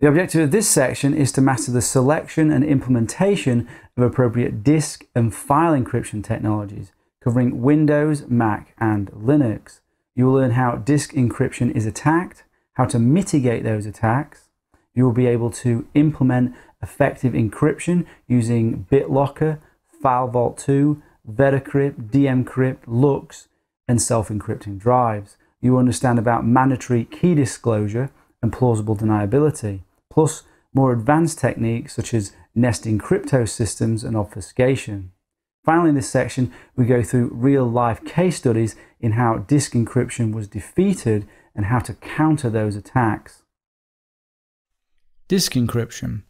The objective of this section is to master the selection and implementation of appropriate disk and file encryption technologies, covering Windows, Mac, and Linux. You will learn how disk encryption is attacked, how to mitigate those attacks. You will be able to implement effective encryption using BitLocker, FileVault 2, Veracrypt, DMCrypt, LUKS, and self-encrypting drives. You will understand about mandatory key disclosure and plausible deniability, plus more advanced techniques such as nesting crypto systems and obfuscation. Finally, in this section, we go through real-life case studies in how disk encryption was defeated and how to counter those attacks. Disk encryption.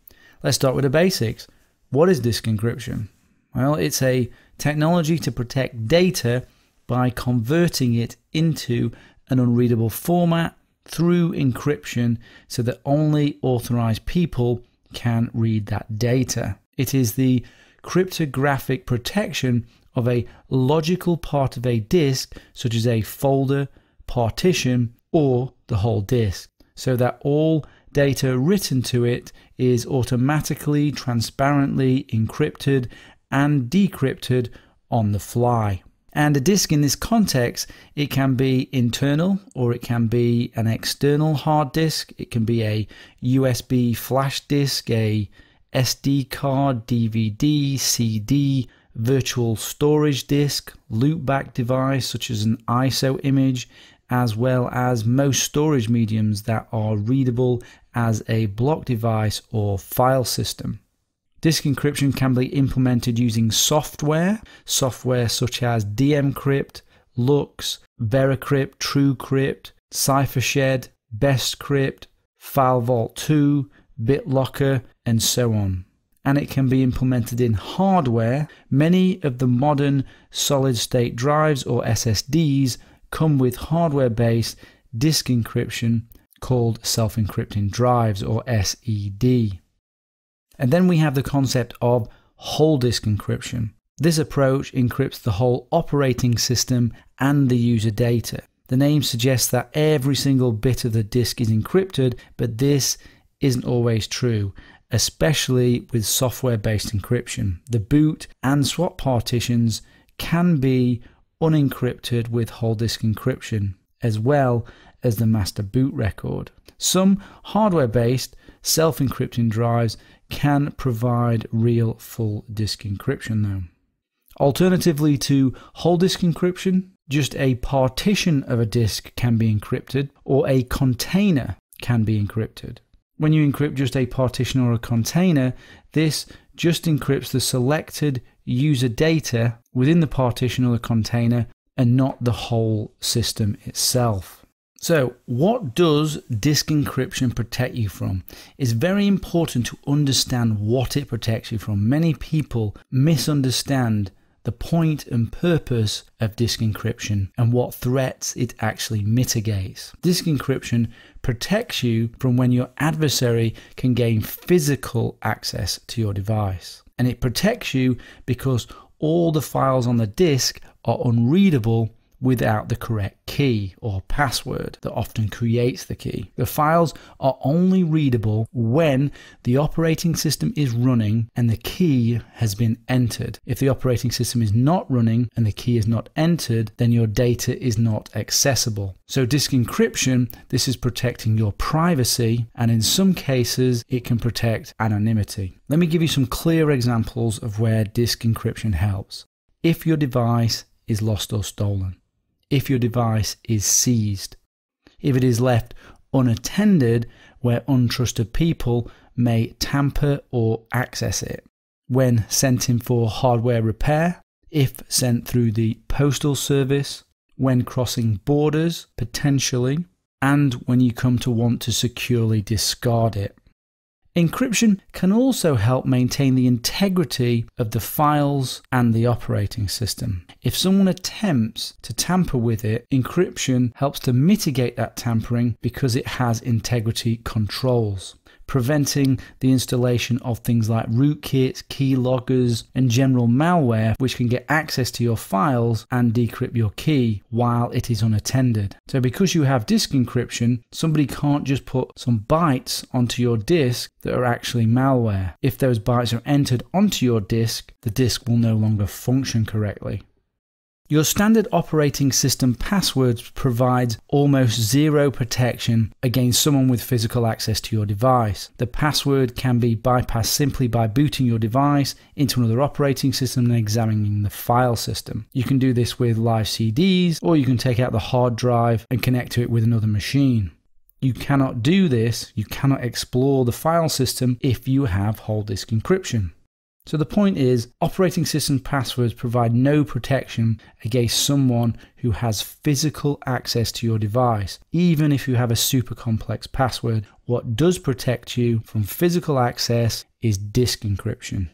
Let's start with the basics. What is disk encryption? Well, it's a technology to protect data by converting it into an unreadable format through encryption so that only authorized people can read that data. It is the cryptographic protection of a logical part of a disk, such as a folder, partition, or the whole disk, so that all data written to it is automatically, transparently encrypted and decrypted on the fly. And a disk in this context, it can be internal or it can be an external hard disk. It can be a USB flash disk, a SD card, DVD, CD, virtual storage disk, loopback device such as an ISO image, as well as most storage mediums that are readable as a block device or file system. Disk encryption can be implemented using software such as DMCrypt, LUKS, Veracrypt, TrueCrypt, CipherShed, BestCrypt, FileVault 2, BitLocker, and so on. And it can be implemented in hardware. Many of the modern solid-state drives or SSDs come with hardware-based disk encryption called self-encrypting drives or SED. And then we have the concept of whole disk encryption. This approach encrypts the whole operating system and the user data. The name suggests that every single bit of the disk is encrypted, but this isn't always true, especially with software-based encryption. The boot and swap partitions can be unencrypted with whole disk encryption, as well as the master boot record. Some hardware-based self-encrypting drives can provide real full disk encryption though. Alternatively to whole disk encryption, just a partition of a disk can be encrypted, or a container can be encrypted. When you encrypt just a partition or a container, this just encrypts the selected user data within the partition or the container and not the whole system itself. So what does disk encryption protect you from? It's very important to understand what it protects you from. Many people misunderstand the point and purpose of disk encryption and what threats it actually mitigates. Disk encryption protects you from when your adversary can gain physical access to your device. And it protects you because all the files on the disk are unreadable without the correct key or password that often creates the key. The files are only readable when the operating system is running and the key has been entered. If the operating system is not running and the key is not entered, then your data is not accessible. So disk encryption, this is protecting your privacy, and in some cases it can protect anonymity. Let me give you some clear examples of where disk encryption helps. If your device is lost or stolen, if your device is seized, if it is left unattended where untrusted people may tamper or access it, when sent in for hardware repair, if sent through the postal service, when crossing borders potentially, and when you come to want to securely discard it. Encryption can also help maintain the integrity of the files and the operating system. If someone attempts to tamper with it, encryption helps to mitigate that tampering because it has integrity controls. preventing the installation of things like rootkits, keyloggers, and general malware which can get access to your files and decrypt your key while it is unattended. So because you have disk encryption, somebody can't just put some bytes onto your disk that are actually malware. If those bytes are entered onto your disk, the disk will no longer function correctly. Your standard operating system passwords provides almost zero protection against someone with physical access to your device. The password can be bypassed simply by booting your device into another operating system and examining the file system. You can do this with live CDs, or you can take out the hard drive and connect to it with another machine. You cannot do this, you cannot explore the file system if you have whole disk encryption. So the point is, operating system passwords provide no protection against someone who has physical access to your device, even if you have a super complex password. What does protect you from physical access is disk encryption.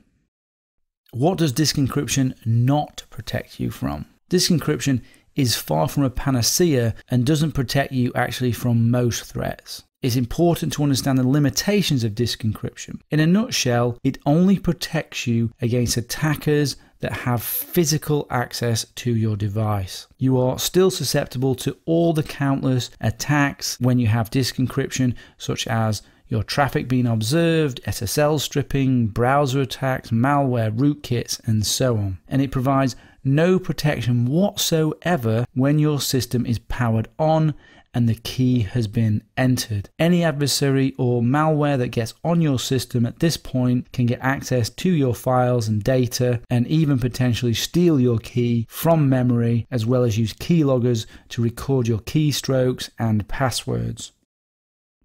What does disk encryption not protect you from? Disk encryption is far from a panacea and doesn't protect you actually from most threats. It's important to understand the limitations of disk encryption. In a nutshell, it only protects you against attackers that have physical access to your device. You are still susceptible to all the countless attacks when you have disk encryption, such as your traffic being observed, SSL stripping, browser attacks, malware, rootkits, and so on. And it provides no protection whatsoever when your system is powered on and the key has been entered. Any adversary or malware that gets on your system at this point can get access to your files and data, and even potentially steal your key from memory, as well as use keyloggers to record your keystrokes and passwords.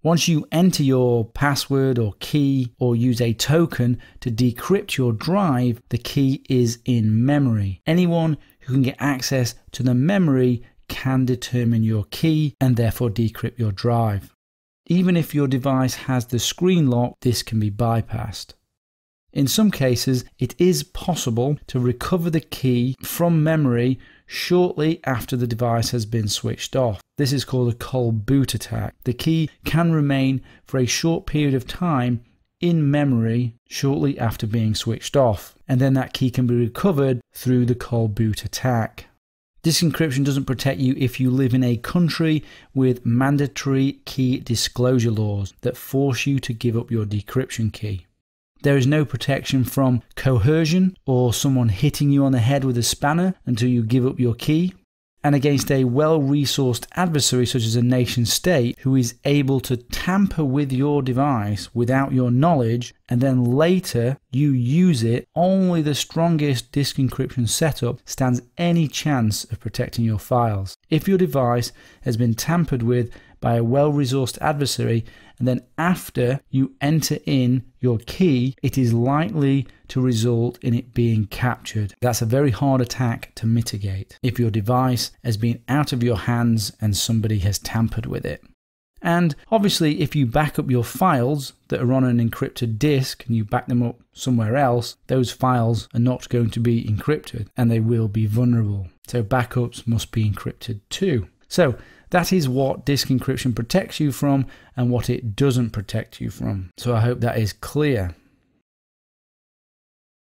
Once you enter your password or key or use a token to decrypt your drive, the key is in memory. Anyone who can get access to the memory can determine your key and therefore decrypt your drive. Even if your device has the screen lock, this can be bypassed. In some cases, it is possible to recover the key from memory shortly after the device has been switched off. This is called a cold boot attack. The key can remain for a short period of time in memory shortly after being switched off, and then that key can be recovered through the cold boot attack. Disk encryption doesn't protect you if you live in a country with mandatory key disclosure laws that force you to give up your decryption key. There is no protection from coercion or someone hitting you on the head with a spanner until you give up your key, and against a well-resourced adversary such as a nation state who is able to tamper with your device without your knowledge, and then later you use it. Only the strongest disk encryption setup stands any chance of protecting your files. If your device has been tampered with by a well-resourced adversary, and then after you enter in your key, it is likely to result in it being captured. That's a very hard attack to mitigate if your device has been out of your hands and somebody has tampered with it. And obviously, if you back up your files that are on an encrypted disk and you back them up somewhere else, those files are not going to be encrypted and they will be vulnerable. So backups must be encrypted too. So that is what disk encryption protects you from and what it doesn't protect you from. So I hope that is clear.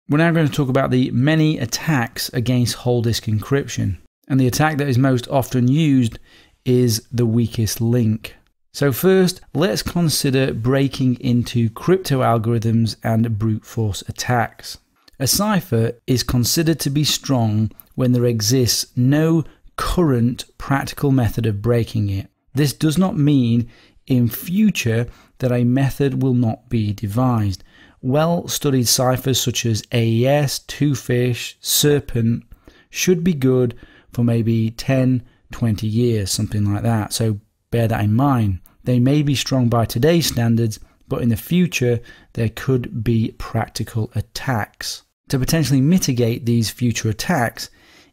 We're now going to talk about the many attacks against whole disk encryption. And the attack that is most often used is the weakest link. So first, let's consider breaking into crypto algorithms and brute force attacks. A cipher is considered to be strong when there exists no current practical method of breaking it. This does not mean in future that a method will not be devised. Well-studied ciphers such as AES, Twofish, Serpent should be good for maybe 10, 20 years, something like that. So bear that in mind. They may be strong by today's standards, but in the future there could be practical attacks. To potentially mitigate these future attacks,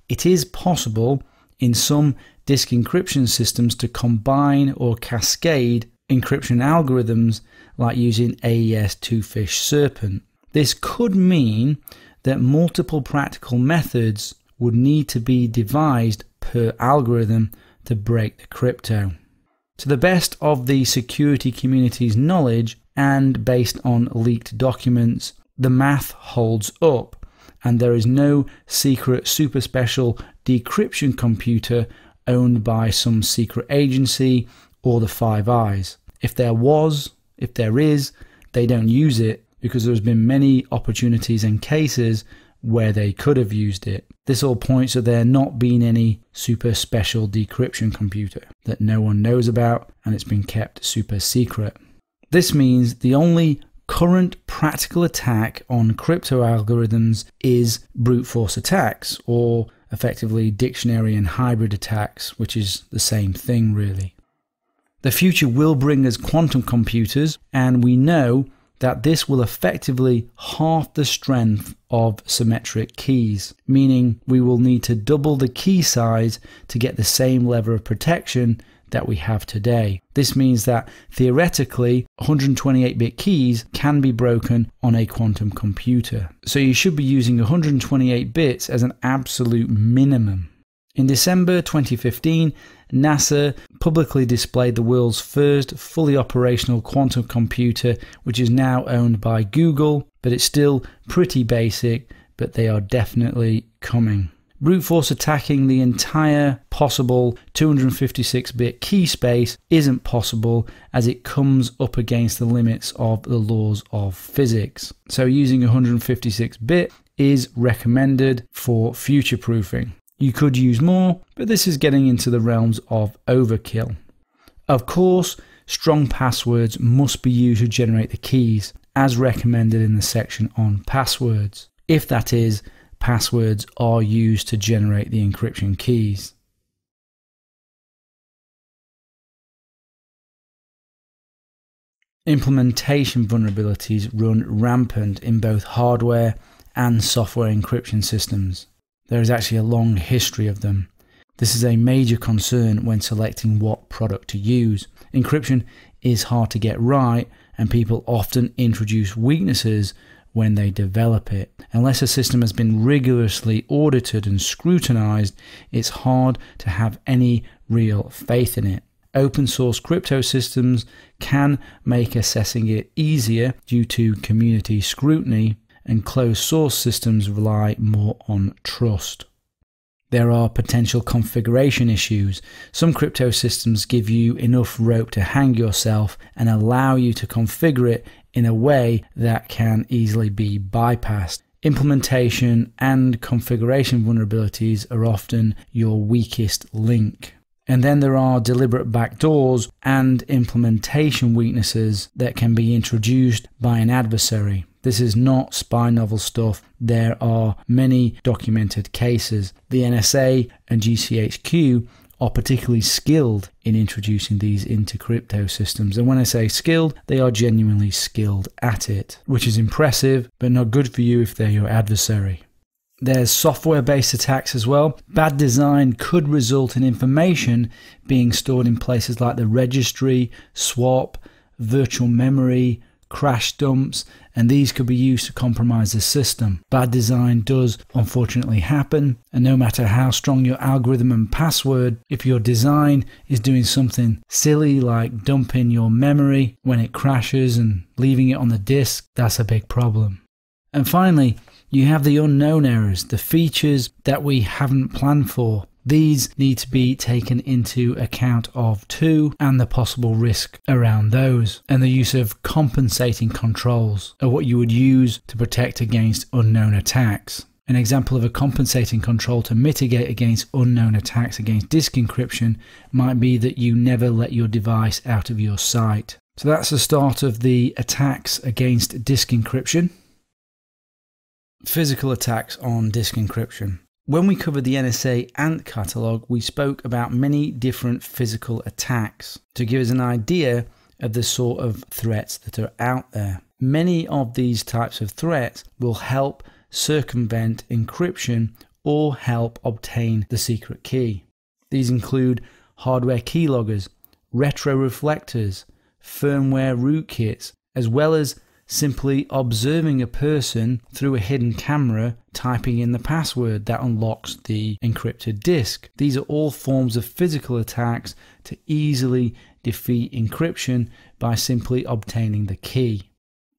it is possible in some disk encryption systems to combine or cascade encryption algorithms like using AES, Twofish, Serpent. This could mean that multiple practical methods would need to be devised per algorithm to break the crypto. To the best of the security community's knowledge and based on leaked documents, the math holds up, and there is no secret super special decryption computer owned by some secret agency or the Five Eyes. If there is, they don't use it because there's been many opportunities and cases where they could have used it. This all points to there not being any super special decryption computer that no one knows about, and it's been kept super secret. This means the only current practical attack on crypto algorithms is brute force attacks, or effectively dictionary and hybrid attacks, which is the same thing really. The future will bring us quantum computers, and we know that this will effectively halve the strength of symmetric keys, meaning we will need to double the key size to get the same level of protection that we have today. This means that theoretically 128-bit keys can be broken on a quantum computer. So you should be using 128 bits as an absolute minimum. In December 2015, NASA publicly displayed the world's first fully operational quantum computer, which is now owned by Google, but it's still pretty basic, but they are definitely coming. Brute force attacking the entire possible 256-bit key space isn't possible, as it comes up against the limits of the laws of physics. So using 156-bit is recommended for future-proofing. You could use more, but this is getting into the realms of overkill. Of course, strong passwords must be used to generate the keys, as recommended in the section on passwords. If that is, passwords are used to generate the encryption keys. Implementation vulnerabilities run rampant in both hardware and software encryption systems. There is actually a long history of them. This is a major concern when selecting what product to use. Encryption is hard to get right, and people often introduce weaknesses when they develop it. Unless a system has been rigorously audited and scrutinized, it's hard to have any real faith in it. Open source crypto systems can make assessing it easier due to community scrutiny, and closed source systems rely more on trust. There are potential configuration issues. Some crypto systems give you enough rope to hang yourself and allow you to configure it in a way that can easily be bypassed. Implementation and configuration vulnerabilities are often your weakest link. And then there are deliberate backdoors and implementation weaknesses that can be introduced by an adversary. This is not spy novel stuff. There are many documented cases. The NSA and GCHQ are particularly skilled in introducing these into crypto systems. And when I say skilled, they are genuinely skilled at it, which is impressive, but not good for you if they're your adversary. There's software-based attacks as well. Bad design could result in information being stored in places like the registry, swap, virtual memory, crash dumps, and these could be used to compromise the system. Bad design does unfortunately happen, and no matter how strong your algorithm and password, if your design is doing something silly like dumping your memory when it crashes and leaving it on the disk, that's a big problem. And finally, you have the unknown errors, the features that we haven't planned for. These need to be taken into account of too, and the possible risk around those, and the use of compensating controls are what you would use to protect against unknown attacks. An example of a compensating control to mitigate against unknown attacks against disk encryption might be that you never let your device out of your sight. So that's the start of the attacks against disk encryption. Physical attacks on disk encryption. When we covered the NSA Ant Catalog, we spoke about many different physical attacks to give us an idea of the sort of threats that are out there. Many of these types of threats will help circumvent encryption or help obtain the secret key. These include hardware keyloggers, retroreflectors, firmware rootkits, as well as simply observing a person through a hidden camera typing in the password that unlocks the encrypted disk. These are all forms of physical attacks to easily defeat encryption by simply obtaining the key.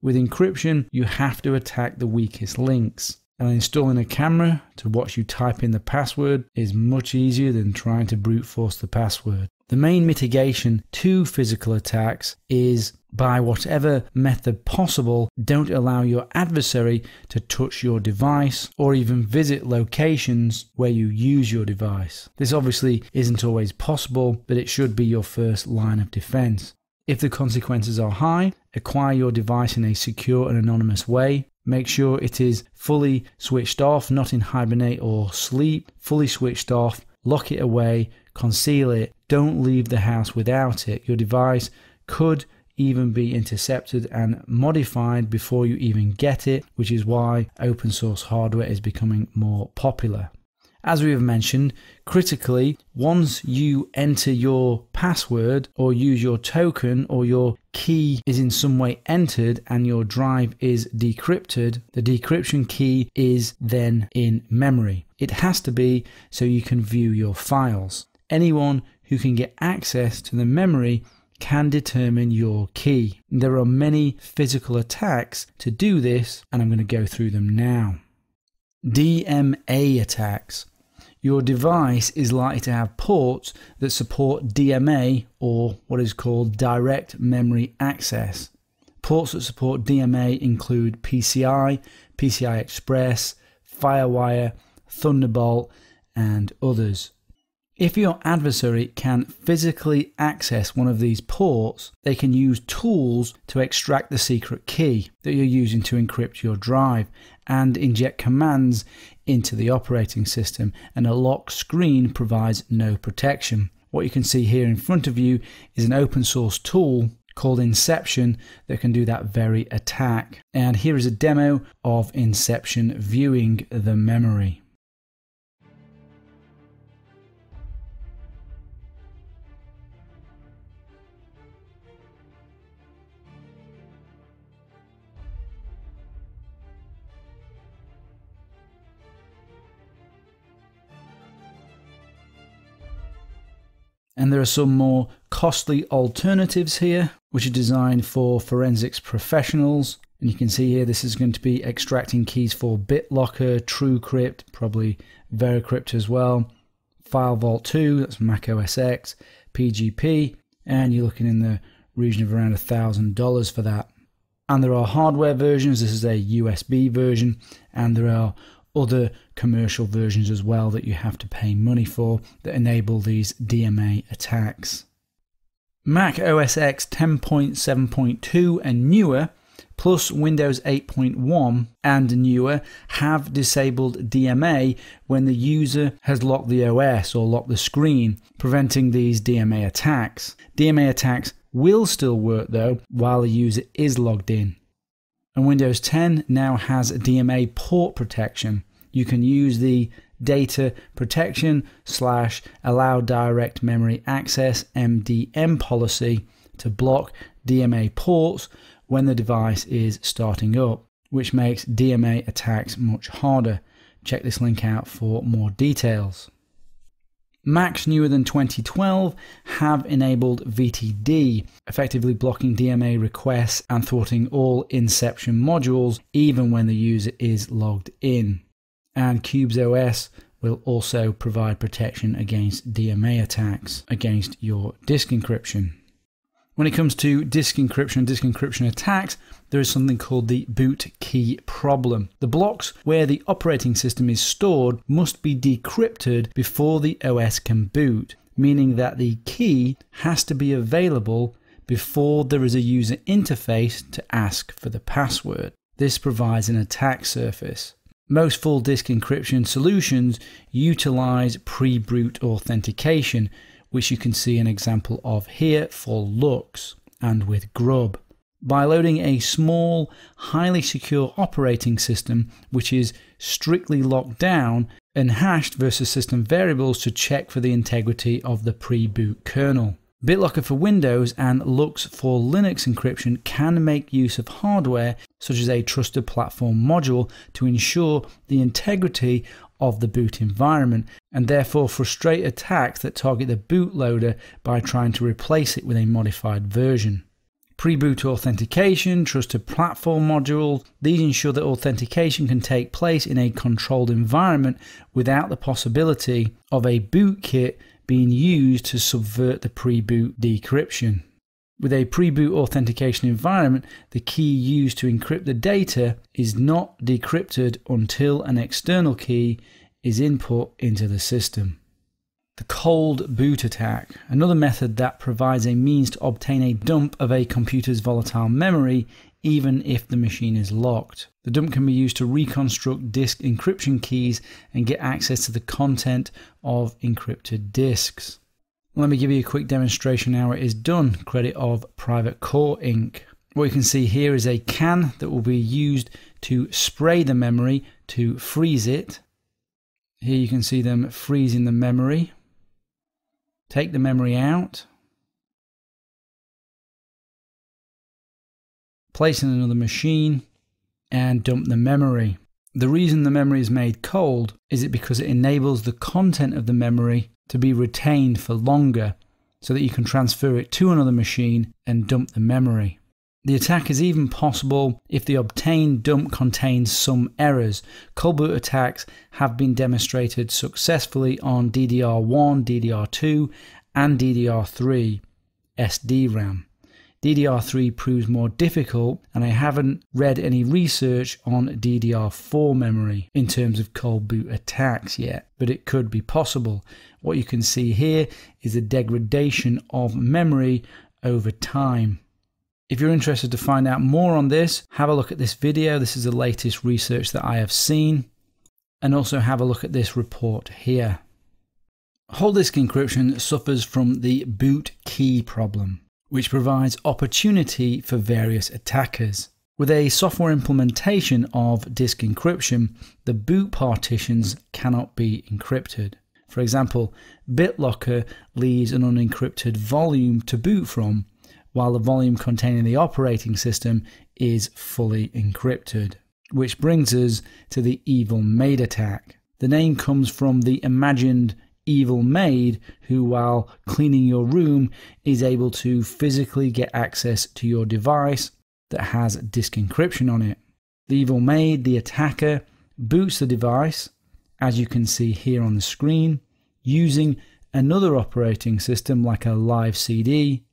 With encryption, you have to attack the weakest links. And installing a camera to watch you type in the password is much easier than trying to brute force the password. The main mitigation to physical attacks is, by whatever method possible, don't allow your adversary to touch your device or even visit locations where you use your device. This obviously isn't always possible, but it should be your first line of defense. If the consequences are high, acquire your device in a secure and anonymous way. Make sure it is fully switched off, not in hibernate or sleep. Fully switched off, lock it away, conceal it. Don't leave the house without it. Your device could even be intercepted and modified before you even get it, which is why open source hardware is becoming more popular. As we have mentioned, critically, once you enter your password or use your token or your key is in some way entered and your drive is decrypted, the decryption key is then in memory. It has to be so you can view your files. Anyone who can get access to the memory can determine your key. There are many physical attacks to do this, and I'm going to go through them now. DMA attacks. Your device is likely to have ports that support DMA, or what is called direct memory access. Ports that support DMA include PCI, PCI Express, FireWire, Thunderbolt, and others. If your adversary can physically access one of these ports, they can use tools to extract the secret key that you're using to encrypt your drive and inject commands into the operating system, and a lock screen provides no protection. What you can see here in front of you is an open source tool called Inception that can do that very attack. And here is a demo of Inception viewing the memory. And there are some more costly alternatives here, which are designed for forensics professionals. And you can see here, this is going to be extracting keys for BitLocker, TrueCrypt, probably VeraCrypt as well, FileVault 2, that's Mac OS X, PGP, and you're looking in the region of around $1,000 for that. And there are hardware versions. This is a USB version, and there are other commercial versions as well that you have to pay money for that enable these DMA attacks. Mac OS X 10.7.2 and newer, plus Windows 8.1 and newer, have disabled DMA when the user has locked the OS or locked the screen, preventing these DMA attacks. DMA attacks will still work though while the user is logged in. And Windows 10 now has DMA port protection. You can use the data protection / allow direct memory access MDM policy to block DMA ports when the device is starting up, which makes DMA attacks much harder. Check this link out for more details. Macs newer than 2012 have enabled VTD, effectively blocking DMA requests and thwarting all Inception modules even when the user is logged in. And Qubes OS will also provide protection against DMA attacks against your disk encryption. When it comes to disk encryption attacks, there is something called the boot key problem. The blocks where the operating system is stored must be decrypted before the OS can boot, meaning that the key has to be available before there is a user interface to ask for the password. This provides an attack surface. Most full disk encryption solutions utilize pre-boot authentication, which you can see an example of here for Lux and with Grub. By loading a small, highly secure operating system, which is strictly locked down and hashed versus system variables to check for the integrity of the pre-boot kernel. BitLocker for Windows and Lux for Linux encryption can make use of hardware such as a trusted platform module, to ensure the integrity of the boot environment and therefore frustrate attacks that target the bootloader by trying to replace it with a modified version. Pre-boot authentication, trusted platform module, these ensure that authentication can take place in a controlled environment without the possibility of a bootkit being used to subvert the pre-boot decryption. With a pre-boot authentication environment, the key used to encrypt the data is not decrypted until an external key is input into the system. The cold boot attack, another method that provides a means to obtain a dump of a computer's volatile memory even if the machine is locked. The dump can be used to reconstruct disk encryption keys and get access to the content of encrypted disks. Let me give you a quick demonstration how it is done, credit of Private Core Inc. What you can see here is a can that will be used to spray the memory to freeze it. Here you can see them freezing the memory. Take the memory out. Place in another machine and dump the memory. The reason the memory is made cold is because it enables the content of the memory to be retained for longer so that you can transfer it to another machine and dump the memory. The attack is even possible if the obtained dump contains some errors. Cold boot attacks have been demonstrated successfully on DDR1, DDR2 and DDR3 SDRAM. DDR3 proves more difficult, and I haven't read any research on DDR4 memory in terms of cold boot attacks yet, but it could be possible. What you can see here is a degradation of memory over time. If you're interested to find out more on this, have a look at this video. This is the latest research that I have seen. And also have a look at this report here. Whole disk encryption suffers from the boot key problem, which provides opportunity for various attackers. With a software implementation of disk encryption, the boot partitions cannot be encrypted. For example, BitLocker leaves an unencrypted volume to boot from, while the volume containing the operating system is fully encrypted. Which brings us to the Evil Maid attack. The name comes from the imagined evil maid who, while cleaning your room, is able to physically get access to your device that has disk encryption on it. The evil maid, the attacker, boots the device, as you can see here on the screen, using another operating system like a live CD,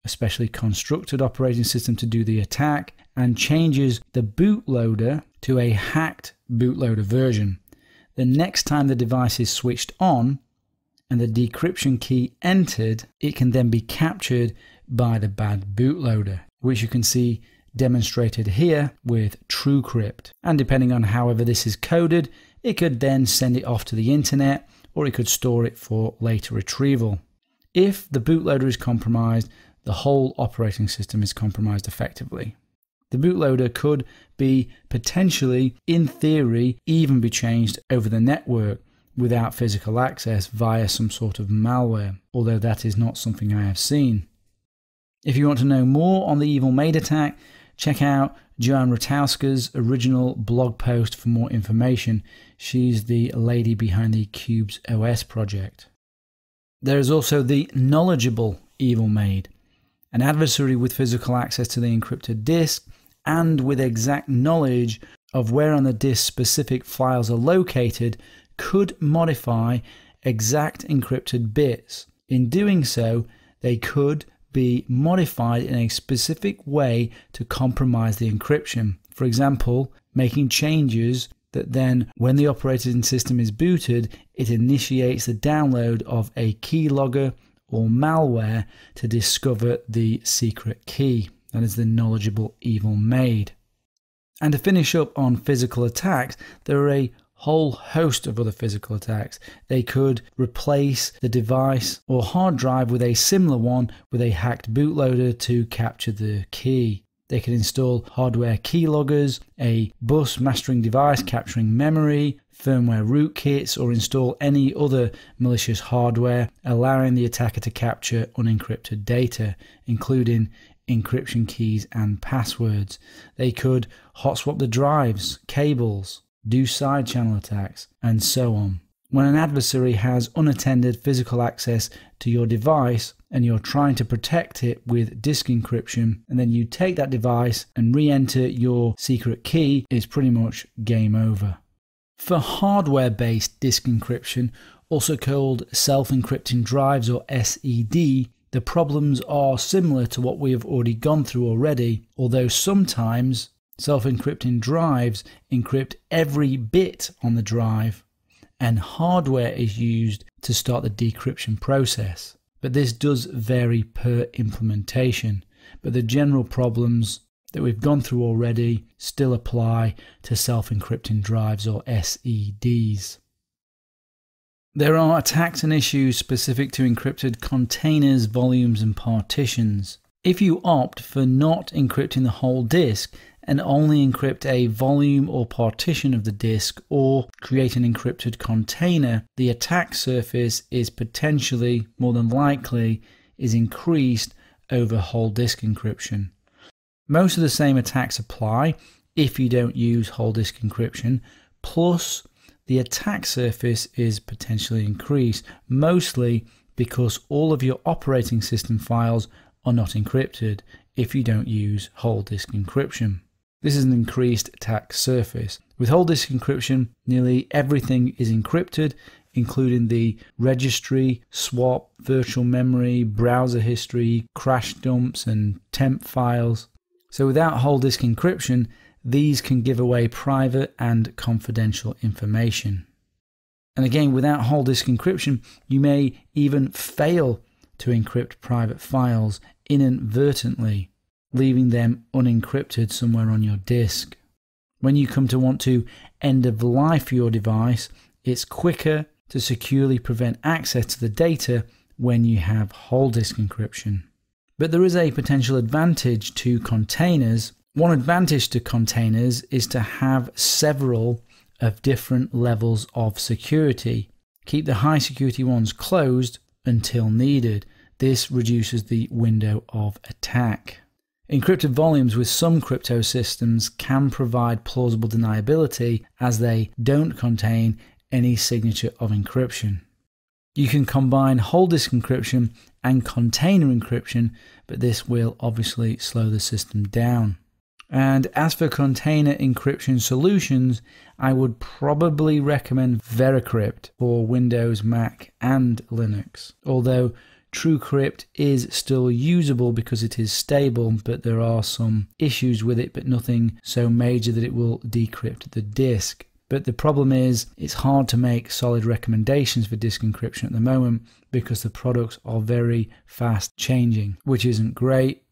a specially constructed operating system to do the attack, and changes the bootloader to a hacked bootloader version. The next time the device is switched on and the decryption key entered, it can then be captured by the bad bootloader, which you can see demonstrated here with TrueCrypt. And depending on however this is coded, it could then send it off to the internet, or it could store it for later retrieval. If the bootloader is compromised, the whole operating system is compromised effectively. The bootloader could be potentially, in theory, even be changed over the network without physical access via some sort of malware, although that is not something I have seen. If you want to know more on the Evil Maid attack, check out Joanne Rotowska's original blog post for more information. She's the lady behind the Qubes OS project. There is also the knowledgeable Evil Maid, an adversary with physical access to the encrypted disk and with exact knowledge of where on the disk specific files are located, could modify exact encrypted bits. In doing so, they could be modified in a specific way to compromise the encryption. For example, making changes that then, when the operating system is booted, it initiates the download of a keylogger or malware to discover the secret key. That is the knowledgeable Evil Maid. And to finish up on physical attacks, there are a whole host of other physical attacks. They could replace the device or hard drive with a similar one with a hacked bootloader to capture the key. They could install hardware keyloggers, a bus mastering device capturing memory, firmware rootkits, or install any other malicious hardware, allowing the attacker to capture unencrypted data, including encryption keys and passwords. They could hot swap the drives, cables, do side channel attacks, and so on. When an adversary has unattended physical access to your device and you're trying to protect it with disk encryption, and then you take that device and re-enter your secret key, it's pretty much game over. For hardware-based disk encryption, also called self-encrypting drives or SED, the problems are similar to what we have already gone through already, although sometimes self-encrypting drives encrypt every bit on the drive, and hardware is used to start the decryption process. But this does vary per implementation. But the general problems that we've gone through already still apply to self-encrypting drives or SEDs. There are attacks and issues specific to encrypted containers, volumes, and partitions. If you opt for not encrypting the whole disk and only encrypt a volume or partition of the disk, or create an encrypted container, the attack surface is potentially, more than likely, is increased over whole disk encryption. Most of the same attacks apply if you don't use whole disk encryption, plus the attack surface is potentially increased, mostly because all of your operating system files are not encrypted if you don't use whole disk encryption. This is an increased attack surface. With whole disk encryption, nearly everything is encrypted, including the registry, swap, virtual memory, browser history, crash dumps, and temp files. So without whole disk encryption, these can give away private and confidential information. And again, without whole disk encryption, you may even fail to encrypt private files inadvertently, leaving them unencrypted somewhere on your disk. When you come to want to end of life your device, it's quicker to securely prevent access to the data when you have whole disk encryption. But there is a potential advantage to containers. One advantage to containers is to have several of different levels of security. Keep the high security ones closed until needed. This reduces the window of attack. Encrypted volumes with some crypto systems can provide plausible deniability as they don't contain any signature of encryption. You can combine whole disk encryption and container encryption, but this will obviously slow the system down. And as for container encryption solutions, I would probably recommend Veracrypt for Windows, Mac, and Linux. Although TrueCrypt is still usable because it is stable, but there are some issues with it, but nothing so major that it will decrypt the disk. But the problem is it's hard to make solid recommendations for disk encryption at the moment because the products are very fast changing, which isn't great.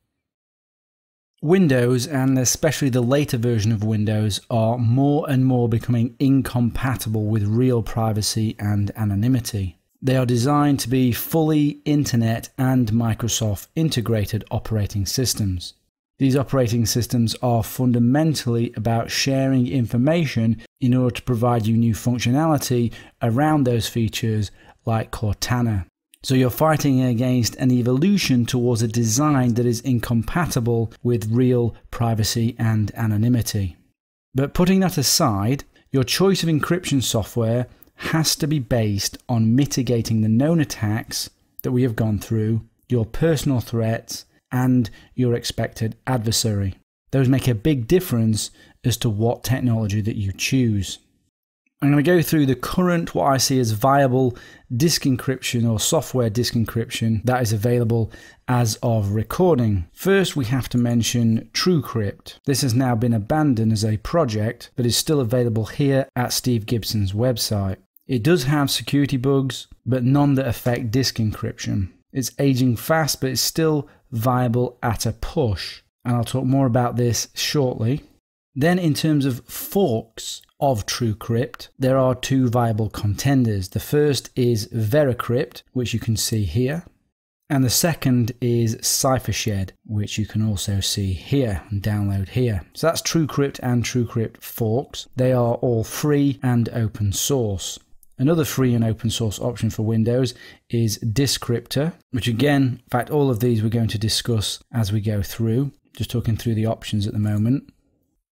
Windows, and especially the later version of Windows, are more and more becoming incompatible with real privacy and anonymity. They are designed to be fully Internet and Microsoft integrated operating systems. These operating systems are fundamentally about sharing information in order to provide you new functionality around those features like Cortana. So you're fighting against an evolution towards a design that is incompatible with real privacy and anonymity. But putting that aside, your choice of encryption software has to be based on mitigating the known attacks that we have gone through, your personal threats, and your expected adversary. Those make a big difference as to what technology that you choose. I'm going to go through the current, what I see as viable disk encryption or software disk encryption that is available as of recording. First, we have to mention TrueCrypt. This has now been abandoned as a project, but is still available here at Steve Gibson's website. It does have security bugs, but none that affect disk encryption. It's aging fast, but it's still viable at a push. And I'll talk more about this shortly. Then in terms of forks of TrueCrypt, there are two viable contenders. The first is Veracrypt, which you can see here. And the second is CipherShed, which you can also see here and download here. So that's TrueCrypt and TrueCrypt forks. They are all free and open source. Another free and open source option for Windows is Descriptor, which again, in fact, all of these we're going to discuss as we go through, just talking through the options at the moment.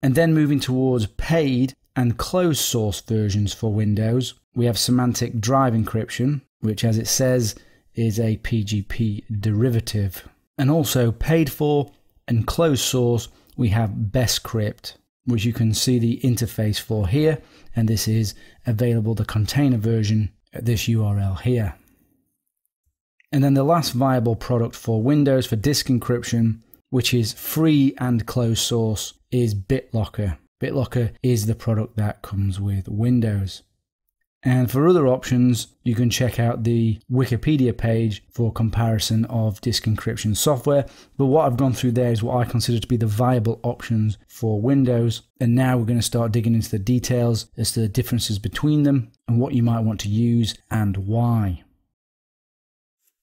And then moving towards paid and closed source versions for Windows, we have Semantic Drive Encryption, which as it says is a PGP derivative. And also paid for and closed source, we have Bscrypt, which you can see the interface for here, and this is available, the container version, at this URL here. And then the last viable product for Windows for disk encryption, which is free and closed source, is BitLocker. BitLocker is the product that comes with Windows. And for other options, you can check out the Wikipedia page for comparison of disk encryption software. But what I've gone through there is what I consider to be the viable options for Windows. And now we're going to start digging into the details as to the differences between them and what you might want to use and why.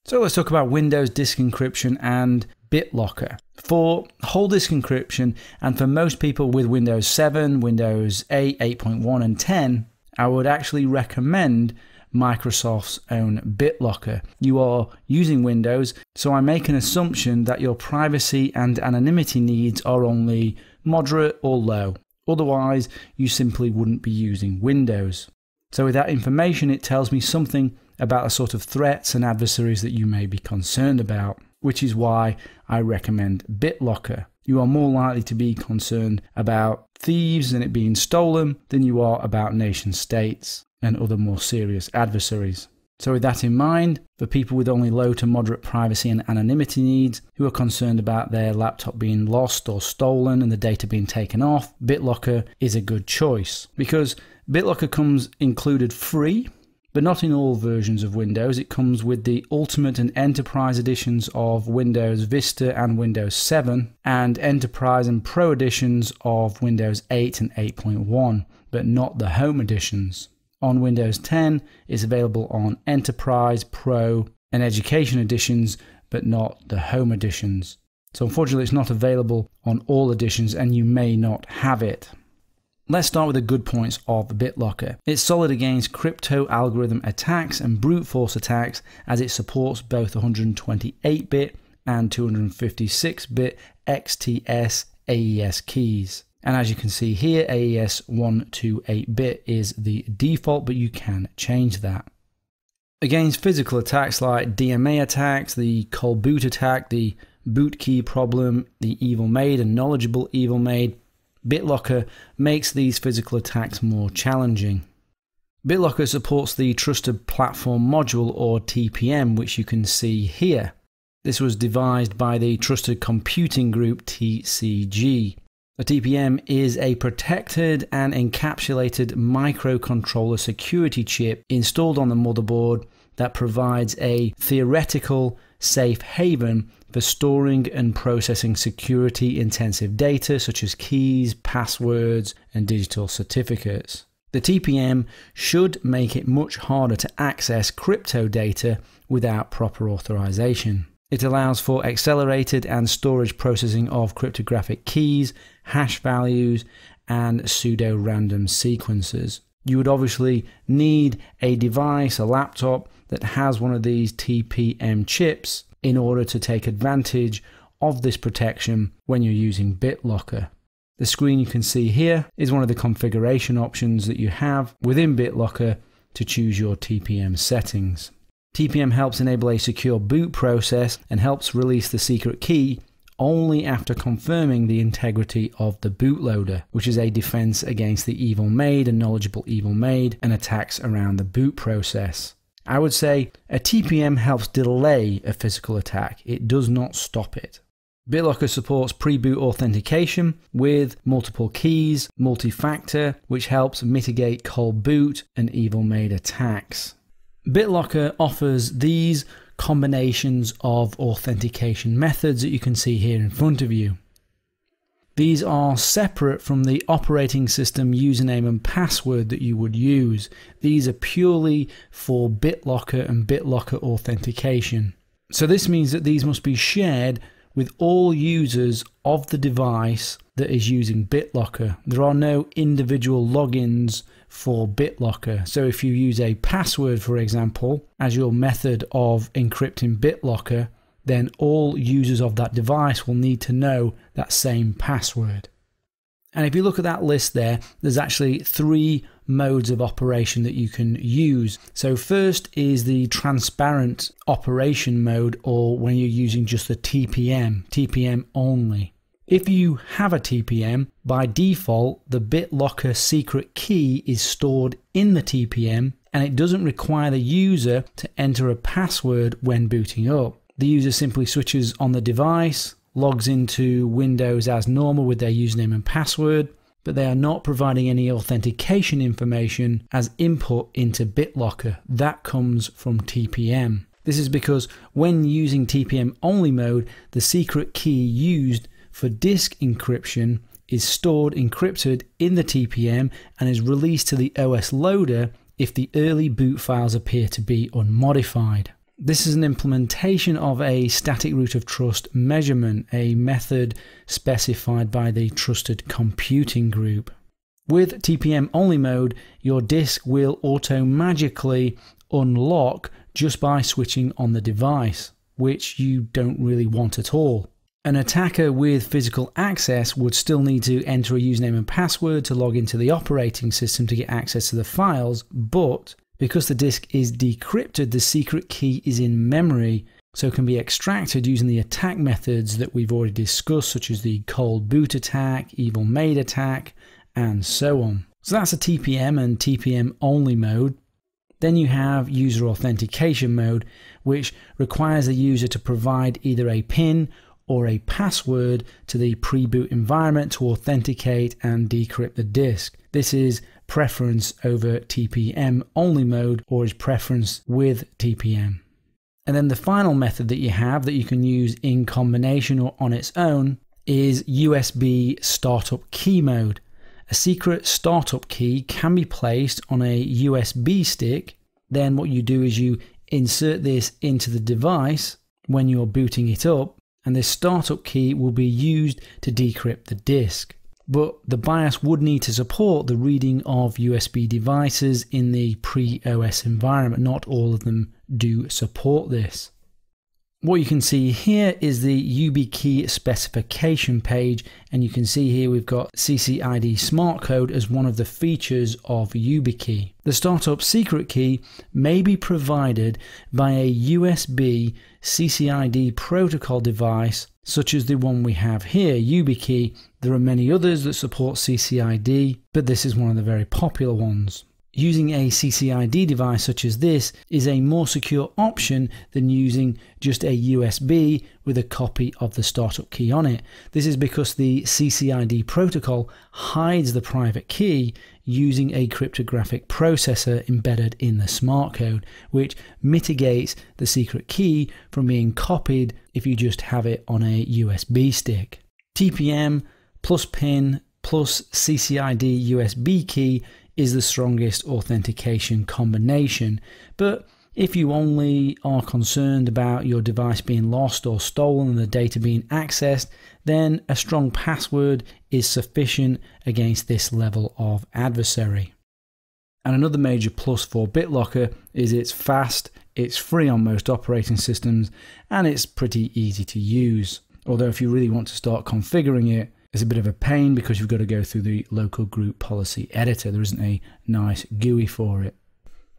So let's talk about Windows disk encryption and BitLocker. For whole disk encryption, and for most people with Windows 7, Windows 8, 8.1 and 10, I would actually recommend Microsoft's own BitLocker. You are using Windows, so I make an assumption that your privacy and anonymity needs are only moderate or low. Otherwise, you simply wouldn't be using Windows. So with that information, it tells me something about the sort of threats and adversaries that you may be concerned about, which is why I recommend BitLocker. You are more likely to be concerned about thieves and it being stolen than you are about nation states and other more serious adversaries. So with that in mind, for people with only low to moderate privacy and anonymity needs who are concerned about their laptop being lost or stolen and the data being taken off, BitLocker is a good choice because BitLocker comes included free, but not in all versions of Windows. It comes with the Ultimate and Enterprise editions of Windows Vista and Windows 7, and Enterprise and Pro editions of Windows 8 and 8.1, but not the Home editions. On Windows 10, it's available on Enterprise, Pro, and Education editions, but not the Home editions. So unfortunately, it's not available on all editions, and you may not have it. Let's start with the good points of BitLocker. It's solid against crypto algorithm attacks and brute force attacks as it supports both 128-bit and 256-bit XTS AES keys. And as you can see here, AES 128-bit is the default, but you can change that. Against physical attacks like DMA attacks, the cold boot attack, the boot key problem, the evil maid and knowledgeable evil maid, BitLocker makes these physical attacks more challenging. BitLocker supports the Trusted Platform Module, or TPM, which you can see here. This was devised by the Trusted Computing Group, TCG. The TPM is a protected and encapsulated microcontroller security chip installed on the motherboard that provides a theoretical safe haven for storing and processing security-intensive data such as keys, passwords, and digital certificates. The TPM should make it much harder to access crypto data without proper authorization. It allows for accelerated and storage processing of cryptographic keys, hash values, and pseudo-random sequences. You would obviously need a device, a laptop, that has one of these TPM chips in order to take advantage of this protection when you're using BitLocker. The screen you can see here is one of the configuration options that you have within BitLocker to choose your TPM settings. TPM helps enable a secure boot process and helps release the secret key only after confirming the integrity of the bootloader, which is a defense against the evil maid and knowledgeable evil maid and attacks around the boot process. I would say a TPM helps delay a physical attack. It does not stop it. BitLocker supports pre-boot authentication with multiple keys, multi-factor, which helps mitigate cold boot and evil maid attacks. BitLocker offers these combinations of authentication methods that you can see here in front of you. These are separate from the operating system username and password that you would use. These are purely for BitLocker and BitLocker authentication. So this means that these must be shared with all users of the device that is using BitLocker. There are no individual logins for BitLocker. So if you use a password, for example, as your method of encrypting BitLocker, then all users of that device will need to know that same password. And if you look at that list there, there's actually 3 modes of operation that you can use. So first is the transparent operation mode, or when you're using just the TPM only. If you have a TPM, by default, the BitLocker secret key is stored in the TPM, and it doesn't require the user to enter a password when booting up. The user simply switches on the device, logs into Windows as normal with their username and password, but they are not providing any authentication information as input into BitLocker. That comes from TPM. This is because when using TPM only mode, the secret key used for disk encryption is stored encrypted in the TPM and is released to the OS loader if the early boot files appear to be unmodified. This is an implementation of a static root of trust measurement, a method specified by the Trusted Computing Group. With TPM only mode, your disk will auto-magically unlock just by switching on the device, which you don't really want at all. An attacker with physical access would still need to enter a username and password to log into the operating system to get access to the files, but because the disk is decrypted, the secret key is in memory, so it can be extracted using the attack methods that we've already discussed, such as the cold boot attack, evil maid attack, and so on. So that's a TPM and TPM only mode. Then you have user authentication mode, which requires the user to provide either a PIN or a password to the pre-boot environment to authenticate and decrypt the disk. This is preference over TPM only mode, or is preference with TPM. And then the final method that you have that you can use in combination or on its own is USB startup key mode. A secret startup key can be placed on a USB stick. Then what you do is you insert this into the device when you're booting it up, and this startup key will be used to decrypt the disk. But the BIOS would need to support the reading of USB devices in the pre-OS environment. Not all of them do support this. What you can see here is the YubiKey specification page, and you can see here we've got CCID Smart Code as one of the features of YubiKey. The startup secret key may be provided by a USB CCID protocol device, such as the one we have here, YubiKey. There are many others that support CCID, but this is one of the very popular ones. Using a CCID device such as this is a more secure option than using just a USB with a copy of the startup key on it. This is because the CCID protocol hides the private key using a cryptographic processor embedded in the smart code, which mitigates the secret key from being copied if you just have it on a USB stick. TPM plus PIN plus CCID USB key is the strongest authentication combination, but if you only are concerned about your device being lost or stolen and the data being accessed, then a strong password is sufficient against this level of adversary. And another major plus for BitLocker is it's fast, it's free on most operating systems, and it's pretty easy to use. Although if you really want to start configuring it, it's a bit of a pain because you've got to go through the local group policy editor. There isn't a nice GUI for it.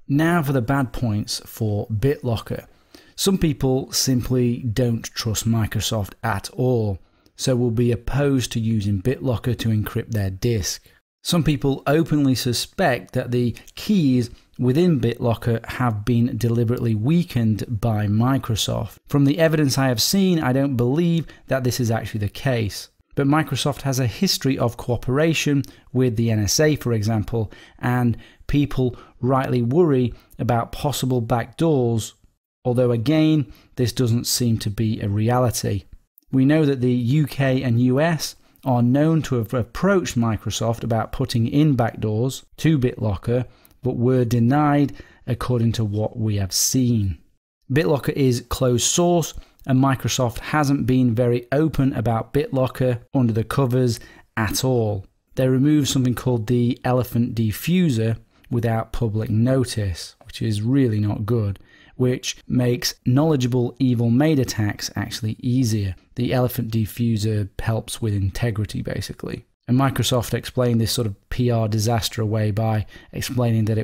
Now for the bad points for BitLocker. Some people simply don't trust Microsoft at all, so will be opposed to using BitLocker to encrypt their disk. Some people openly suspect that the keys within BitLocker have been deliberately weakened by Microsoft. From the evidence I have seen, I don't believe that this is actually the case. But Microsoft has a history of cooperation with the NSA, for example, and people rightly worry about possible backdoors, although again, this doesn't seem to be a reality. We know that the UK and US are known to have approached Microsoft about putting in backdoors to BitLocker, but were denied according to what we have seen. BitLocker is closed source and Microsoft hasn't been very open about BitLocker under the covers at all. They removed something called the Elephant Diffuser without public notice, which is really not good, which makes knowledgeable evil-made attacks actually easier. The Elephant Diffuser helps with integrity, basically. And Microsoft explained this sort of PR disaster away by explaining that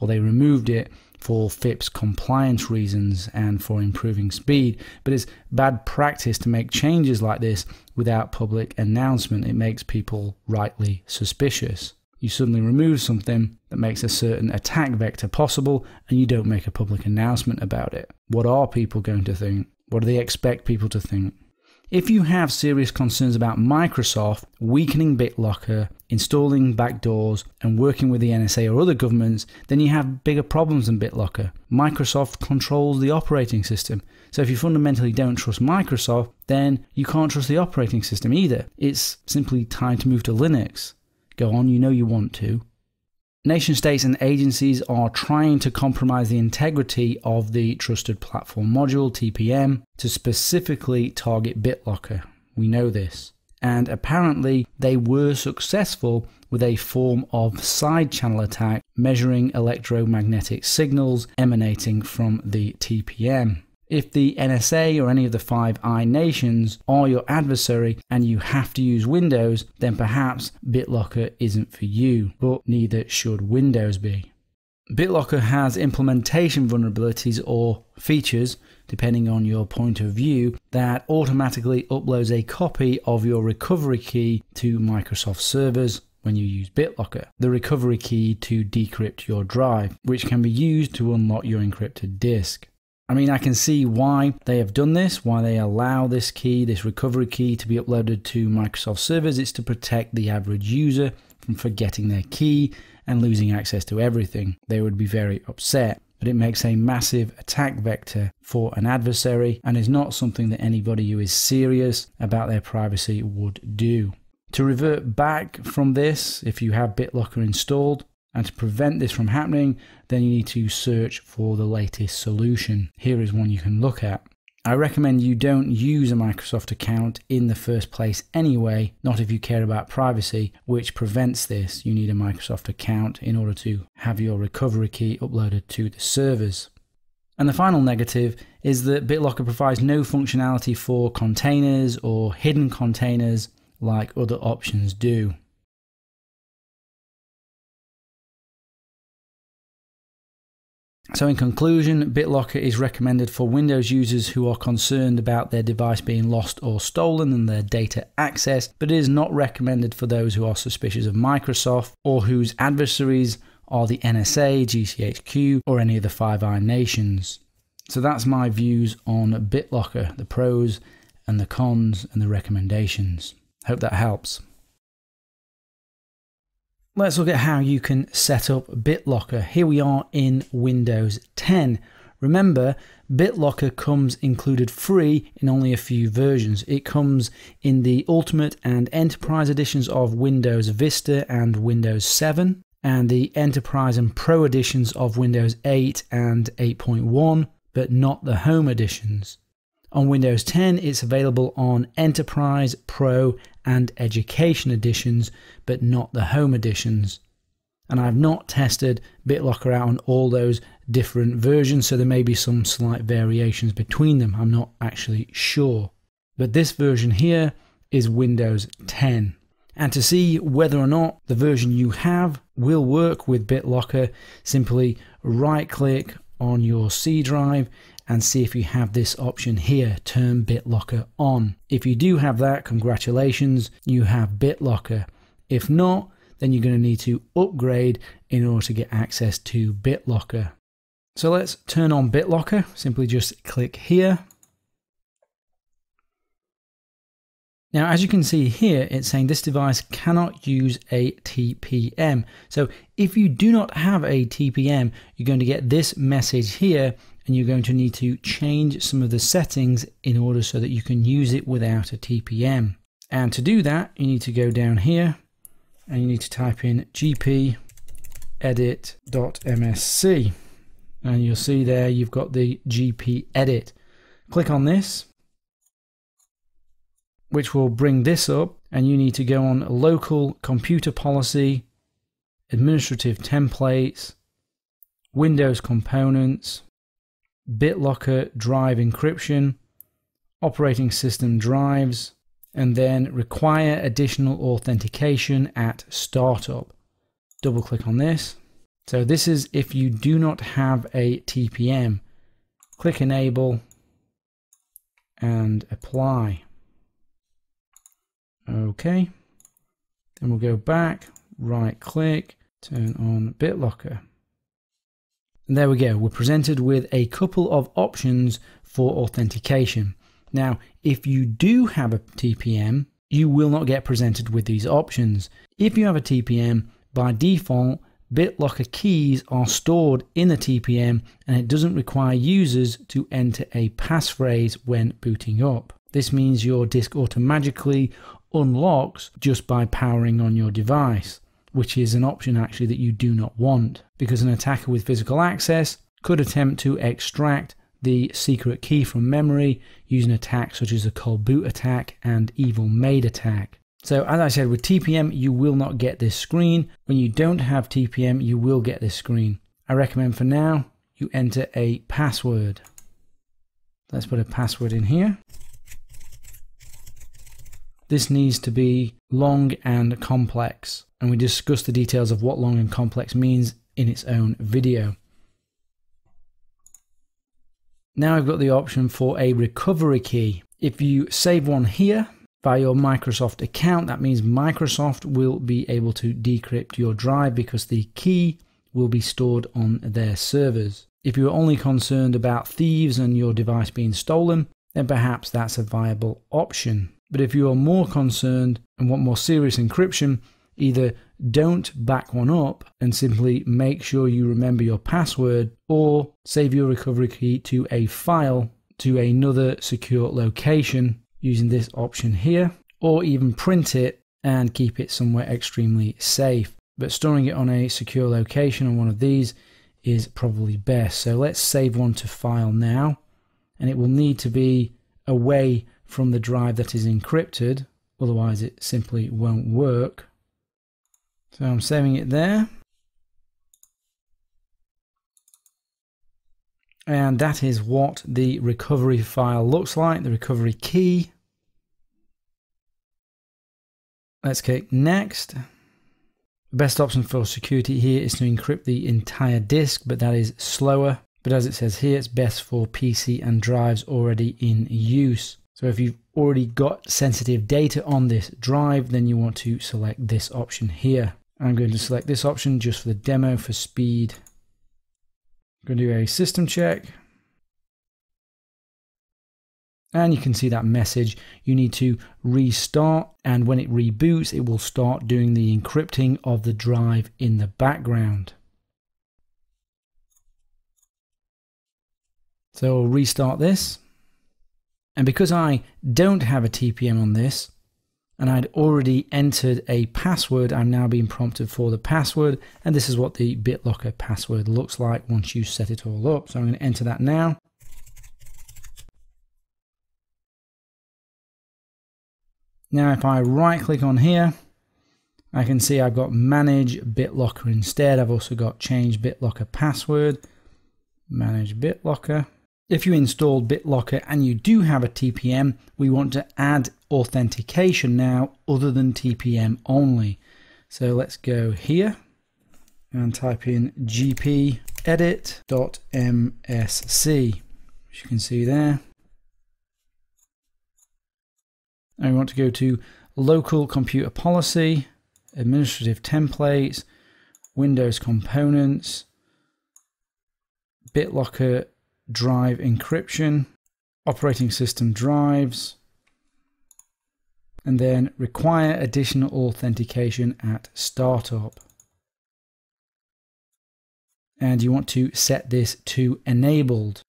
they removed it for FIPS compliance reasons and for improving speed. But it's bad practice to make changes like this without public announcement. It makes people rightly suspicious. You suddenly remove something that makes a certain attack vector possible and you don't make a public announcement about it. What are people going to think? What do they expect people to think? If you have serious concerns about Microsoft weakening BitLocker, installing backdoors, and working with the NSA or other governments, then you have bigger problems than BitLocker. Microsoft controls the operating system. So if you fundamentally don't trust Microsoft, then you can't trust the operating system either. It's simply time to move to Linux. Go on, you know you want to. Nation states and agencies are trying to compromise the integrity of the Trusted Platform Module, TPM, to specifically target BitLocker. We know this. And apparently they were successful with a form of side channel attack measuring electromagnetic signals emanating from the TPM. If the NSA or any of the Five Eyes nations are your adversary and you have to use Windows, then perhaps BitLocker isn't for you, but neither should Windows be. BitLocker has implementation vulnerabilities or features, depending on your point of view, that automatically uploads a copy of your recovery key to Microsoft servers when you use BitLocker, the recovery key to decrypt your drive, which can be used to unlock your encrypted disk. I mean, I can see why they have done this, why they allow this key, this recovery key, to be uploaded to Microsoft servers. It's to protect the average user from forgetting their key and losing access to everything. They would be very upset, but it makes a massive attack vector for an adversary and is not something that anybody who is serious about their privacy would do. To revert back from this, if you have BitLocker installed, and to prevent this from happening, then you need to search for the latest solution. Here is one you can look at. I recommend you don't use a Microsoft account in the first place anyway, not if you care about privacy, which prevents this. You need a Microsoft account in order to have your recovery key uploaded to the servers. And the final negative is that BitLocker provides no functionality for containers or hidden containers like other options do. So in conclusion, BitLocker is recommended for Windows users who are concerned about their device being lost or stolen and their data accessed, but it is not recommended for those who are suspicious of Microsoft or whose adversaries are the NSA, GCHQ, or any of the Five Eyes nations. So that's my views on BitLocker, the pros and the cons and the recommendations. Hope that helps. Let's look at how you can set up BitLocker. Here we are in Windows 10. Remember, BitLocker comes included free in only a few versions. It comes in the Ultimate and Enterprise editions of Windows Vista and Windows 7, and the Enterprise and Pro editions of Windows 8 and 8.1, but not the Home editions. On Windows 10, it's available on Enterprise, Pro, and Education editions, but not the Home editions. And I've not tested BitLocker out on all those different versions, so there may be some slight variations between them. I'm not actually sure. But this version here is Windows 10. And to see whether or not the version you have will work with BitLocker, simply right-click on your C drive and see if you have this option here, turn BitLocker on. If you do have that, congratulations, you have BitLocker. If not, then you're going to need to upgrade in order to get access to BitLocker. So let's turn on BitLocker. Simply just click here. Now, as you can see here, it's saying this device cannot use a TPM. So if you do not have a TPM, you're going to get this message here, and you're going to need to change some of the settings in order so that you can use it without a TPM. And to do that, you need to go down here and you need to type in gpedit.msc. And you'll see there you've got the gpedit Click on this, which will bring this up, and you need to go on Local Computer Policy, Administrative Templates, Windows Components, BitLocker Drive Encryption, Operating System Drives, and then Require Additional Authentication at Startup. Double click on this. So this is if you do not have a TPM. Click Enable and Apply. Okay. Then we'll go back, right click, turn on BitLocker. And there we go. We're presented with a couple of options for authentication. Now, if you do have a TPM, you will not get presented with these options. If you have a TPM, by default, BitLocker keys are stored in the TPM and it doesn't require users to enter a passphrase when booting up. This means your disk automatically unlocks just by powering on your device, which is an option actually that you do not want, because an attacker with physical access could attempt to extract the secret key from memory using attacks such as the cold boot attack and evil maid attack. So as I said, with TPM you will not get this screen. When you don't have TPM you will get this screen. I recommend for now you enter a password. Let's put a password in here. This needs to be long and complex, and we discussed the details of what long and complex means in its own video. Now I've got the option for a recovery key. If you save one here by your Microsoft account, that means Microsoft will be able to decrypt your drive because the key will be stored on their servers. If you're only concerned about thieves and your device being stolen, then perhaps that's a viable option. But if you are more concerned and want more serious encryption, either don't back one up and simply make sure you remember your password, or save your recovery key to a file to another secure location using this option here, or even print it and keep it somewhere extremely safe. But storing it on a secure location on one of these is probably best. So let's save one to file now, and it will need to be away from the drive that is encrypted, otherwise it simply won't work. So I'm saving it there. And that is what the recovery file looks like, the recovery key. Let's click next. The best option for security here is to encrypt the entire disk, but that is slower. But as it says here, it's best for PC and drives already in use. So if you've already got sensitive data on this drive, then you want to select this option here. I'm going to select this option just for the demo for speed. I'm going to do a system check. And you can see that message. You need to restart, and when it reboots, it will start doing the encrypting of the drive in the background. So I'll restart this. And because I don't have a TPM on this, and I'd already entered a password, I'm now being prompted for the password, and this is what the BitLocker password looks like once you set it all up. So I'm going to enter that now. Now if I right click on here, I can see I've got Manage BitLocker instead. I've also got Change BitLocker Password, Manage BitLocker. If you installed BitLocker and you do have a TPM, we want to add authentication now other than TPM only. So let's go here and type in gpedit.msc, which you can see there. And we want to go to Local Computer Policy, Administrative Templates, Windows Components, BitLocker Drive Encryption, Operating System Drives, and then Require Additional Authentication at Startup. And you want to set this to Enabled.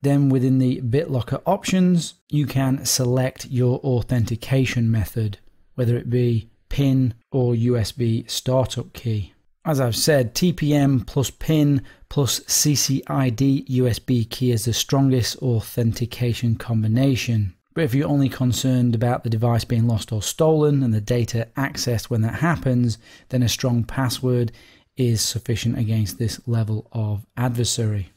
Then within the BitLocker options, you can select your authentication method, whether it be PIN or USB startup key. As I've said, TPM plus PIN plus CCID USB key is the strongest authentication combination. But if you're only concerned about the device being lost or stolen and the data accessed when that happens, then a strong password is sufficient against this level of adversary.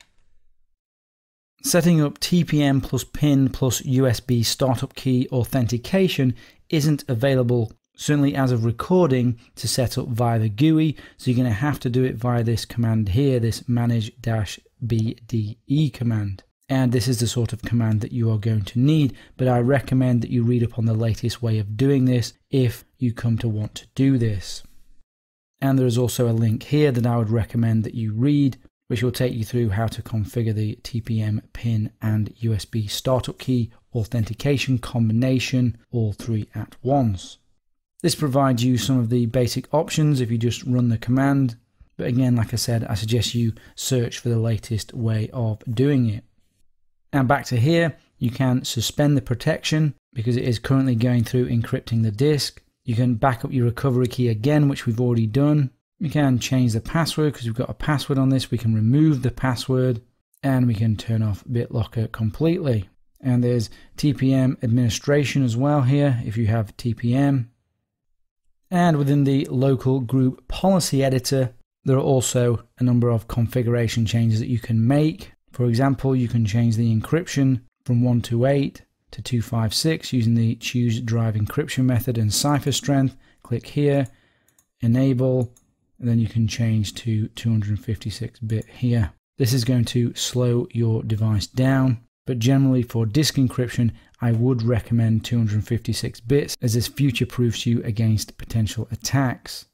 Setting up TPM plus PIN plus USB startup key authentication isn't available, certainly as of recording, to set up via the GUI, so you're going to have to do it via this command here, this manage-bde command. And this is the sort of command that you are going to need, but I recommend that you read up on the latest way of doing this if you come to want to do this. And there is also a link here that I would recommend that you read, which will take you through how to configure the TPM, PIN and USB startup key authentication combination, all three at once. This provides you some of the basic options if you just run the command, but again, like I said, I suggest you search for the latest way of doing it. And back to here, you can suspend the protection because it is currently going through encrypting the disk. You can back up your recovery key again, which we've already done. We can change the password because we've got a password on this. We can remove the password and we can turn off BitLocker completely. And there's TPM administration as well here if you have TPM. And within the local group policy editor, there are also a number of configuration changes that you can make. For example, you can change the encryption from 128 to 256 using the choose drive encryption method and cipher strength. Click here, enable, and then you can change to 256-bit here. This is going to slow your device down, but generally for disk encryption, I would recommend 256 bits as this future-proofs you against potential attacks.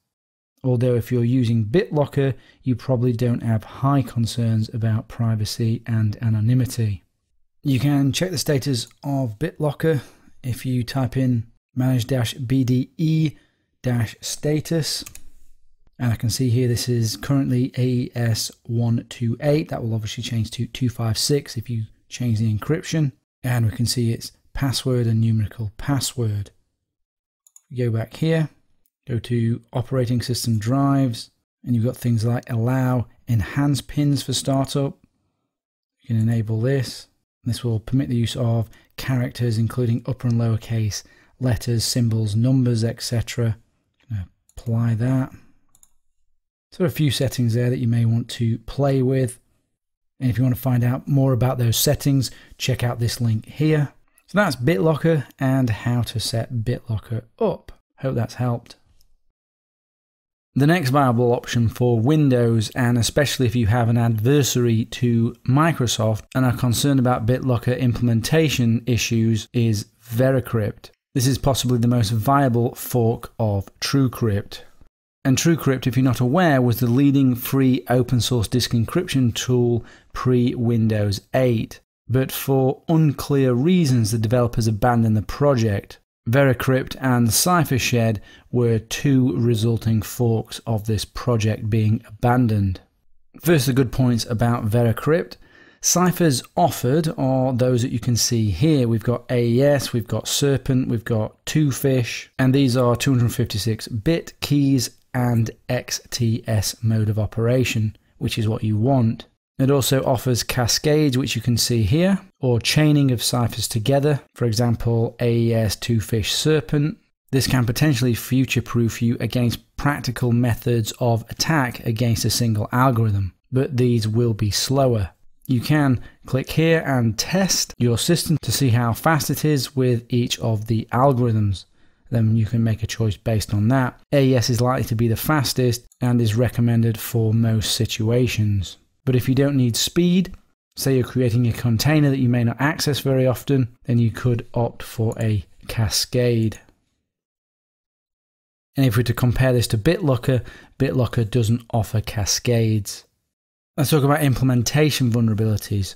Although if you're using BitLocker, you probably don't have high concerns about privacy and anonymity. You can check the status of BitLocker if you type in manage-bde-status. And I can see here this is currently AES128. That will obviously change to 256 if you change the encryption. And we can see it's password and numerical password. We go back here. Go to operating system drives, and you've got things like allow enhance pins for startup. You can enable this. This will permit the use of characters including upper and lowercase letters, symbols, numbers, etc. Apply that. So there are a few settings there that you may want to play with. And if you want to find out more about those settings, check out this link here. So that's BitLocker and how to set BitLocker up. Hope that's helped. The next viable option for Windows, and especially if you have an adversary to Microsoft and are concerned about BitLocker implementation issues, is VeraCrypt. This is possibly the most viable fork of TrueCrypt. And TrueCrypt, if you're not aware, was the leading free open source disk encryption tool pre-Windows 8. But for unclear reasons, the developers abandoned the project. VeraCrypt and CipherShed were two resulting forks of this project being abandoned. First, the good points about VeraCrypt. Ciphers offered are those that you can see here. We've got AES, we've got Serpent, we've got Twofish, and these are 256-bit keys and XTS mode of operation, which is what you want. It also offers cascades, which you can see here, or chaining of ciphers together. For example, AES, Twofish, Serpent. This can potentially future-proof you against practical methods of attack against a single algorithm, but these will be slower. You can click here and test your system to see how fast it is with each of the algorithms. Then you can make a choice based on that. AES is likely to be the fastest and is recommended for most situations. But if you don't need speed, say you're creating a container that you may not access very often, then you could opt for a cascade. And if we were to compare this to BitLocker, BitLocker doesn't offer cascades. Let's talk about implementation vulnerabilities.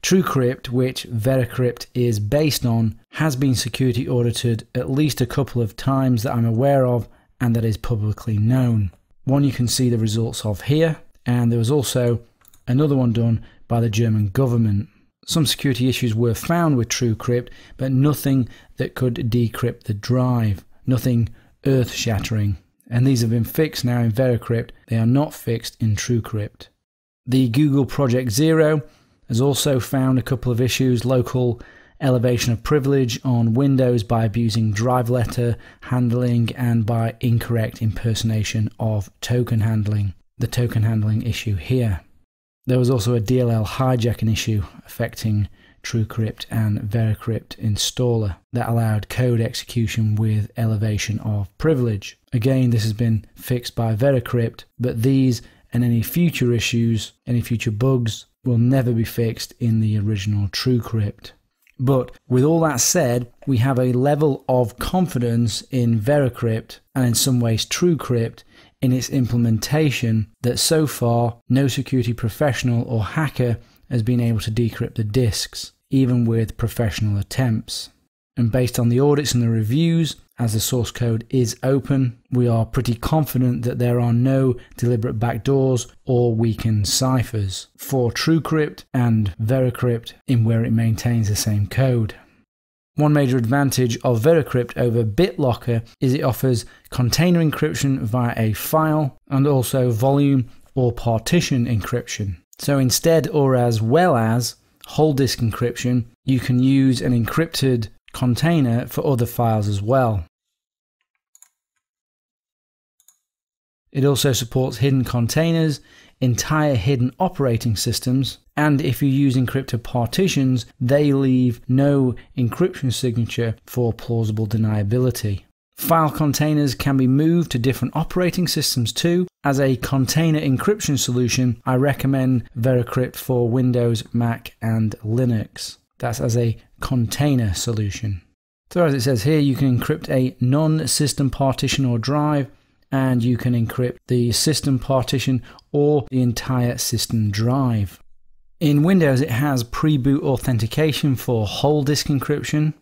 TrueCrypt, which VeraCrypt is based on, has been security audited at least a couple of times that I'm aware of and that is publicly known. One you can see the results of here, and there was also another one done by the German government. Some security issues were found with TrueCrypt, but nothing that could decrypt the drive, nothing earth-shattering. and these have been fixed now in VeraCrypt. They are not fixed in TrueCrypt. The Google Project Zero has also found a couple of issues: local elevation of privilege on Windows by abusing drive letter handling and by incorrect impersonation of token handling. The token handling issue here. There was also a DLL hijacking issue affecting TrueCrypt and VeraCrypt installer that allowed code execution with elevation of privilege. Again, this has been fixed by VeraCrypt, but these and any future issues, any future bugs, will never be fixed in the original TrueCrypt. But with all that said, we have a level of confidence in VeraCrypt and in some ways TrueCrypt in its implementation that so far no security professional or hacker has been able to decrypt the disks, even with professional attempts. And based on the audits and the reviews, as the source code is open, we are pretty confident that there are no deliberate backdoors or weakened ciphers for TrueCrypt and VeraCrypt in where it maintains the same code. One major advantage of VeraCrypt over BitLocker is it offers container encryption via a file and also volume or partition encryption. So instead, or as well as whole disk encryption, you can use an encrypted container for other files as well. It also supports hidden containers, entire hidden operating systems, and if you use encrypted partitions, they leave no encryption signature for plausible deniability. File containers can be moved to different operating systems too. As a container encryption solution, I recommend VeraCrypt for Windows, Mac, and Linux. That's as a container solution. So as it says here, you can encrypt a non-system partition or drive, and you can encrypt the system partition or the entire system drive. In Windows, it has pre-boot authentication for whole disk encryption.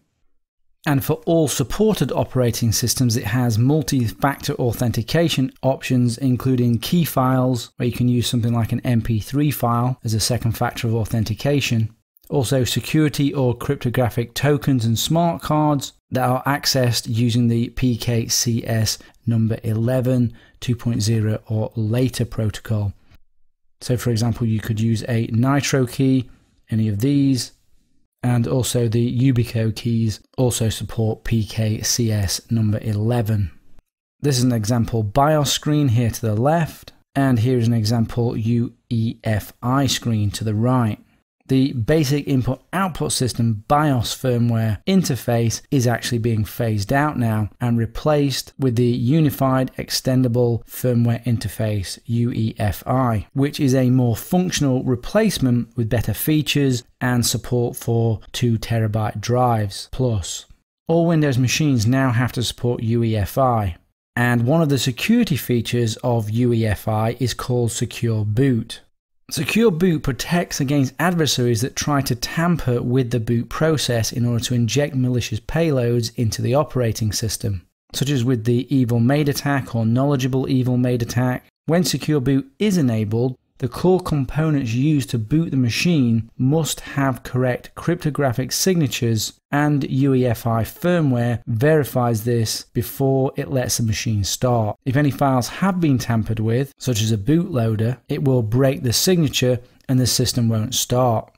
And for all supported operating systems, it has multi-factor authentication options, including key files, where you can use something like an MP3 file as a second factor of authentication. Also security or cryptographic tokens and smart cards that are accessed using the PKCS number 11, 2.0 or later protocol. So for example, you could use a Nitro key, any of these, and also the Yubico keys also support PKCS number 11. This is an example BIOS screen here to the left, and here is an example UEFI screen to the right. The basic input-output system BIOS firmware interface is actually being phased out now and replaced with the Unified Extendable Firmware Interface UEFI, which is a more functional replacement with better features and support for 2 terabyte drives plus. All Windows machines now have to support UEFI, and one of the security features of UEFI is called Secure Boot. Secure Boot protects against adversaries that try to tamper with the boot process in order to inject malicious payloads into the operating system, such as with the Evil Maid attack or Knowledgeable Evil Maid attack. When Secure Boot is enabled, the core components used to boot the machine must have correct cryptographic signatures, and UEFI firmware verifies this before it lets the machine start. If any files have been tampered with, such as a bootloader, it will break the signature and the system won't start.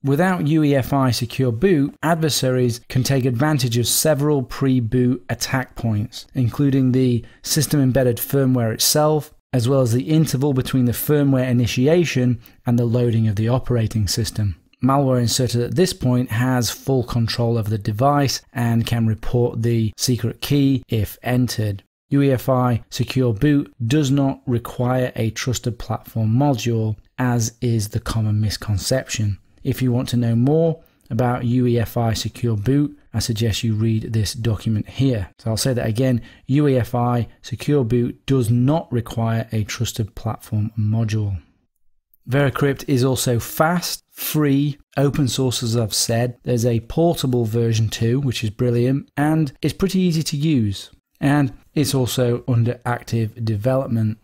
Without UEFI Secure Boot, adversaries can take advantage of several pre-boot attack points, including the system-embedded firmware itself, as well as the interval between the firmware initiation and the loading of the operating system. Malware inserted at this point has full control of the device and can report the secret key if entered. UEFI Secure Boot does not require a trusted platform module, as is the common misconception. If you want to know more about UEFI Secure Boot, I suggest you read this document here. So I'll say that again, UEFI Secure Boot does not require a trusted platform module. VeraCrypt is also fast, free, open source as I've said. There's a portable version too, which is brilliant, and it's pretty easy to use. And it's also under active development.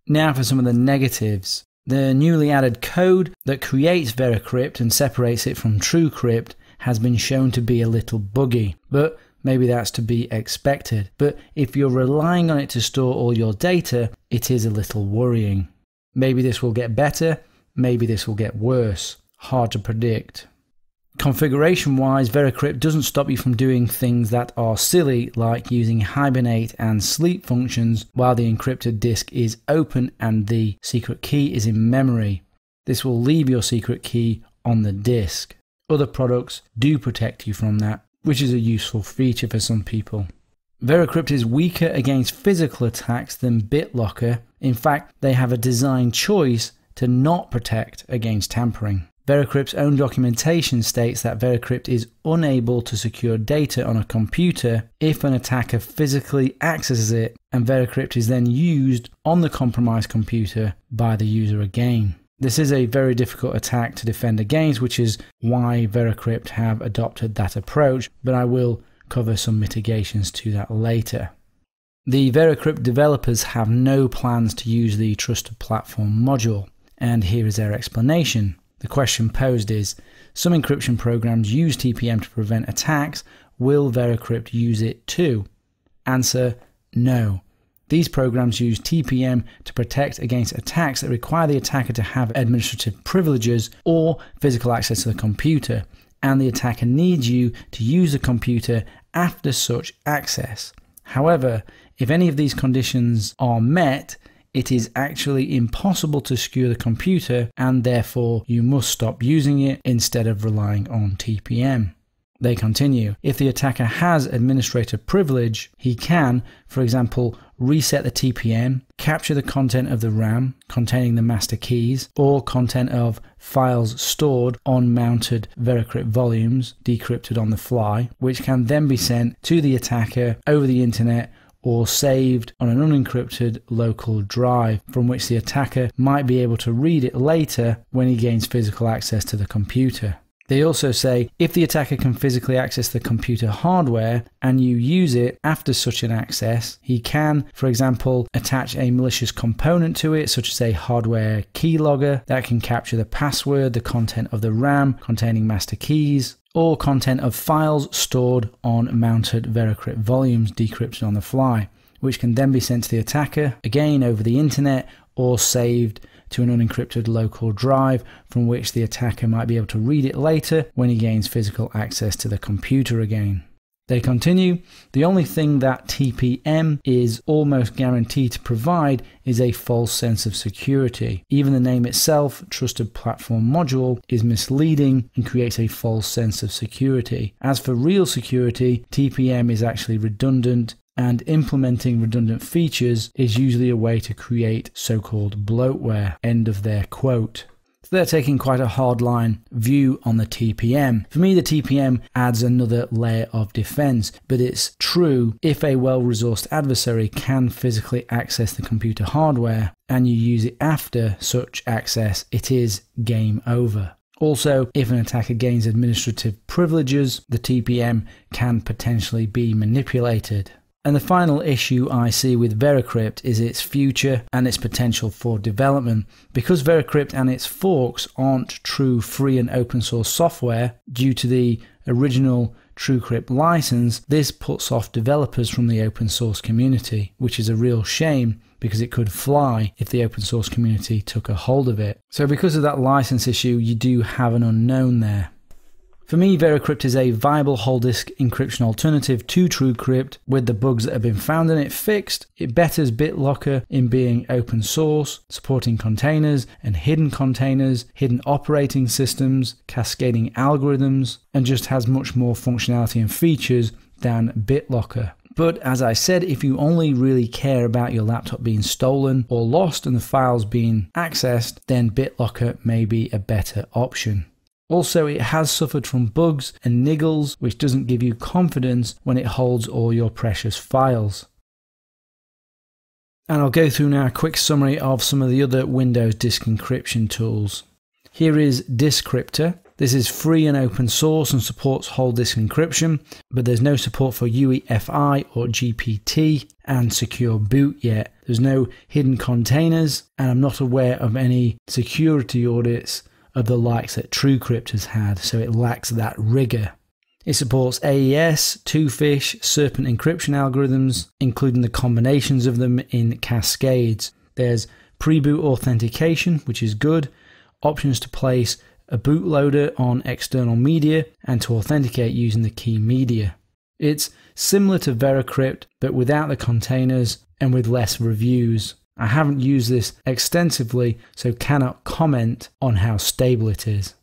Now for some of the negatives. The newly added code that creates VeraCrypt and separates it from TrueCrypt has been shown to be a little buggy, but maybe that's to be expected. But if you're relying on it to store all your data, it is a little worrying. Maybe this will get better, maybe this will get worse. Hard to predict. Configuration-wise, VeraCrypt doesn't stop you from doing things that are silly, like using hibernate and sleep functions while the encrypted disk is open and the secret key is in memory. This will leave your secret key on the disk. Other products do protect you from that, which is a useful feature for some people. VeraCrypt is weaker against physical attacks than BitLocker. In fact, they have a design choice to not protect against tampering. VeraCrypt's own documentation states that VeraCrypt is unable to secure data on a computer if an attacker physically accesses it, and VeraCrypt is then used on the compromised computer by the user again. This is a very difficult attack to defend against, which is why VeraCrypt have adopted that approach, but I will cover some mitigations to that later. The VeraCrypt developers have no plans to use the Trusted Platform module, and here is their explanation. The question posed is, some encryption programs use TPM to prevent attacks. Will VeraCrypt use it too? Answer, no. These programs use TPM to protect against attacks that require the attacker to have administrative privileges or physical access to the computer, and the attacker needs you to use the computer after such access. However, if any of these conditions are met, it is actually impossible to secure the computer, and therefore you must stop using it instead of relying on TPM. They continue, if the attacker has administrator privilege, he can, for example, reset the TPM, capture the content of the RAM containing the master keys, or content of files stored on mounted VeraCrypt volumes, decrypted on the fly, which can then be sent to the attacker over the internet or saved on an unencrypted local drive from which the attacker might be able to read it later when he gains physical access to the computer. They also say if the attacker can physically access the computer hardware and you use it after such an access, he can, for example, attach a malicious component to it, such as a hardware keylogger that can capture the password, the content of the RAM containing master keys, or content of files stored on mounted VeraCrypt volumes decrypted on the fly, which can then be sent to the attacker, again over the internet, or saved to an unencrypted local drive from which the attacker might be able to read it later when he gains physical access to the computer again. They continue, the only thing that TPM is almost guaranteed to provide is a false sense of security. Even the name itself, Trusted Platform Module, is misleading and creates a false sense of security. As for real security, TPM is actually redundant, and implementing redundant features is usually a way to create so-called bloatware. End of their quote. So they're taking quite a hardline view on the TPM. For me, the TPM adds another layer of defense, but it's true if a well-resourced adversary can physically access the computer hardware and you use it after such access, it is game over. Also, if an attacker gains administrative privileges, the TPM can potentially be manipulated. And the final issue I see with VeraCrypt is its future and its potential for development. Because VeraCrypt and its forks aren't true free and open source software due to the original TrueCrypt license, this puts off developers from the open source community, which is a real shame because it could fly if the open source community took a hold of it. So because of that license issue, you do have an unknown there. For me, VeraCrypt is a viable whole disk encryption alternative to TrueCrypt with the bugs that have been found in it fixed. It betters BitLocker in being open source, supporting containers and hidden containers, hidden operating systems, cascading algorithms, and just has much more functionality and features than BitLocker. But as I said, if you only really care about your laptop being stolen or lost and the files being accessed, then BitLocker may be a better option. Also, it has suffered from bugs and niggles, which doesn't give you confidence when it holds all your precious files. And I'll go through now a quick summary of some of the other Windows disk encryption tools. Here is Discryptor. This is free and open source and supports whole disk encryption, but there's no support for UEFI or GPT and secure boot yet. There's no hidden containers, and I'm not aware of any security audits of the likes that TrueCrypt has had, so it lacks that rigor. It supports AES, Twofish, Serpent encryption algorithms, including the combinations of them in cascades. There's pre-boot authentication, which is good, options to place a bootloader on external media, and to authenticate using the key media. It's similar to VeraCrypt, but without the containers and with less reviews. I haven't used this extensively, so cannot comment on how stable it is.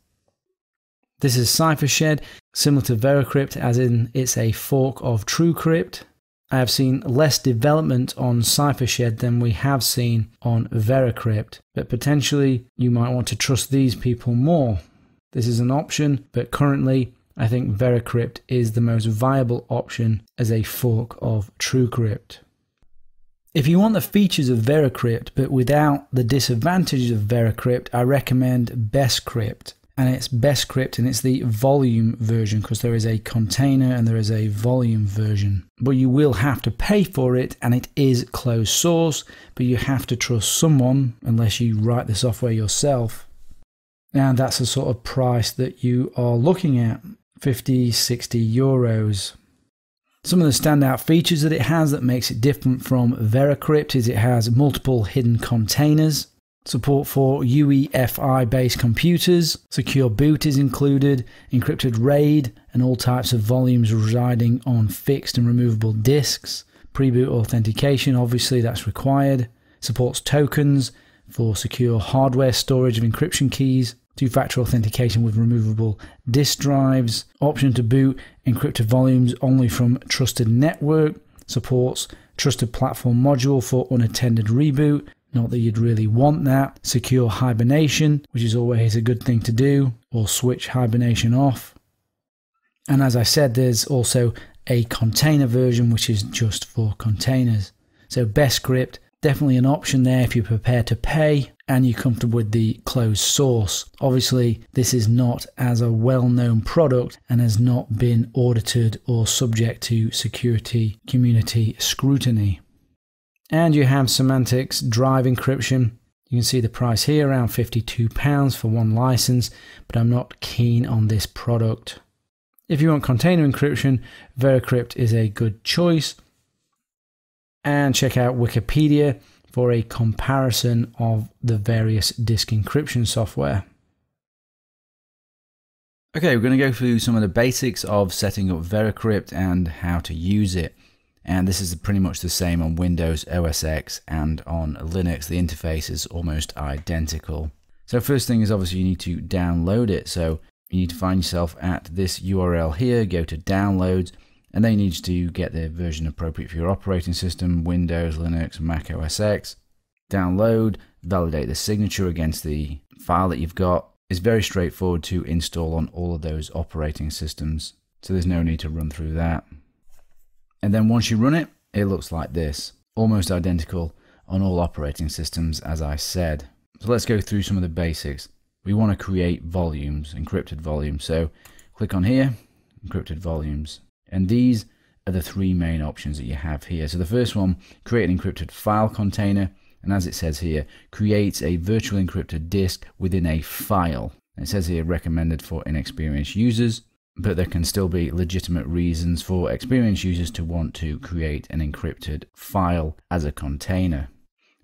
This is CipherShed, similar to VeraCrypt, as in it's a fork of TrueCrypt. I have seen less development on CipherShed than we have seen on VeraCrypt, but potentially you might want to trust these people more. This is an option, but currently I think VeraCrypt is the most viable option as a fork of TrueCrypt. If you want the features of VeraCrypt but without the disadvantages of VeraCrypt, I recommend BestCrypt. And it's BestCrypt, and it's the volume version, because there is a container and there is a volume version. But you will have to pay for it, and it is closed source, but you have to trust someone unless you write the software yourself. And that's the sort of price that you are looking at, 50, 60 euros. Some of the standout features that it has that makes it different from VeraCrypt is it has multiple hidden containers, support for UEFI-based computers, secure boot is included, encrypted RAID, and all types of volumes residing on fixed and removable disks. Pre-boot authentication, obviously that's required. Supports tokens for secure hardware storage of encryption keys. Two-factor authentication with removable disk drives. Option to boot encrypted volumes only from trusted network. Supports trusted platform module for unattended reboot. Not that you'd really want that. Secure hibernation, which is always a good thing to do, or switch hibernation off. And as I said, there's also a container version, which is just for containers. So BestCrypt, definitely an option there if you're prepared to pay and you're comfortable with the closed source. Obviously, this is not as a well-known product and has not been audited or subject to security community scrutiny. And you have Symantec's Drive encryption. You can see the price here, around £52 for one license, but I'm not keen on this product. If you want container encryption, VeraCrypt is a good choice. And check out Wikipedia for a comparison of the various disk encryption software. Okay, we're going to go through some of the basics of setting up VeraCrypt and how to use it. And this is pretty much the same on Windows, OS X, and on Linux. The interface is almost identical. So first thing is obviously you need to download it. So you need to find yourself at this URL here, go to downloads, and then you need to get the version appropriate for your operating system, Windows, Linux, Mac OS X. Download, validate the signature against the file that you've got. It's very straightforward to install on all of those operating systems, so there's no need to run through that. And then once you run it, it looks like this, almost identical on all operating systems, as I said. So let's go through some of the basics. We want to create volumes, encrypted volumes. So click on here, encrypted volumes. And these are the three main options that you have here. So the first one, create an encrypted file container. And as it says here, creates a virtual encrypted disk within a file. And it says here recommended for inexperienced users, but there can still be legitimate reasons for experienced users to want to create an encrypted file as a container.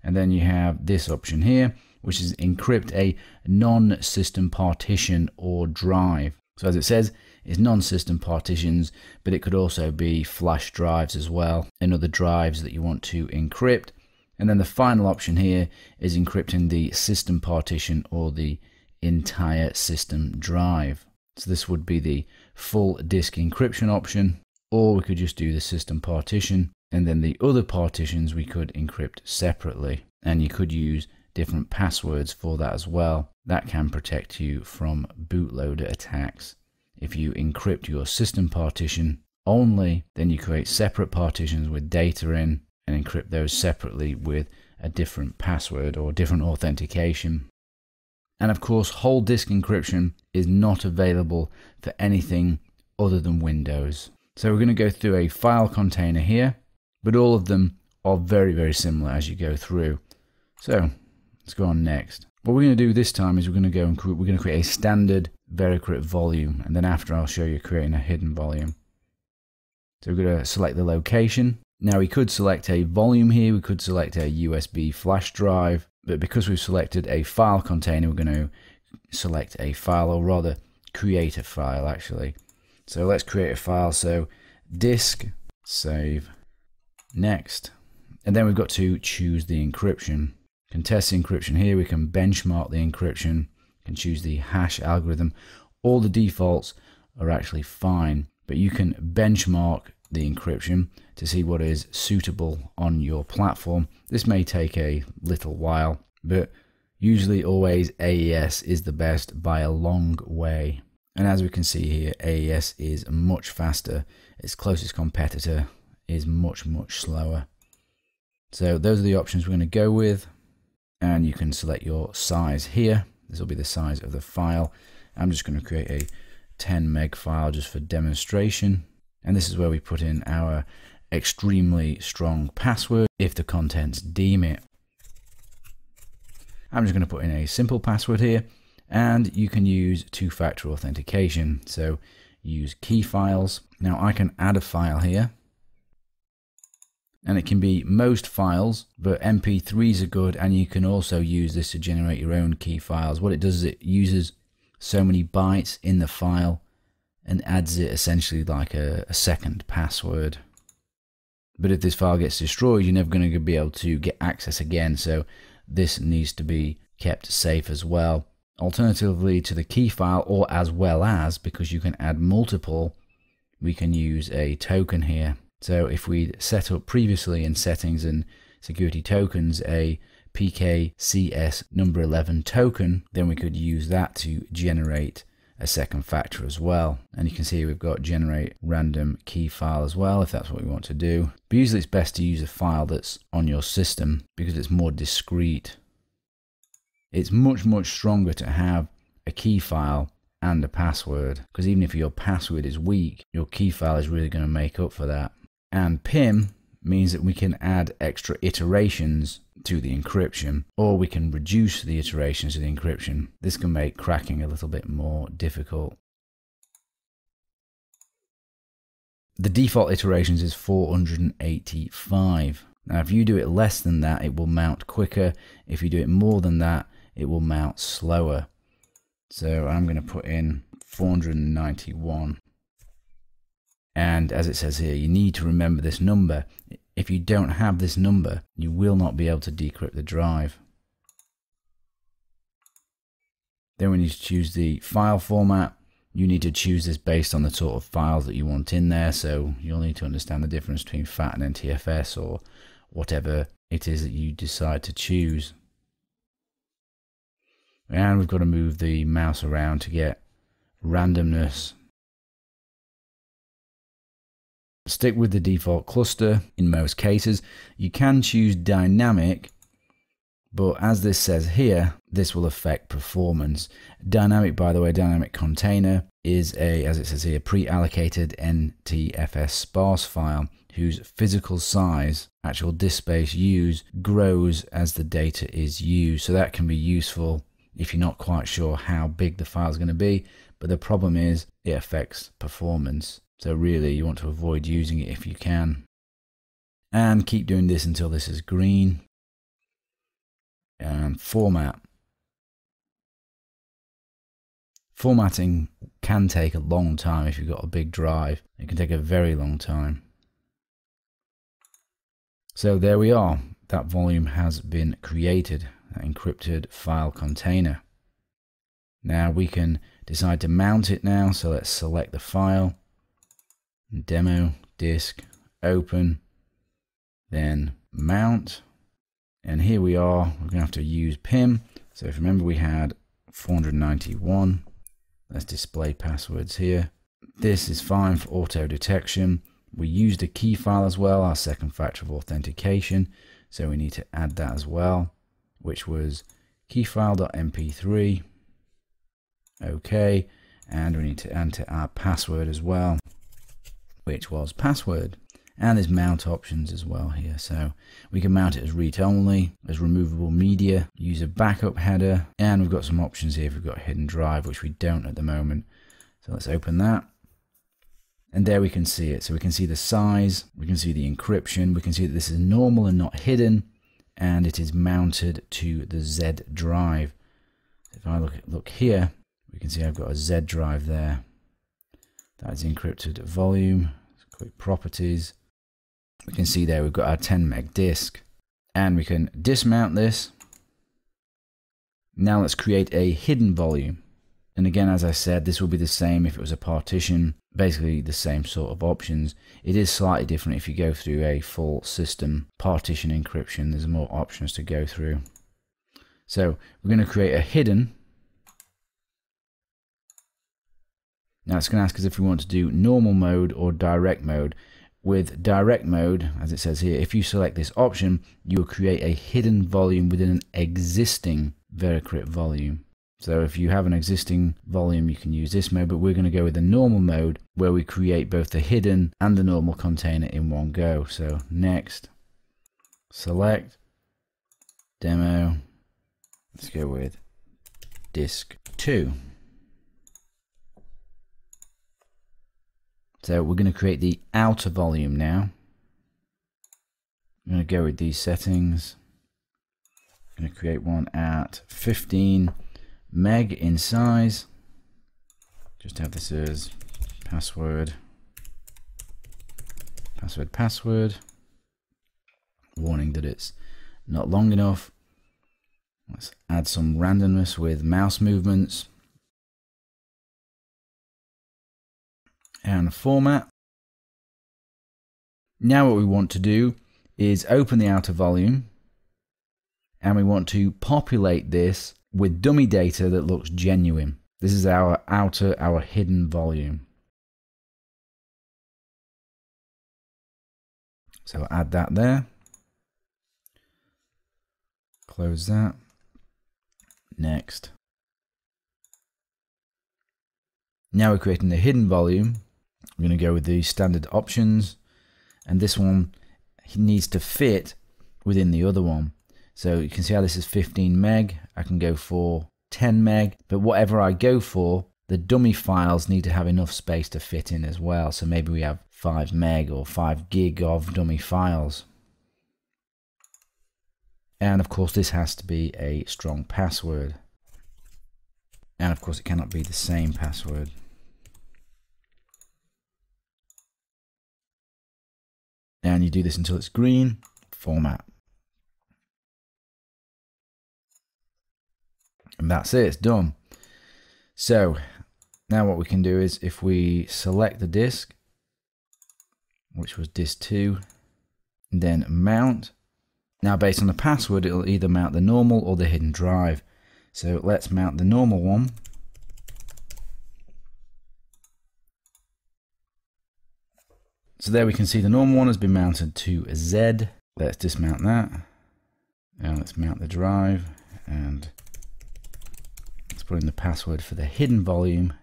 And then you have this option here, which is encrypt a non-system partition or drive. So as it says, it's non-system partitions, but it could also be flash drives as well, and other drives that you want to encrypt. And then the final option here is encrypting the system partition or the entire system drive. So this would be the full disk encryption option, or we could just do the system partition, and then the other partitions we could encrypt separately. And you could use different passwords for that as well. That can protect you from bootloader attacks. If you encrypt your system partition only, then you create separate partitions with data in and encrypt those separately with a different password or different authentication. And of course, whole disk encryption is not available for anything other than Windows. So we're going to go through a file container here, but all of them are very, very similar as you go through. So let's go on next. What we're going to do this time is we're going to create a standard VeraCrypt volume, and then after I'll show you creating a hidden volume. So we're going to select the location. Now we could select a volume here, we could select a USB flash drive, but because we've selected a file container, we're going to select a file, or rather create a file actually. So let's create a file. So disk, save, next, and then we've got to choose the encryption. We can test the encryption here, we can benchmark the encryption, we can choose the hash algorithm. All the defaults are actually fine, but you can benchmark the encryption to see what is suitable on your platform. This may take a little while, but usually always AES is the best by a long way. And as we can see here, AES is much faster. Its closest competitor is much slower. So those are the options we're going to go with, and you can select your size here. This will be the size of the file. I'm just going to create a 10 meg file just for demonstration, and this is where we put in our extremely strong password if the contents deem it. I'm just going to put in a simple password here, and you can use two-factor authentication, so use key files. Now I can add a file here, and it can be most files, but MP3s are good, and you can also use this to generate your own key files. What it does is it uses so many bytes in the file and adds it essentially like a second password. But if this file gets destroyed, you're never going to be able to get access again, so this needs to be kept safe as well. Alternatively to the key file, or as well as, because you can add multiple, we can use a token here. So if we set up previously in settings and security tokens a PKCS number 11 token, then we could use that to generate a second factor as well. And you can see we've got generate random key file as well if that's what we want to do. But usually it's best to use a file that's on your system because it's more discrete. It's much stronger to have a key file and a password, because even if your password is weak, your key file is really going to make up for that. And PIM means that we can add extra iterations to the encryption, or we can reduce the iterations of the encryption. This can make cracking a little bit more difficult. The default iterations is 485. Now if you do it less than that, it will mount quicker. If you do it more than that, it will mount slower. So I'm going to put in 491. And as it says here, you need to remember this number. If you don't have this number, you will not be able to decrypt the drive. Then we need to choose the file format. You need to choose this based on the sort of files that you want in there. So you'll need to understand the difference between FAT and NTFS, or whatever it is that you decide to choose. And we've got to move the mouse around to get randomness. Stick with the default cluster in most cases. You can choose dynamic, but as this says here, this will affect performance. Dynamic, by the way, dynamic container is a, as it says here, pre-allocated NTFS sparse file whose physical size, actual disk space used, grows as the data is used. So that can be useful if you're not quite sure how big the file is going to be, but the problem is it affects performance. So really you want to avoid using it if you can. And keep doing this until this is green. And format. Formatting can take a long time if you've got a big drive. It can take a very long time. So there we are. That volume has been created, that encrypted file container. Now we can decide to mount it now. So let's select the file. Demo, disk, open, then mount, and here we are. We're going to have to use PIM. So if you remember, we had 491. Let's display passwords here. This is fine for auto detection. We used a key file as well, our second factor of authentication, so we need to add that as well, which was keyfile.mp3. Okay, and we need to enter our password as well, which was password. And there's mount options as well here. So we can mount it as read-only, as removable media, use a backup header, and we've got some options here if we've got a hidden drive, which we don't at the moment. So let's open that. And there we can see it. So we can see the size, we can see the encryption, we can see that this is normal and not hidden, and it is mounted to the Z drive. If I look here, we can see I've got a Z drive there. That is encrypted volume, quick properties. We can see there we've got our 10 meg disk, and we can dismount this. Now let's create a hidden volume. And again, as I said, this will be the same if it was a partition, basically the same sort of options. It is slightly different if you go through a full system partition encryption. There's more options to go through. So we're going to create a hidden. Now it's going to ask us if we want to do normal mode or direct mode. With direct mode, as it says here, if you select this option, you will create a hidden volume within an existing VeraCrypt volume. So if you have an existing volume, you can use this mode, but we're going to go with the normal mode where we create both the hidden and the normal container in one go. So next, select, demo, let's go with disk 2. So we're going to create the outer volume now. I'm going to go with these settings. I'm going to create one at 15 meg in size. Just have this as password. Warning that it's not long enough. Let's add some randomness with mouse movements. And format. Now what we want to do is open the outer volume, and we want to populate this with dummy data that looks genuine. This is our hidden volume. So I'll add that there. Close that. Next. Now we're creating the hidden volume. I'm going to go with the standard options, and this one needs to fit within the other one. So you can see how this is 15 meg. I can go for 10 meg, but whatever I go for, the dummy files need to have enough space to fit in as well. So maybe we have 5 meg or 5 gig of dummy files. And of course this has to be a strong password. And of course it cannot be the same password. And you do this until it's green, format. And that's it, it's done. So now what we can do is if we select the disk, which was disk 2, and then mount. Now based on the password, it'll either mount the normal or the hidden drive. So let's mount the normal one. So there we can see the normal one has been mounted to Z. Let's dismount that. And let's mount the drive. And let's put in the password for the hidden volume.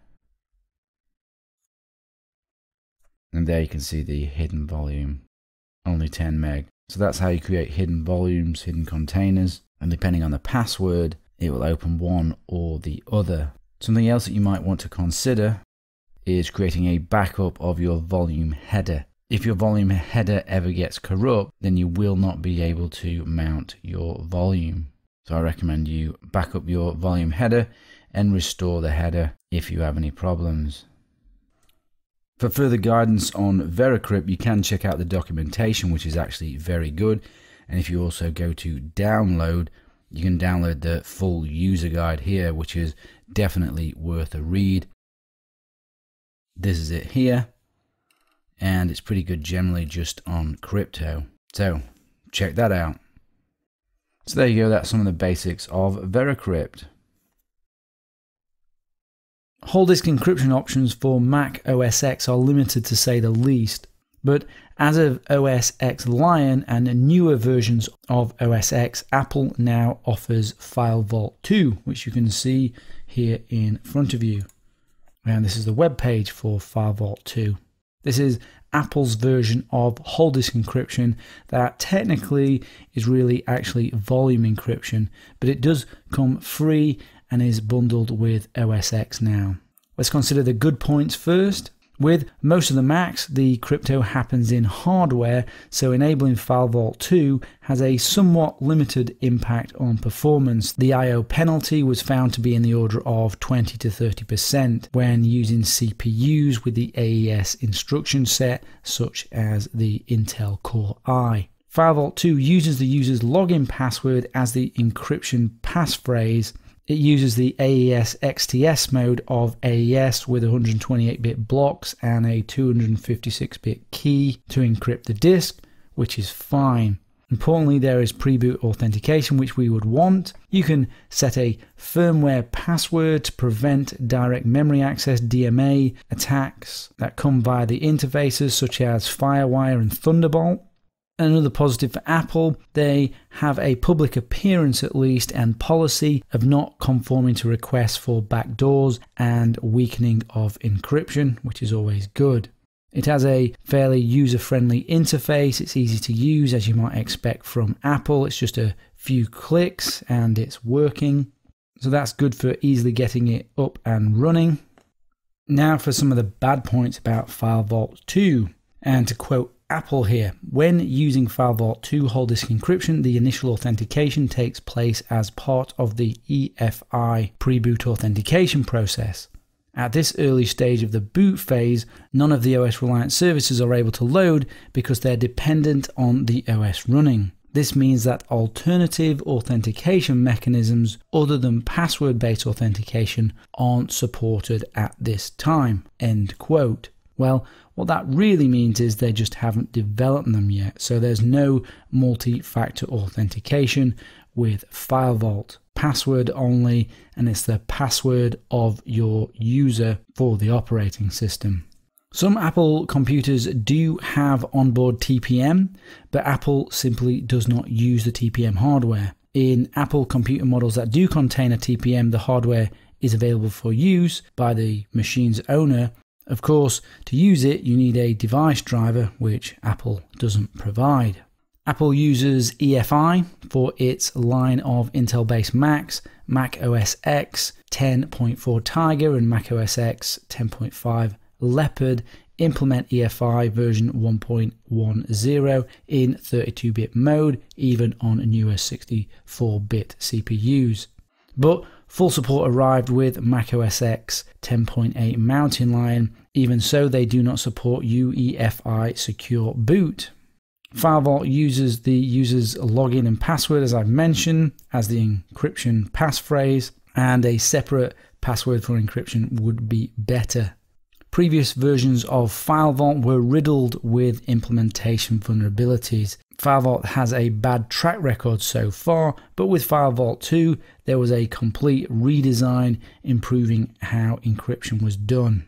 And there you can see the hidden volume. Only 10 meg. So that's how you create hidden volumes, hidden containers. And depending on the password, it will open one or the other. Something else that you might want to consider is creating a backup of your volume header. If your volume header ever gets corrupt, then you will not be able to mount your volume. So I recommend you back up your volume header and restore the header if you have any problems. For further guidance on VeraCrypt, you can check out the documentation, which is actually very good. And if you also go to download, you can download the full user guide here, which is definitely worth a read. This is it here, and it's pretty good generally just on crypto. So check that out. So there you go, that's some of the basics of VeraCrypt. Whole disk encryption options for Mac OS X are limited to say the least, but as of OS X Lion and newer versions of OS X, Apple now offers File Vault 2, which you can see here in front of you. And this is the web page for File Vault 2. This is Apple's version of whole disk encryption that technically is really actually volume encryption, but it does come free and is bundled with OS X now. Let's consider the good points first. With most of the Macs, the crypto happens in hardware, so enabling FileVault 2 has a somewhat limited impact on performance. The I/O penalty was found to be in the order of 20 to 30% when using CPUs with the AES instruction set, such as the Intel Core i. FileVault 2 uses the user's login password as the encryption passphrase. It uses the AES XTS mode of AES with 128-bit blocks and a 256-bit key to encrypt the disk, which is fine. Importantly, there is pre-boot authentication, which we would want. You can set a firmware password to prevent direct memory access DMA attacks that come via the interfaces such as FireWire and Thunderbolt. Another positive for Apple, they have a public appearance at least and policy of not conforming to requests for backdoors and weakening of encryption, which is always good. It has a fairly user-friendly interface. It's easy to use, as you might expect from Apple. It's just a few clicks and it's working. So that's good for easily getting it up and running. Now for some of the bad points about FileVault 2. And to quote Apple here, when using FileVault 2 whole disk encryption, the initial authentication takes place as part of the EFI pre-boot authentication process. At this early stage of the boot phase, none of the OS reliant services are able to load because they're dependent on the OS running. This means that alternative authentication mechanisms other than password-based authentication aren't supported at this time. End quote. Well, what that really means is they just haven't developed them yet. So there's no multi-factor authentication with FileVault. Password only, and it's the password of your user for the operating system. Some Apple computers do have onboard TPM, but Apple simply does not use the TPM hardware. In Apple computer models that do contain a TPM, the hardware is available for use by the machine's owner. Of course, to use it, you need a device driver, which Apple doesn't provide. Apple uses EFI for its line of Intel-based Macs, Mac OS X 10.4 Tiger and Mac OS X 10.5 Leopard implement EFI version 1.10 in 32-bit mode, even on newer 64-bit CPUs. But full support arrived with Mac OS X 10.8 Mountain Lion. Even so, they do not support UEFI secure boot. FileVault uses the user's login and password, as I've mentioned, as the encryption passphrase, and a separate password for encryption would be better. Previous versions of FileVault were riddled with implementation vulnerabilities. FileVault has a bad track record so far, but with FileVault 2, there was a complete redesign improving how encryption was done.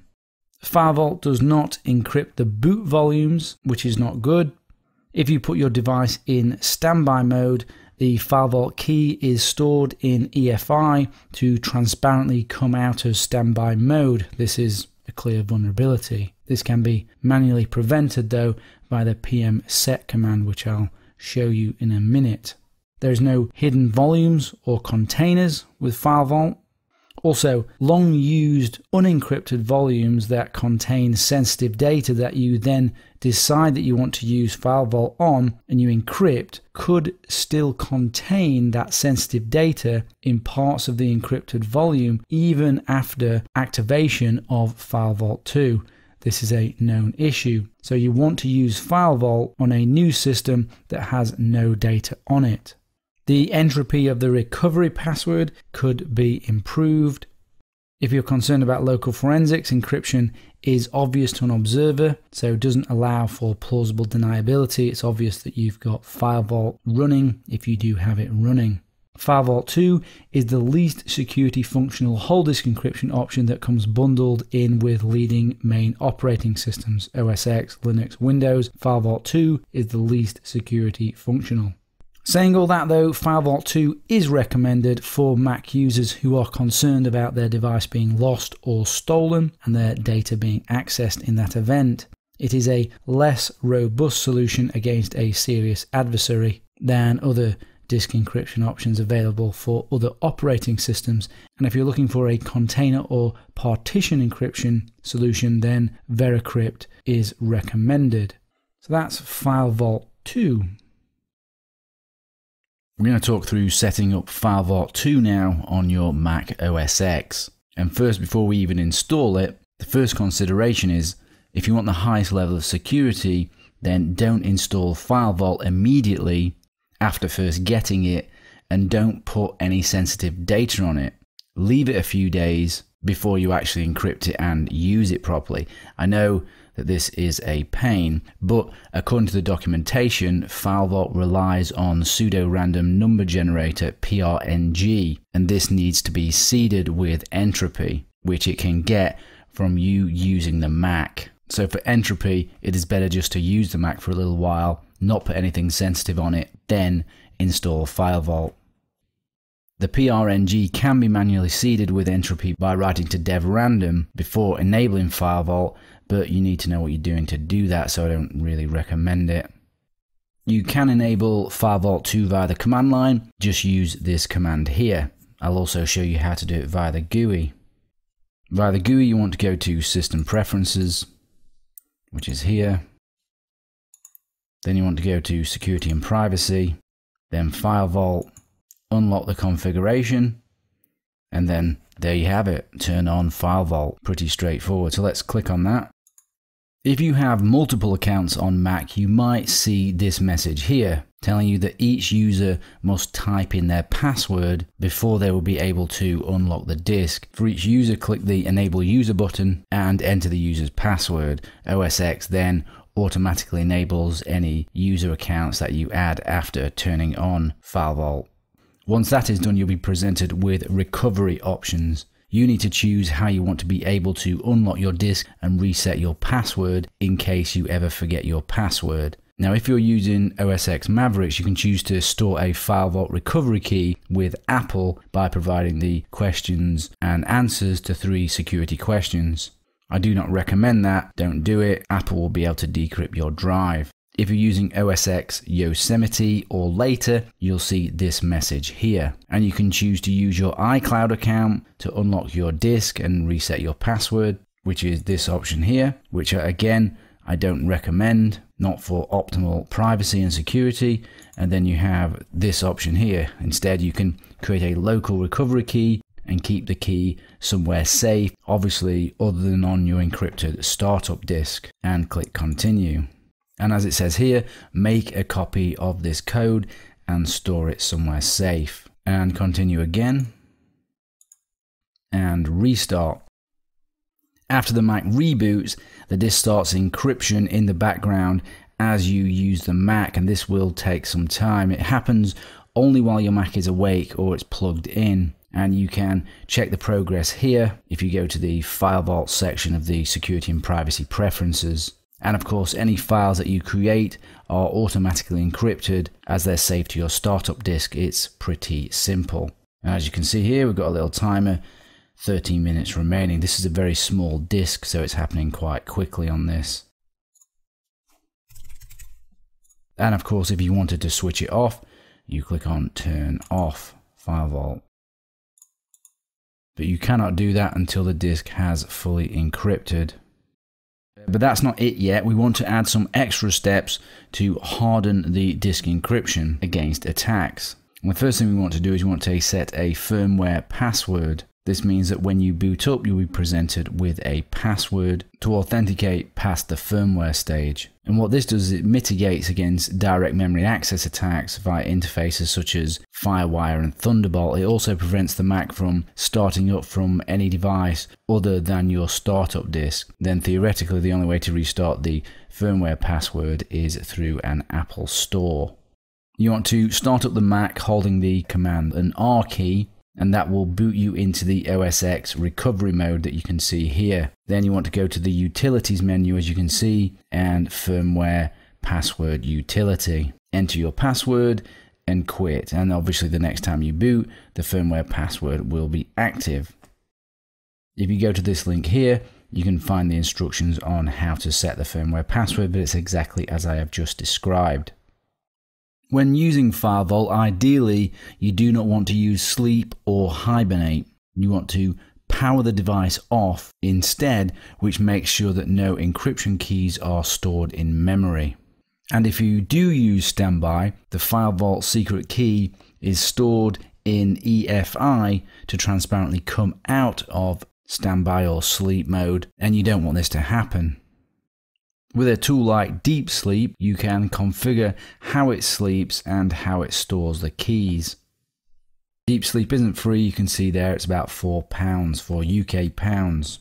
FileVault does not encrypt the boot volumes, which is not good. If you put your device in standby mode, the FileVault key is stored in EFI to transparently come out of standby mode. This is a clear vulnerability. This can be manually prevented though by the pmset command, which I'll show you in a minute. There is no hidden volumes or containers with FileVault. Also, long used unencrypted volumes that contain sensitive data that you then decide that you want to use FileVault on and you encrypt could still contain that sensitive data in parts of the encrypted volume even after activation of FileVault 2. This is a known issue. So you want to use FileVault on a new system that has no data on it. The entropy of the recovery password could be improved. If you're concerned about local forensics, encryption is obvious to an observer, so doesn't allow for plausible deniability. It's obvious that you've got FileVault running if you do have it running. FileVault 2 is the least security functional whole disk encryption option that comes bundled in with leading main operating systems, OS X, Linux, Windows. FileVault 2 is the least security functional. Saying all that though, FileVault 2 is recommended for Mac users who are concerned about their device being lost or stolen and their data being accessed in that event. It is a less robust solution against a serious adversary than other disk encryption options available for other operating systems. And if you're looking for a container or partition encryption solution, then VeraCrypt is recommended. So that's FileVault 2. We're going to talk through setting up FileVault 2 now on your Mac OS X. And first, before we even install it, the first consideration is if you want the highest level of security, then don't install FileVault immediately after first getting it, and don't put any sensitive data on it. Leave it a few days before you actually encrypt it and use it properly. I know that this is a pain, but according to the documentation, FileVault relies on pseudo-random number generator PRNG, and this needs to be seeded with Entropy, which it can get from you using the Mac. So for Entropy, it is better just to use the Mac for a little while, not put anything sensitive on it, then install FileVault. The PRNG can be manually seeded with Entropy by writing to dev-random before enabling FileVault, but you need to know what you're doing to do that, so I don't really recommend it. You can enable FileVault 2 via the command line, just use this command here. I'll also show you how to do it via the GUI. Via the GUI, you want to go to System Preferences, which is here. Then you want to go to Security and Privacy, then FileVault, unlock the configuration, and then there you have it, turn on FileVault. Pretty straightforward, so let's click on that. If you have multiple accounts on Mac, you might see this message here telling you that each user must type in their password before they will be able to unlock the disk. For each user, click the Enable User button and enter the user's password. OS X then automatically enables any user accounts that you add after turning on FileVault. Once that is done, you'll be presented with recovery options. You need to choose how you want to be able to unlock your disk and reset your password in case you ever forget your password. Now, if you're using OS X Mavericks, you can choose to store a FileVault recovery key with Apple by providing the questions and answers to 3 security questions. I do not recommend that, don't do it. Apple will be able to decrypt your drive. If you're using OS X Yosemite or later, you'll see this message here. And you can choose to use your iCloud account to unlock your disk and reset your password, which is this option here, which again, I don't recommend, not for optimal privacy and security. And then you have this option here. Instead, you can create a local recovery key and keep the key somewhere safe, obviously other than on your encrypted startup disk, and click continue. And as it says here, make a copy of this code and store it somewhere safe, and continue again and restart. After the Mac reboots, the disk starts encryption in the background as you use the Mac, and this will take some time. It happens only while your Mac is awake or it's plugged in. And you can check the progress here if you go to the FileVault section of the Security and Privacy Preferences. And of course, any files that you create are automatically encrypted as they're saved to your startup disk. It's pretty simple. And as you can see here, we've got a little timer, 13 minutes remaining. This is a very small disk, so it's happening quite quickly on this. And of course, if you wanted to switch it off, you click on Turn Off FileVault. But you cannot do that until the disk has fully encrypted. But that's not it yet. We want to add some extra steps to harden the disk encryption against attacks. And the first thing we want to do is we want to set a firmware password. This means that when you boot up, you'll be presented with a password to authenticate past the firmware stage. And what this does is it mitigates against direct memory access attacks via interfaces such as FireWire and Thunderbolt. It also prevents the Mac from starting up from any device other than your startup disk. Then theoretically, the only way to restart the firmware password is through an Apple Store. You want to start up the Mac holding the Command and R key, and that will boot you into the OS X recovery mode that you can see here. Then you want to go to the Utilities menu, as you can see, and Firmware Password Utility. Enter your password and quit, and obviously the next time you boot, the firmware password will be active. If you go to this link here, you can find the instructions on how to set the firmware password, but it's exactly as I have just described. When using FileVault, ideally, you do not want to use sleep or hibernate. You want to power the device off instead, which makes sure that no encryption keys are stored in memory. And if you do use standby, the FileVault secret key is stored in EFI to transparently come out of standby or sleep mode, and you don't want this to happen. With a tool like Deep Sleep, you can configure how it sleeps and how it stores the keys. Deep Sleep isn't free, you can see there it's about £4 for UK pounds.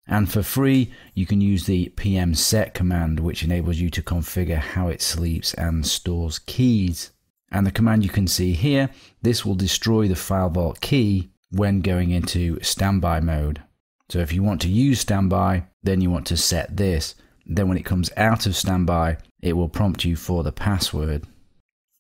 And for free, you can use the pmset command, which enables you to configure how it sleeps and stores keys. And the command you can see here, this will destroy the FileVault key when going into standby mode. So if you want to use standby, then you want to set this. Then when it comes out of standby, it will prompt you for the password.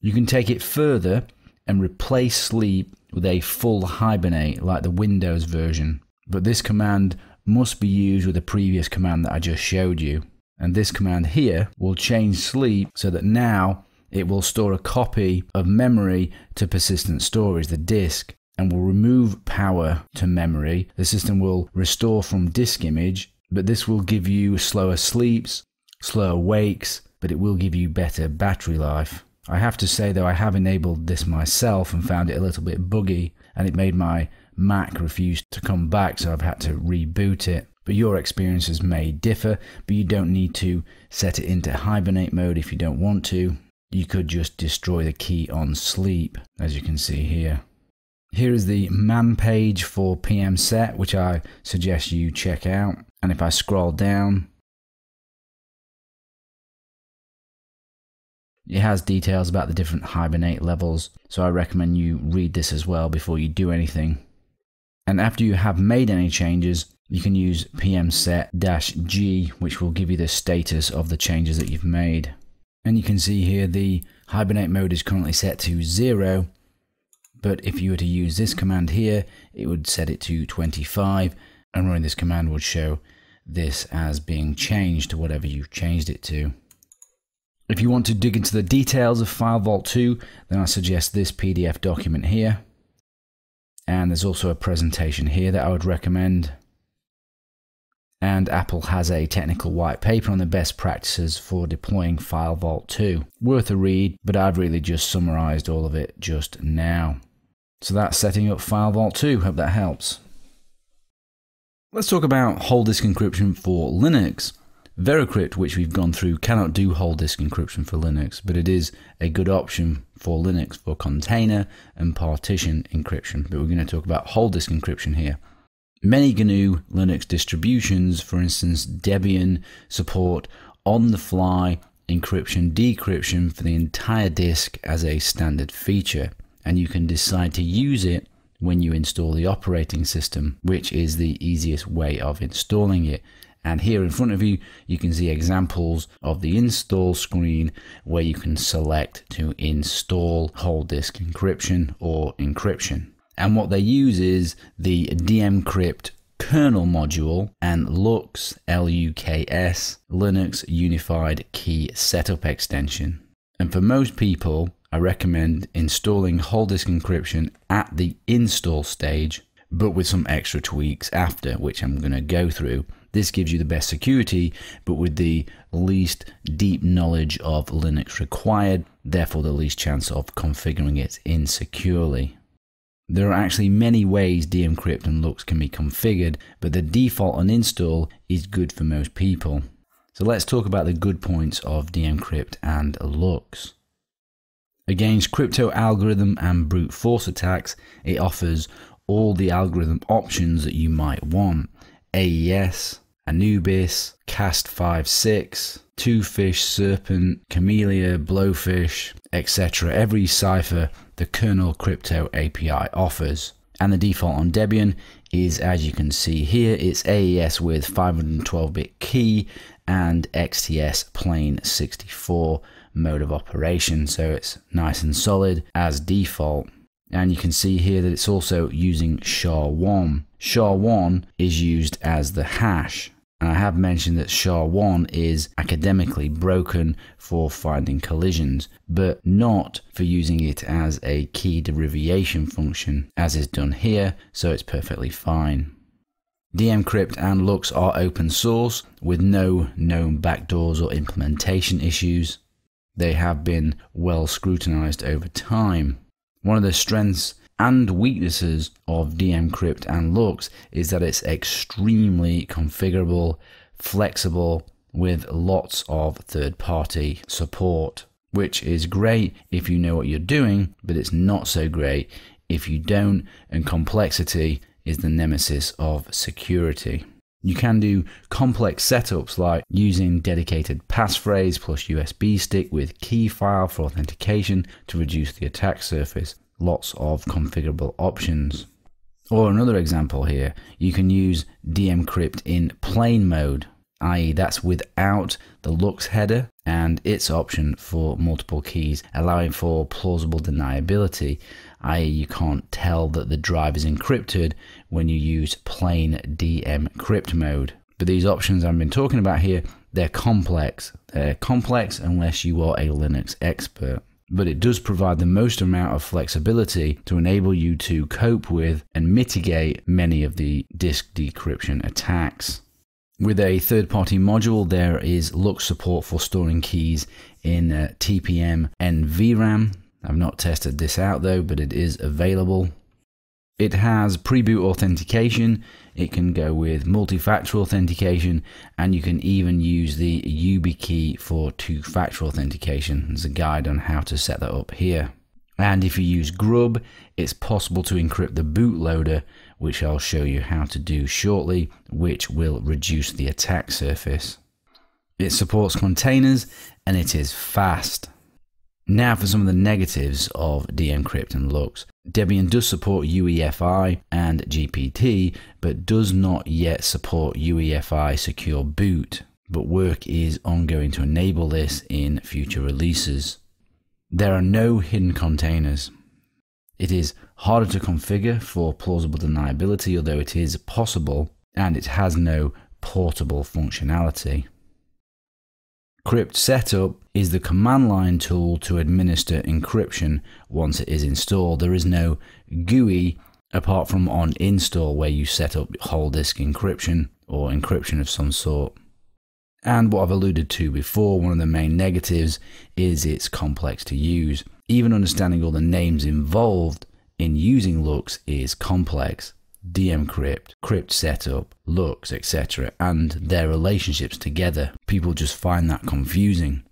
You can take it further and replace sleep with a full hibernate like the Windows version. But this command must be used with the previous command that I just showed you. And this command here will change sleep so that now it will store a copy of memory to persistent storage, the disk, and will remove power to memory. The system will restore from disk image, but this will give you slower sleeps, slower wakes, but it will give you better battery life. I have to say though, I have enabled this myself and found it a little bit buggy, and it made my Mac refuse to come back, so I've had to reboot it. But your experiences may differ, but you don't need to set it into hibernate mode if you don't want to. You could just destroy the key on sleep, as you can see here. Here is the man page for pmset, which I suggest you check out. And if I scroll down, it has details about the different hibernate levels, so I recommend you read this as well before you do anything. And after you have made any changes, you can use pmset-g, which will give you the status of the changes that you've made. And you can see here the hibernate mode is currently set to 0, but if you were to use this command here, it would set it to 25, and running this command would show this as being changed to whatever you've changed it to. If you want to dig into the details of FileVault 2, then I suggest this PDF document here. And there's also a presentation here that I would recommend. And Apple has a technical white paper on the best practices for deploying FileVault 2. Worth a read, but I've really just summarized all of it just now. So that's setting up FileVault 2. Hope that helps. Let's talk about whole disk encryption for Linux. VeraCrypt, which we've gone through, cannot do whole disk encryption for Linux, but it is a good option for Linux for container and partition encryption. But we're going to talk about whole disk encryption here. Many GNU Linux distributions, for instance Debian, support on-the-fly encryption decryption for the entire disk as a standard feature, and you can decide to use it when you install the operating system, which is the easiest way of installing it. And here in front of you, you can see examples of the install screen where you can select to install whole disk encryption or encryption. And what they use is the dmcrypt kernel module and LUKS, L-U-K-S, Linux Unified Key Setup extension. And for most people, I recommend installing whole disk encryption at the install stage, but with some extra tweaks after, which I'm going to go through. This gives you the best security, but with the least deep knowledge of Linux required, therefore the least chance of configuring it insecurely. There are actually many ways dmcrypt and LUKS can be configured, but the default on install is good for most people. So let's talk about the good points of dmcrypt and LUKS. Against crypto algorithm and brute force attacks, it offers all the algorithm options that you might want. AES, Anubis, Cast56, Twofish, Serpent, Camellia, Blowfish, etc. Every cipher the kernel crypto API offers. And the default on Debian is, as you can see here, it's AES with 512-bit key and XTS plain 64 mode of operation, so it's nice and solid as default. And you can see here that it's also using SHA-1. SHA-1 is used as the hash. And I have mentioned that SHA-1 is academically broken for finding collisions, but not for using it as a key derivation function, as is done here, so it's perfectly fine. dmcrypt and LUKS are open source with no known backdoors or implementation issues. They have been well scrutinized over time. One of the strengths and weaknesses of dmcrypt and LUKS is that it's extremely configurable, flexible, with lots of third-party support, which is great if you know what you're doing, but it's not so great if you don't, and complexity is the nemesis of security. You can do complex setups like using dedicated passphrase plus USB stick with key file for authentication to reduce the attack surface. Lots of configurable options. Or another example here, you can use dmcrypt in plain mode, i.e. that's without the LUKS header and its option for multiple keys, allowing for plausible deniability, i.e. you can't tell that the drive is encrypted when you use plain dmcrypt mode. But these options I've been talking about here, they're complex. They're complex unless you are a Linux expert. But it does provide the most amount of flexibility to enable you to cope with and mitigate many of the disk decryption attacks. With a third-party module, there is LUKS support for storing keys in TPM NVRAM. I've not tested this out though, but it is available. It has pre-boot authentication, it can go with multi-factor authentication, and you can even use the YubiKey for two-factor authentication. There's a guide on how to set that up here. And if you use Grub, it's possible to encrypt the bootloader, which I'll show you how to do shortly, which will reduce the attack surface. It supports containers, and it is fast. Now for some of the negatives of dmcrypt and LUKS. Debian does support UEFI and GPT, but does not yet support UEFI secure boot, but work is ongoing to enable this in future releases. There are no hidden containers. It is harder to configure for plausible deniability, although it is possible, and it has no portable functionality. Crypt Setup is the command line tool to administer encryption once it is installed. There is no GUI apart from on install where you set up whole disk encryption or encryption of some sort. And what I've alluded to before, one of the main negatives is it's complex to use. Even understanding all the names involved in using LUKS is complex. dmcrypt, crypt setup, LUKS, etc., and their relationships together. People just find that confusing.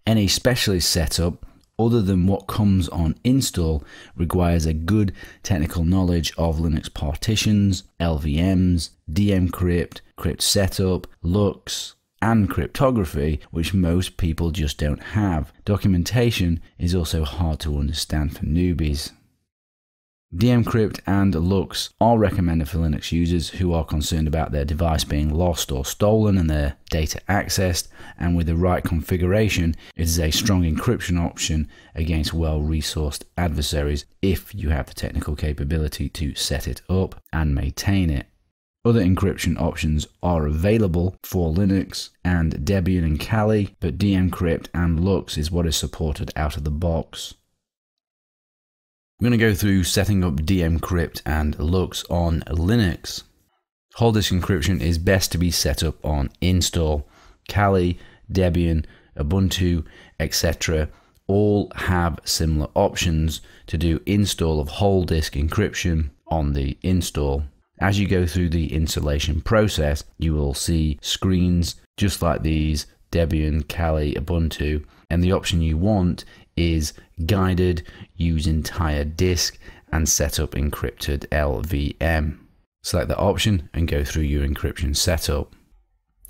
Any specialist setup, other than what comes on install, requires a good technical knowledge of Linux partitions, LVMs, dmcrypt, crypt setup, LUKS, and cryptography, which most people just don't have. Documentation is also hard to understand for newbies. dmcrypt and LUKS are recommended for Linux users who are concerned about their device being lost or stolen and their data accessed, and with the right configuration, it is a strong encryption option against well-resourced adversaries if you have the technical capability to set it up and maintain it. Other encryption options are available for Linux and Debian and Kali, but dmcrypt and LUKS is what is supported out of the box. We're going to go through setting up dmcrypt and LUKS on Linux. Whole disk encryption is best to be set up on install. Kali, Debian, Ubuntu, etc. all have similar options to do install of whole disk encryption on the install. As you go through the installation process, you will see screens just like these, Debian, Kali, Ubuntu, and the option you want is guided, use entire disk, and set up encrypted LVM. Select the option and go through your encryption setup.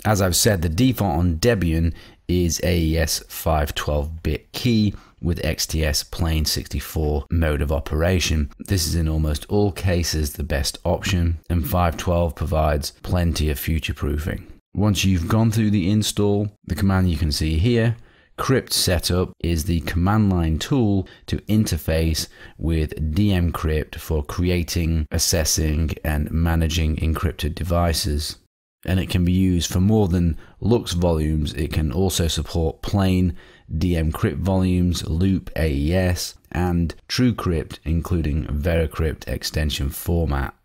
As I've said, the default on Debian is AES 512-bit key with XTS plain 64 mode of operation. This is in almost all cases the best option, and 512 provides plenty of future proofing. Once you've gone through the install, the command you can see here, Crypt Setup is the command line tool to interface with dmcrypt for creating, assessing, and managing encrypted devices. And it can be used for more than LUKS volumes. It can also support plain dmcrypt volumes, loop AES, and TrueCrypt, including VeraCrypt extension format.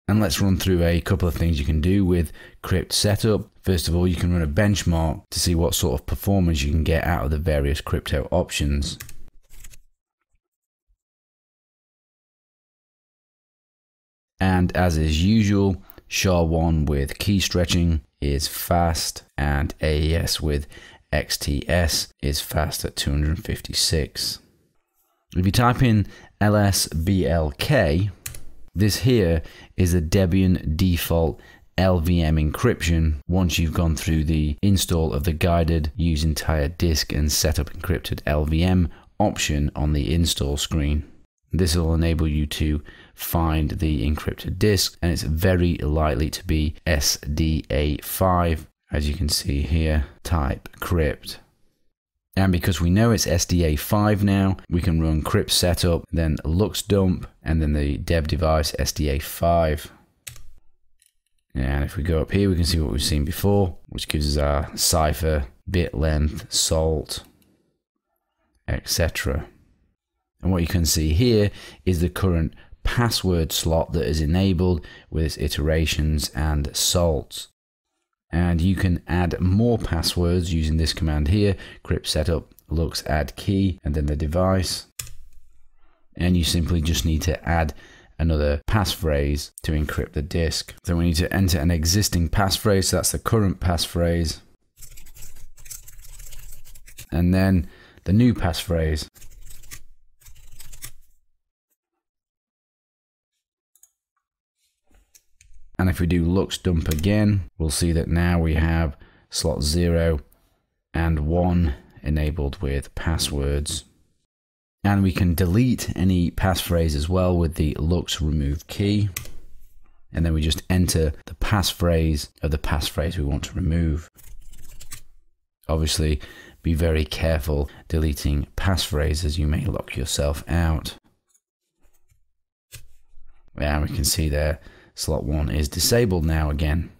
And let's run through a couple of things you can do with Crypt Setup. First of all, you can run a benchmark to see what sort of performance you can get out of the various crypto options. And as is usual, SHA-1 with key stretching is fast, and AES with XTS is fast at 256. If you type in LSBLK, this here is a Debian default LVM encryption once you've gone through the install of the guided use entire disk and setup encrypted LVM option on the install screen. This will enable you to find the encrypted disk, and it's very likely to be SDA5, as you can see here, type crypt. And because we know it's SDA5 now, we can run crypt setup, then LUKS dump, and then the dev device SDA5. And if we go up here, we can see what we've seen before, which gives us our cipher, bit length, salt, etc. And what you can see here is the current password slot that is enabled with its iterations and salts. And you can add more passwords using this command here, crypt setup LUKS add key, and then the device. And you simply just need to add another passphrase to encrypt the disk. So we need to enter an existing passphrase, so that's the current passphrase. And then the new passphrase. And if we do LUKS dump again, we'll see that now we have slot 0 and 1 enabled with passwords. And we can delete any passphrase as well with the LUKS remove key. And then we just enter the passphrase of the passphrase we want to remove. Obviously, be very careful deleting passphrases, you may lock yourself out. And we can see there, slot 1 is disabled now again.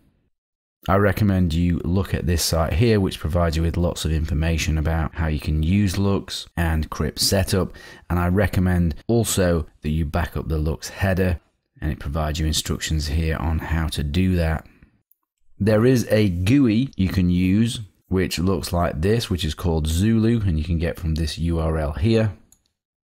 I recommend you look at this site here, which provides you with lots of information about how you can use LUKS and crypt setup. And I recommend also that you back up the LUKS header, and it provides you instructions here on how to do that. There is a GUI you can use, which looks like this, which is called Zulu, and you can get from this URL here.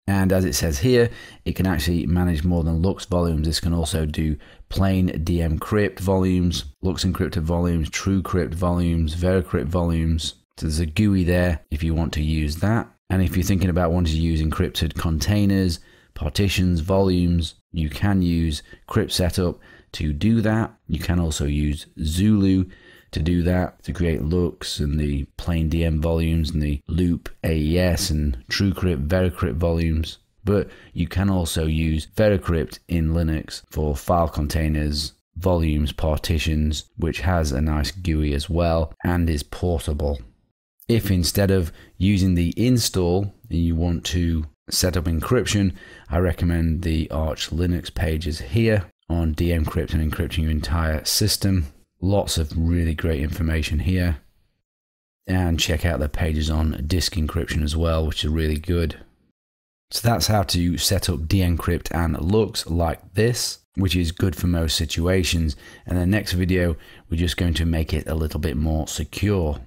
And as it says here, it can actually manage more than LUKS volumes. This can also do plain dmcrypt volumes, LUKS encrypted volumes, TrueCrypt volumes, VeraCrypt volumes. So there's a GUI there if you want to use that. And if you're thinking about wanting to use encrypted containers, partitions, volumes, you can use crypt setup to do that. You can also use Zulu to do that, to create LUKS and the plain DM volumes and the loop AES and TrueCrypt, VeraCrypt volumes. But you can also use VeraCrypt in Linux for file containers, volumes, partitions, which has a nice GUI as well and is portable. If instead of using the install and you want to set up encryption, I recommend the Arch Linux pages here on dmcrypt and encrypting your entire system. Lots of really great information here. And check out the pages on disk encryption as well, which are really good. So that's how to set up dmcrypt and LUKS like this, which is good for most situations. And the next video, we're just going to make it a little bit more secure.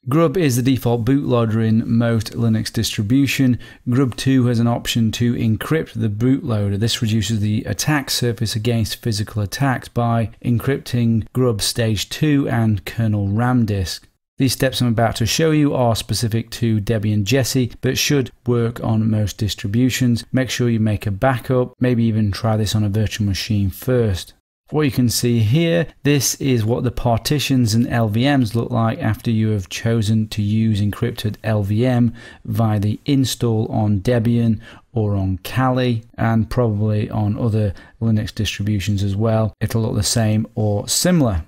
Grub is the default bootloader in most Linux distribution. Grub 2 has an option to encrypt the bootloader. This reduces the attack surface against physical attacks by encrypting Grub Stage 2 and kernel RAM disk. These steps I'm about to show you are specific to Debian Jessie, but should work on most distributions. Make sure you make a backup, maybe even try this on a virtual machine first. What you can see here, this is what the partitions and LVMs look like after you have chosen to use encrypted LVM via the install on Debian or on Kali, and probably on other Linux distributions as well. It'll look the same or similar.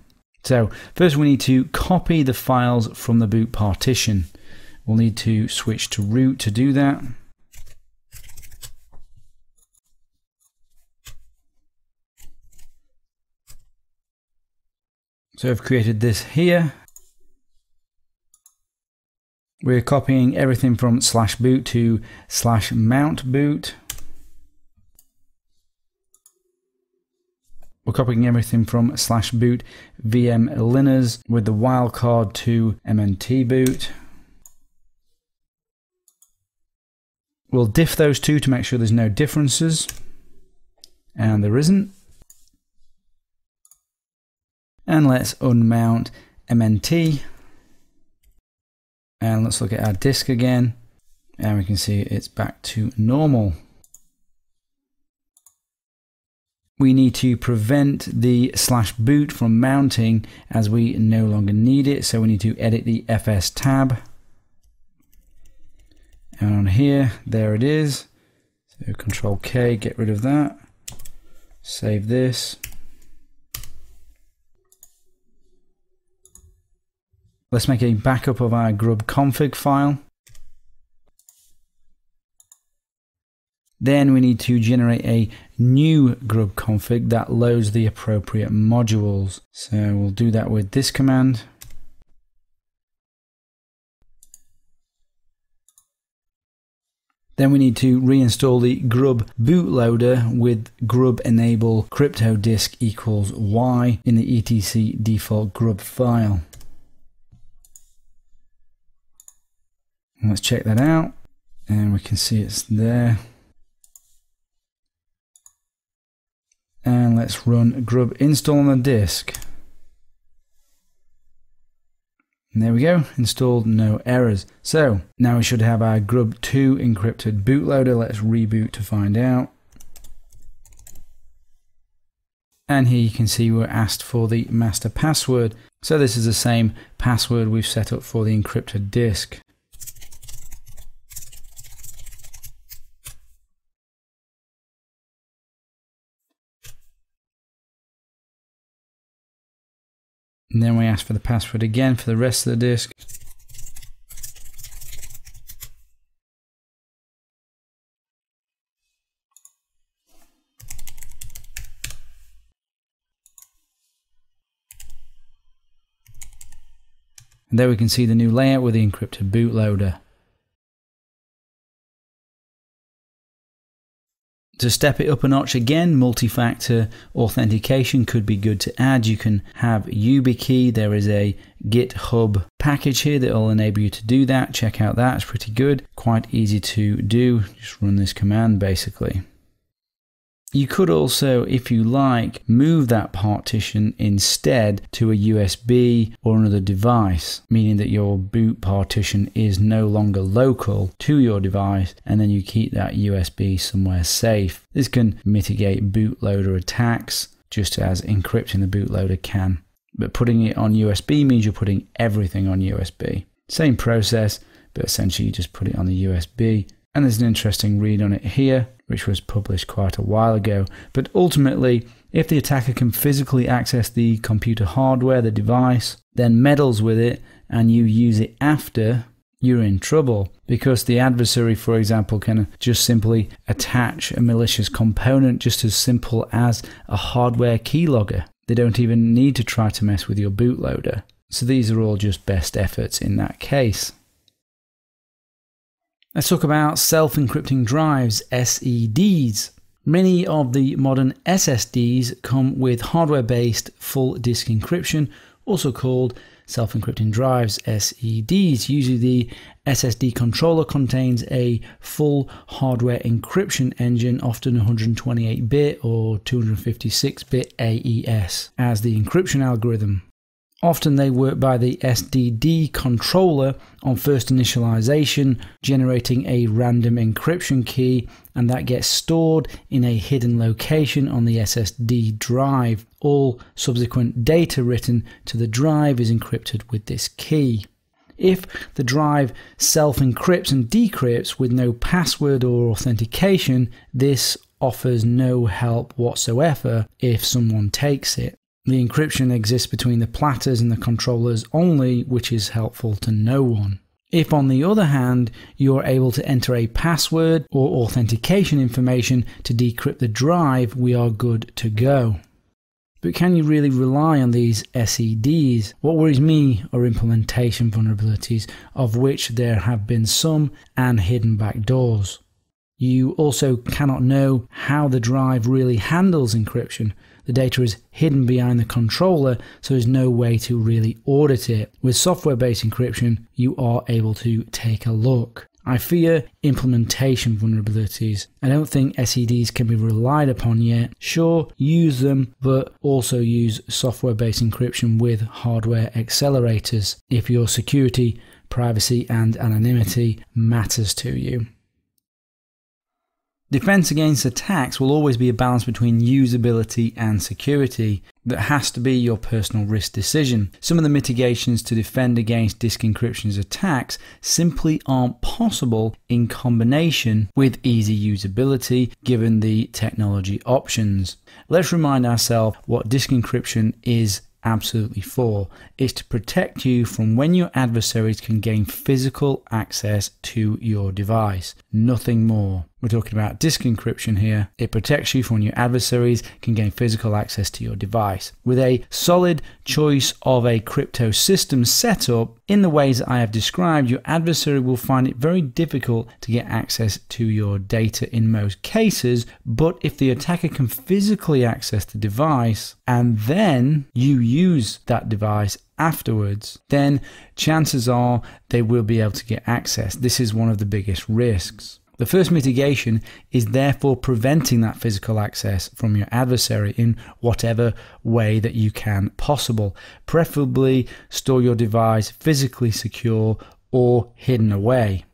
So first we need to copy the files from the boot partition. We'll need to switch to root to do that. So I've created this here. We're copying everything from /boot to /mount boot. We're copying everything from /boot VM Linux with the wildcard to MNT boot. We'll diff those two to make sure there's no differences, and there isn't. And let's unmount MNT. And let's look at our disk again. And we can see it's back to normal. We need to prevent the /boot from mounting as we no longer need it. So we need to edit the FS tab. And on here, there it is. So Control K, get rid of that. Save this. Let's make a backup of our grub config file. Then we need to generate a new grub config that loads the appropriate modules. So we'll do that with this command. Then we need to reinstall the grub bootloader with grub enable crypto disk equals Y in the etc default grub file. And let's check that out, and we can see it's there. And let's run grub install on the disk. And there we go, installed, no errors. So now we should have our grub2 encrypted bootloader. Let's reboot to find out. And here you can see we're asked for the master password. So this is the same password we've set up for the encrypted disk. And then we ask for the password again for the rest of the disk. And there we can see the new layout with the encrypted bootloader. To step it up a notch again, multi-factor authentication could be good to add. You can have YubiKey. There is a GitHub package here that will enable you to do that. Check out that, it's pretty good. Quite easy to do. Just run this command basically. You could also, if you like, move that partition instead to a USB or another device, meaning that your boot partition is no longer local to your device, and then you keep that USB somewhere safe. This can mitigate bootloader attacks, just as encrypting the bootloader can. But putting it on USB means you're putting everything on USB. Same process, but essentially you just put it on the USB. And there's an interesting read on it here, which was published quite a while ago. But ultimately, if the attacker can physically access the computer hardware, the device, then meddles with it, and you use it after, you're in trouble. Because the adversary, for example, can just simply attach a malicious component just as simple as a hardware keylogger. They don't even need to try to mess with your bootloader. So these are all just best efforts in that case. Let's talk about self-encrypting drives, SEDs. Many of the modern SSDs come with hardware-based full disk encryption, also called self-encrypting drives, SEDs. Usually the SSD controller contains a full hardware encryption engine, often 128-bit or 256-bit AES, as the encryption algorithm. Often they work by the SDD controller on first initialization, generating a random encryption key, and that gets stored in a hidden location on the SSD drive. All subsequent data written to the drive is encrypted with this key. If the drive self-encrypts and decrypts with no password or authentication, this offers no help whatsoever if someone takes it. The encryption exists between the platters and the controllers only, which is helpful to no one. If, on the other hand, you are able to enter a password or authentication information to decrypt the drive, we are good to go. But can you really rely on these SEDs? What worries me are implementation vulnerabilities, of which there have been some, and hidden backdoors. You also cannot know how the drive really handles encryption. The data is hidden behind the controller, so there's no way to really audit it. With software-based encryption, you are able to take a look. I fear implementation vulnerabilities. I don't think SEDs can be relied upon yet. Sure, use them, but also use software-based encryption with hardware accelerators if your security, privacy, and anonymity matters to you. Defense against attacks will always be a balance between usability and security. That has to be your personal risk decision. Some of the mitigations to defend against disk encryption's attacks simply aren't possible in combination with easy usability given the technology options. Let's remind ourselves what disk encryption is absolutely for. It's to protect you from when your adversaries can gain physical access to your device. Nothing more. We're talking about disk encryption here. It protects you from when your adversaries can gain physical access to your device. With a solid choice of a crypto system setup in the ways that I have described, your adversary will find it very difficult to get access to your data in most cases. But if the attacker can physically access the device and then you use that device afterwards, then chances are they will be able to get access. This is one of the biggest risks. The first mitigation is therefore preventing that physical access from your adversary in whatever way that you can possible. Preferably store your device physically secure or hidden away.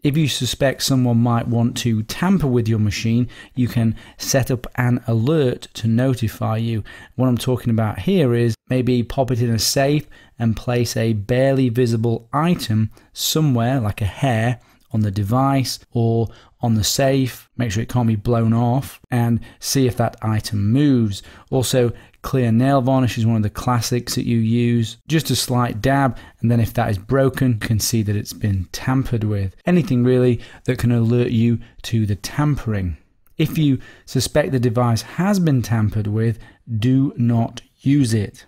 If you suspect someone might want to tamper with your machine, you can set up an alert to notify you. What I'm talking about here is maybe pop it in a safe and place a barely visible item somewhere, like a hair, on the device or on the safe. Make sure it can't be blown off and see if that item moves. Also, clear nail varnish is one of the classics that you use. Just a slight dab, and then if that is broken, you can see that it's been tampered with. Anything really that can alert you to the tampering. If you suspect the device has been tampered with, do not use it.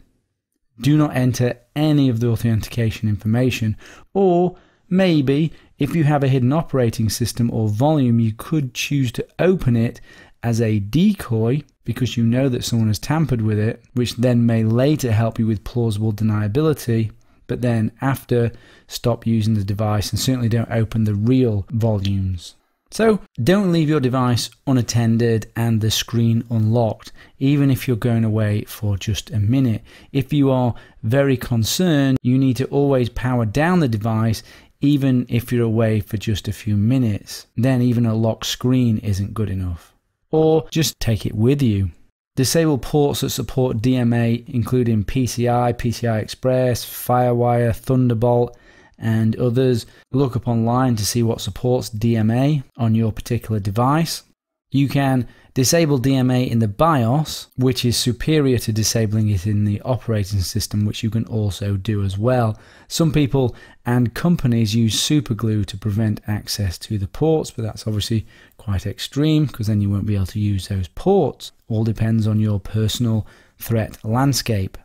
Do not enter any of the authentication information, or maybe if you have a hidden operating system or volume, you could choose to open it as a decoy because you know that someone has tampered with it, which then may later help you with plausible deniability, but then after, stop using the device and certainly don't open the real volumes. So don't leave your device unattended and the screen unlocked, even if you're going away for just a minute. If you are very concerned, you need to always power down the device even if you're away for just a few minutes. Then even a locked screen isn't good enough. Or just take it with you. Disable ports that support DMA, including PCI, PCI Express, FireWire, Thunderbolt, and others. Look up online to see what supports DMA on your particular device. You can disable DMA in the BIOS, which is superior to disabling it in the operating system, which you can also do as well. Some people and companies use superglue to prevent access to the ports, but that's obviously quite extreme because then you won't be able to use those ports. All depends on your personal threat landscape.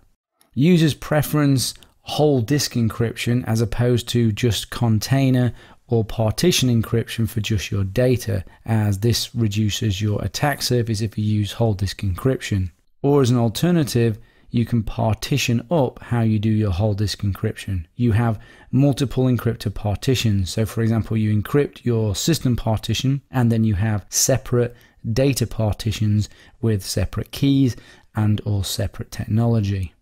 Users preference whole disk encryption as opposed to just container or partition encryption for just your data, as this reduces your attack surface if you use whole disk encryption. Or as an alternative, you can partition up how you do your whole disk encryption. You have multiple encryptor partitions. So for example, you encrypt your system partition and then you have separate data partitions with separate keys and or separate technology.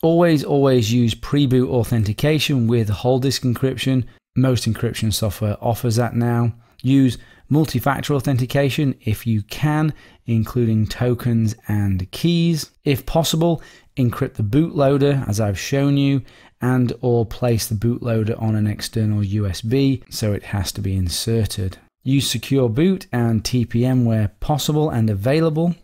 Always use pre-boot authentication with whole disk encryption. Most encryption software offers that now. Use multi-factor authentication if you can, including tokens and keys. If possible, encrypt the bootloader as I've shown you, and or place the bootloader on an external USB so it has to be inserted. Use secure boot and TPM where possible and available.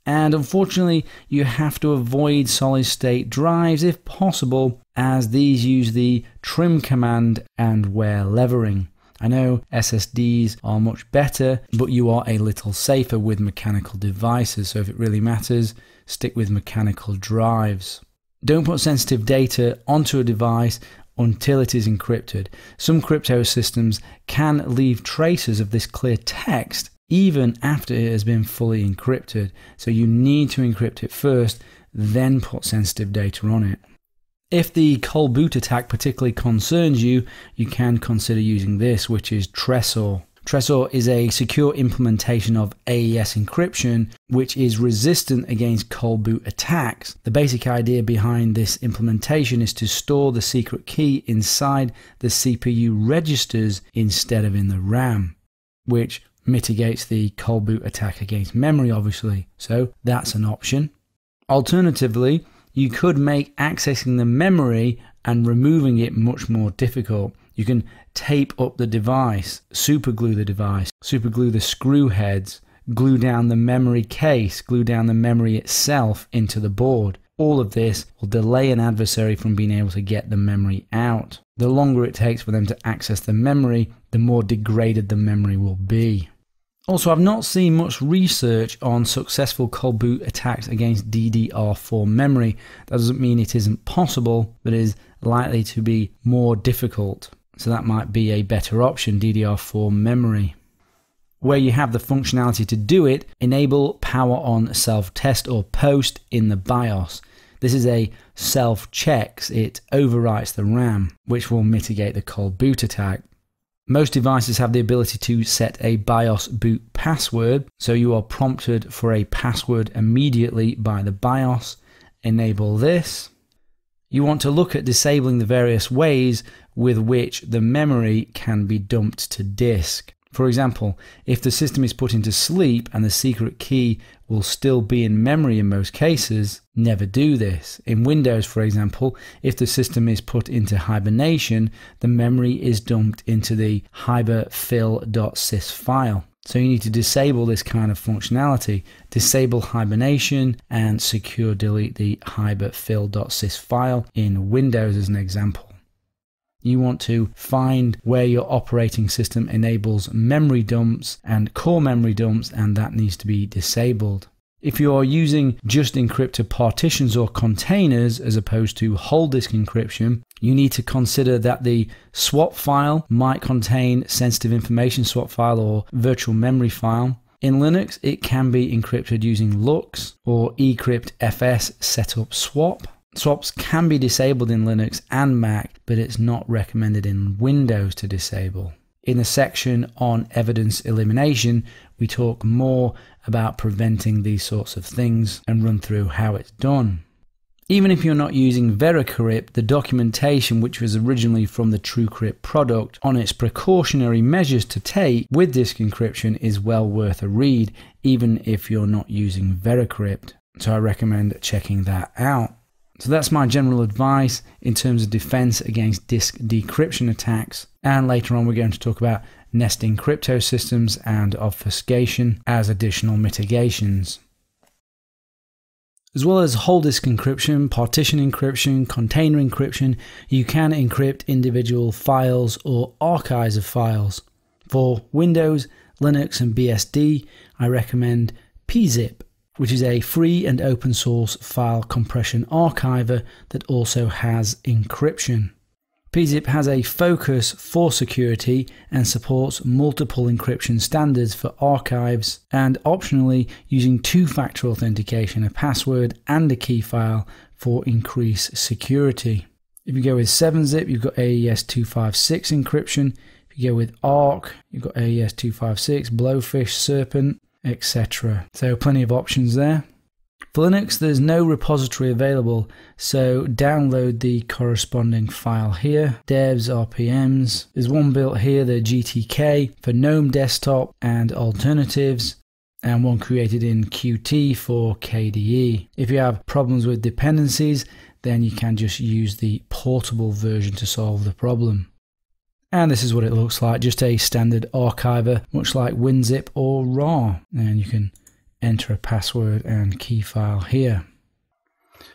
And unfortunately, you have to avoid solid state drives if possible, as these use the trim command and wear levering. I know SSDs are much better, but you are a little safer with mechanical devices, so if it really matters, stick with mechanical drives. Don't put sensitive data onto a device until it is encrypted. Some crypto systems can leave traces of this clear text even after it has been fully encrypted, so you need to encrypt it first, then put sensitive data on it. If the cold boot attack particularly concerns you, you can consider using this, which is Tresor. Tresor is a secure implementation of AES encryption, which is resistant against cold boot attacks. The basic idea behind this implementation is to store the secret key inside the CPU registers instead of in the RAM, which mitigates the cold boot attack against memory, obviously. So that's an option. Alternatively, you could make accessing the memory and removing it much more difficult. You can tape up the device, superglue the screw heads, glue down the memory case, glue down the memory itself into the board. All of this will delay an adversary from being able to get the memory out. The longer it takes for them to access the memory, the more degraded the memory will be. Also, I've not seen much research on successful cold boot attacks against DDR4 memory. That doesn't mean it isn't possible, but it is likely to be more difficult. So that might be a better option, DDR4 memory. Where you have the functionality to do it, enable power on self-test or post in the BIOS. This is a self-checks, it overwrites the RAM, which will mitigate the cold boot attack. Most devices have the ability to set a BIOS boot password, so you are prompted for a password immediately by the BIOS. Enable this. You want to look at disabling the various ways with which the memory can be dumped to disk. For example, if the system is put into sleep and the secret key will still be in memory in most cases, never do this. In Windows, for example, if the system is put into hibernation, the memory is dumped into the hiberfill.sys file. So you need to disable this kind of functionality. Disable hibernation and secure delete the hiberfill.sys file in Windows as an example. You want to find where your operating system enables memory dumps and core memory dumps, and that needs to be disabled. If you are using just encrypted partitions or containers as opposed to whole disk encryption, you need to consider that the swap file might contain sensitive information swap file or virtual memory file. In Linux, it can be encrypted using LUKS or eCryptFS setup swap. Swaps can be disabled in Linux and Mac, but it's not recommended in Windows to disable. In the section on evidence elimination, we talk more about preventing these sorts of things and run through how it's done. Even if you're not using VeraCrypt, the documentation, which was originally from the TrueCrypt product, on its precautionary measures to take with disk encryption is well worth a read, even if you're not using VeraCrypt. So I recommend checking that out. So that's my general advice in terms of defense against disk decryption attacks. And later on, we're going to talk about nesting crypto systems and obfuscation as additional mitigations. As well as whole disk encryption, partition encryption, container encryption, you can encrypt individual files or archives of files. For Windows, Linux, and BSD, I recommend pzip, which is a free and open source file compression archiver that also has encryption. pzip has a focus for security and supports multiple encryption standards for archives, and optionally using two-factor authentication, a password and a key file for increased security. If you go with 7-zip, you've got AES-256 encryption. If you go with ARC, you've got AES-256, Blowfish, Serpent, etc. So plenty of options there. For Linux, there's no repository available, so download the corresponding file here. Devs, RPMs. There's one built here, the GTK, for GNOME desktop and alternatives, and one created in Qt for KDE. If you have problems with dependencies, then you can just use the portable version to solve the problem. And this is what it looks like, just a standard archiver, much like WinZip or RAR. And you can enter a password and key file here.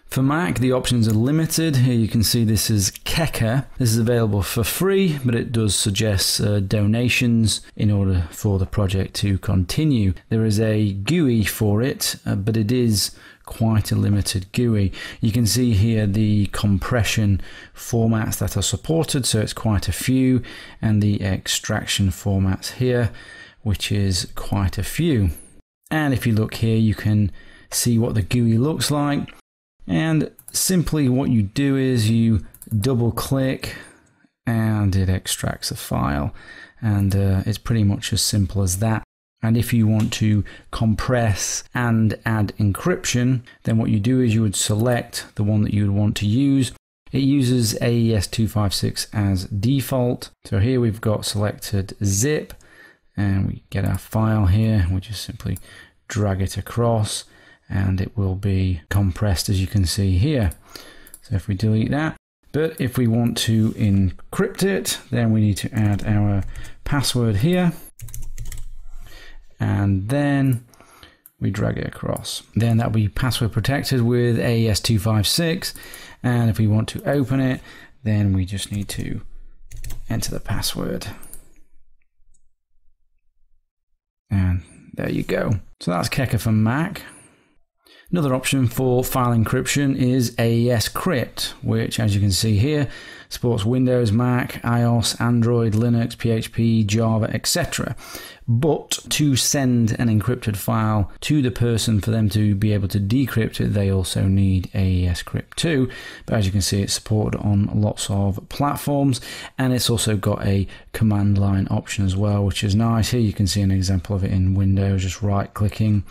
For Mac, the options are limited. Here you can see this is Keka. This is available for free, but it does suggest donations in order for the project to continue. There is a GUI for it, but it is quite a limited GUI. You can see here the compression formats that are supported, so it's quite a few, and the extraction formats here, which is quite a few. And if you look here, you can see what the GUI looks like. And simply what you do is you double click and it extracts a file, and it's pretty much as simple as that. And if you want to compress and add encryption, then what you do is you would select the one that you would want to use. It uses AES-256 as default. So here we've got selected zip, and we get our file here. We just simply drag it across, and it will be compressed, as you can see here. So if we delete that, but if we want to encrypt it, then we need to add our password here, and then we drag it across. Then that'll be password protected with AES-256, and if we want to open it, then we just need to enter the password. And there you go. So that's Keka for Mac. Another option for file encryption is AES Crypt, which, as you can see here, supports Windows, Mac, iOS, Android, Linux, PHP, Java, etc. But to send an encrypted file to the person for them to be able to decrypt it, they also need AES Crypt too. But as you can see, it's supported on lots of platforms, and it's also got a command line option as well, which is nice. Here you can see an example of it in Windows, just right clicking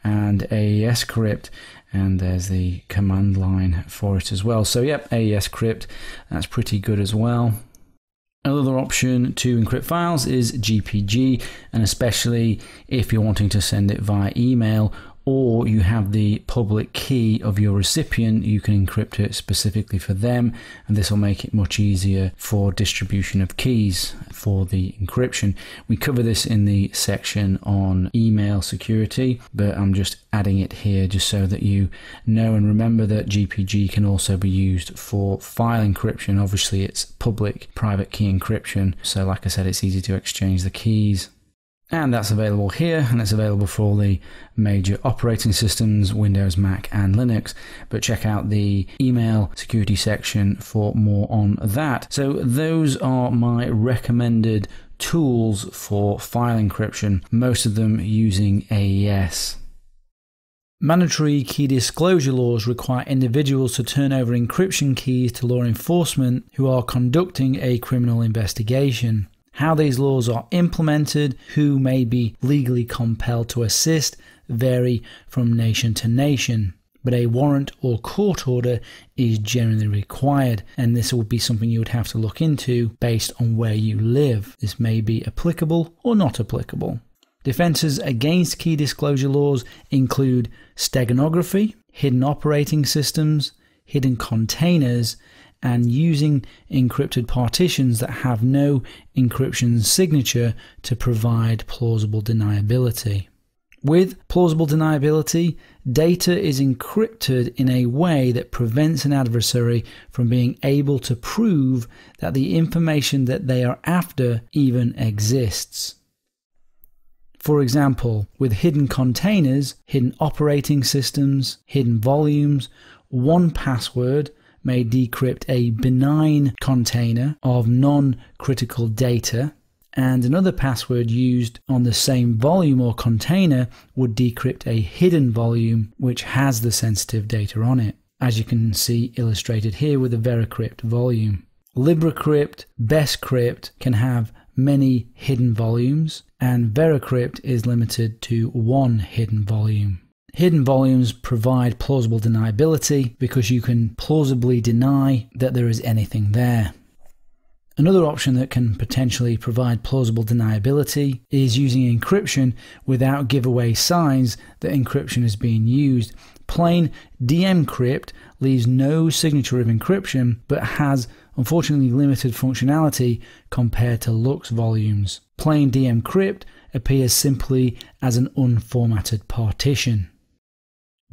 and AES Crypt, and there's the command line for it as well. So yep, AES Crypt, that's pretty good as well. Another option to encrypt files is GPG, and especially if you're wanting to send it via email, or you have the public key of your recipient, you can encrypt it specifically for them, and this will make it much easier for distribution of keys for the encryption. We cover this in the section on email security, but I'm just adding it here just so that you know and remember that GPG can also be used for file encryption. Obviously it's public private key encryption, so like I said, it's easy to exchange the keys. And that's available here, and it's available for all the major operating systems, Windows, Mac, and Linux. But check out the email security section for more on that. So those are my recommended tools for file encryption, most of them using AES. Mandatory key disclosure laws require individuals to turn over encryption keys to law enforcement who are conducting a criminal investigation. How these laws are implemented, who may be legally compelled to assist, vary from nation to nation. But a warrant or court order is generally required, and this will be something you would have to look into based on where you live. This may be applicable or not applicable. Defenses against key disclosure laws include steganography, hidden operating systems, hidden containers, and using encrypted partitions that have no encryption signature to provide plausible deniability. With plausible deniability, data is encrypted in a way that prevents an adversary from being able to prove that the information that they are after even exists. For example, with hidden containers, hidden operating systems, hidden volumes, 1Password may decrypt a benign container of non-critical data, and another password used on the same volume or container would decrypt a hidden volume which has the sensitive data on it, as you can see illustrated here with the VeraCrypt volume. LibreCrypt, BestCrypt can have many hidden volumes, and VeraCrypt is limited to one hidden volume. Hidden volumes provide plausible deniability because you can plausibly deny that there is anything there. Another option that can potentially provide plausible deniability is using encryption without giveaway signs that encryption is being used. Plain DMCrypt leaves no signature of encryption but has unfortunately limited functionality compared to LUKS volumes. Plain dmcrypt appears simply as an unformatted partition.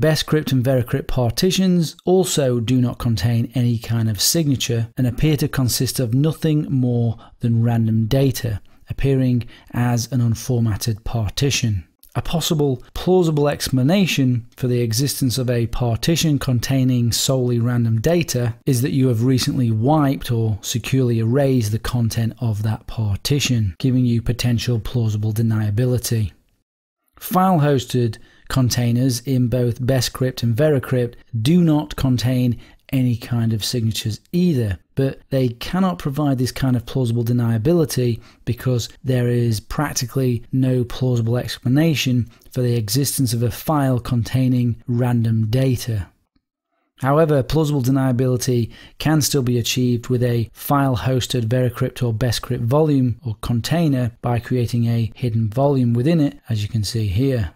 Bscrypt and VeraCrypt partitions also do not contain any kind of signature and appear to consist of nothing more than random data, appearing as an unformatted partition. A possible plausible explanation for the existence of a partition containing solely random data is that you have recently wiped or securely erased the content of that partition, giving you potential plausible deniability. File-hosted containers in both Bscrypt and VeraCrypt do not contain any kind of signatures either, but they cannot provide this kind of plausible deniability because there is practically no plausible explanation for the existence of a file containing random data. However, plausible deniability can still be achieved with a file-hosted VeraCrypt or Bscrypt volume or container by creating a hidden volume within it, as you can see here.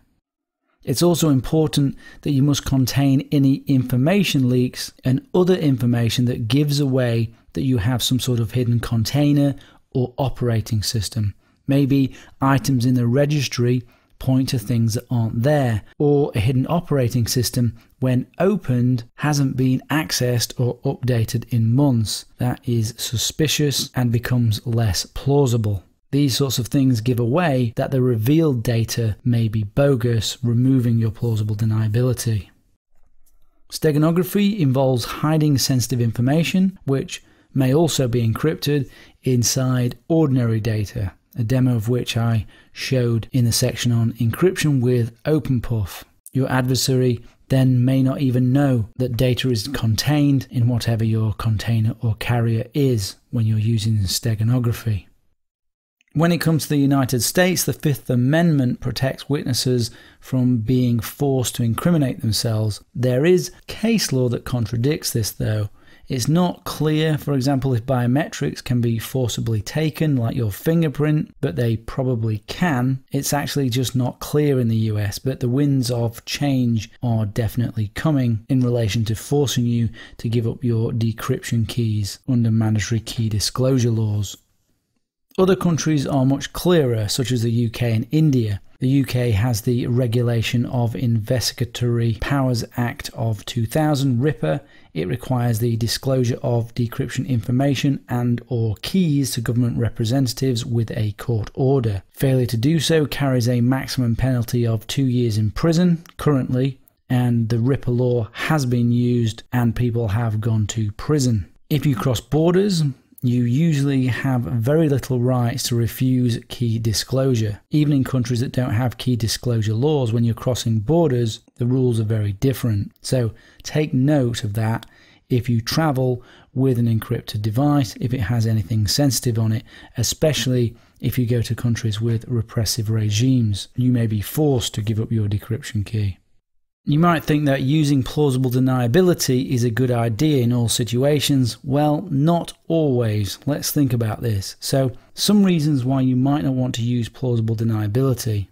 It's also important that you must contain any information leaks and other information that gives away that you have some sort of hidden container or operating system. Maybe items in the registry point to things that aren't there, or a hidden operating system, when opened, hasn't been accessed or updated in months. That is suspicious and becomes less plausible. These sorts of things give away that the revealed data may be bogus, removing your plausible deniability. Steganography involves hiding sensitive information, which may also be encrypted inside ordinary data, a demo of which I showed in the section on encryption with OpenPuff. Your adversary then may not even know that data is contained in whatever your container or carrier is when you're using steganography. When it comes to the United States, the Fifth Amendment protects witnesses from being forced to incriminate themselves. There is case law that contradicts this, though. It's not clear, for example, if biometrics can be forcibly taken, like your fingerprint, but they probably can. It's actually just not clear in the US, but the winds of change are definitely coming in relation to forcing you to give up your decryption keys under mandatory key disclosure laws. Other countries are much clearer, such as the UK and India. The UK has the Regulation of Investigatory Powers Act of 2000, RIPA. It requires the disclosure of decryption information and or keys to government representatives with a court order. Failure to do so carries a maximum penalty of 2 years in prison currently, and the RIPA law has been used and people have gone to prison. If you cross borders, you usually have very little rights to refuse key disclosure. Even in countries that don't have key disclosure laws, when you're crossing borders, the rules are very different. So take note of that if you travel with an encrypted device, if it has anything sensitive on it, especially if you go to countries with repressive regimes. You may be forced to give up your decryption key. You might think that using plausible deniability is a good idea in all situations. Well, not always. Let's think about this. So, some reasons why you might not want to use plausible deniability.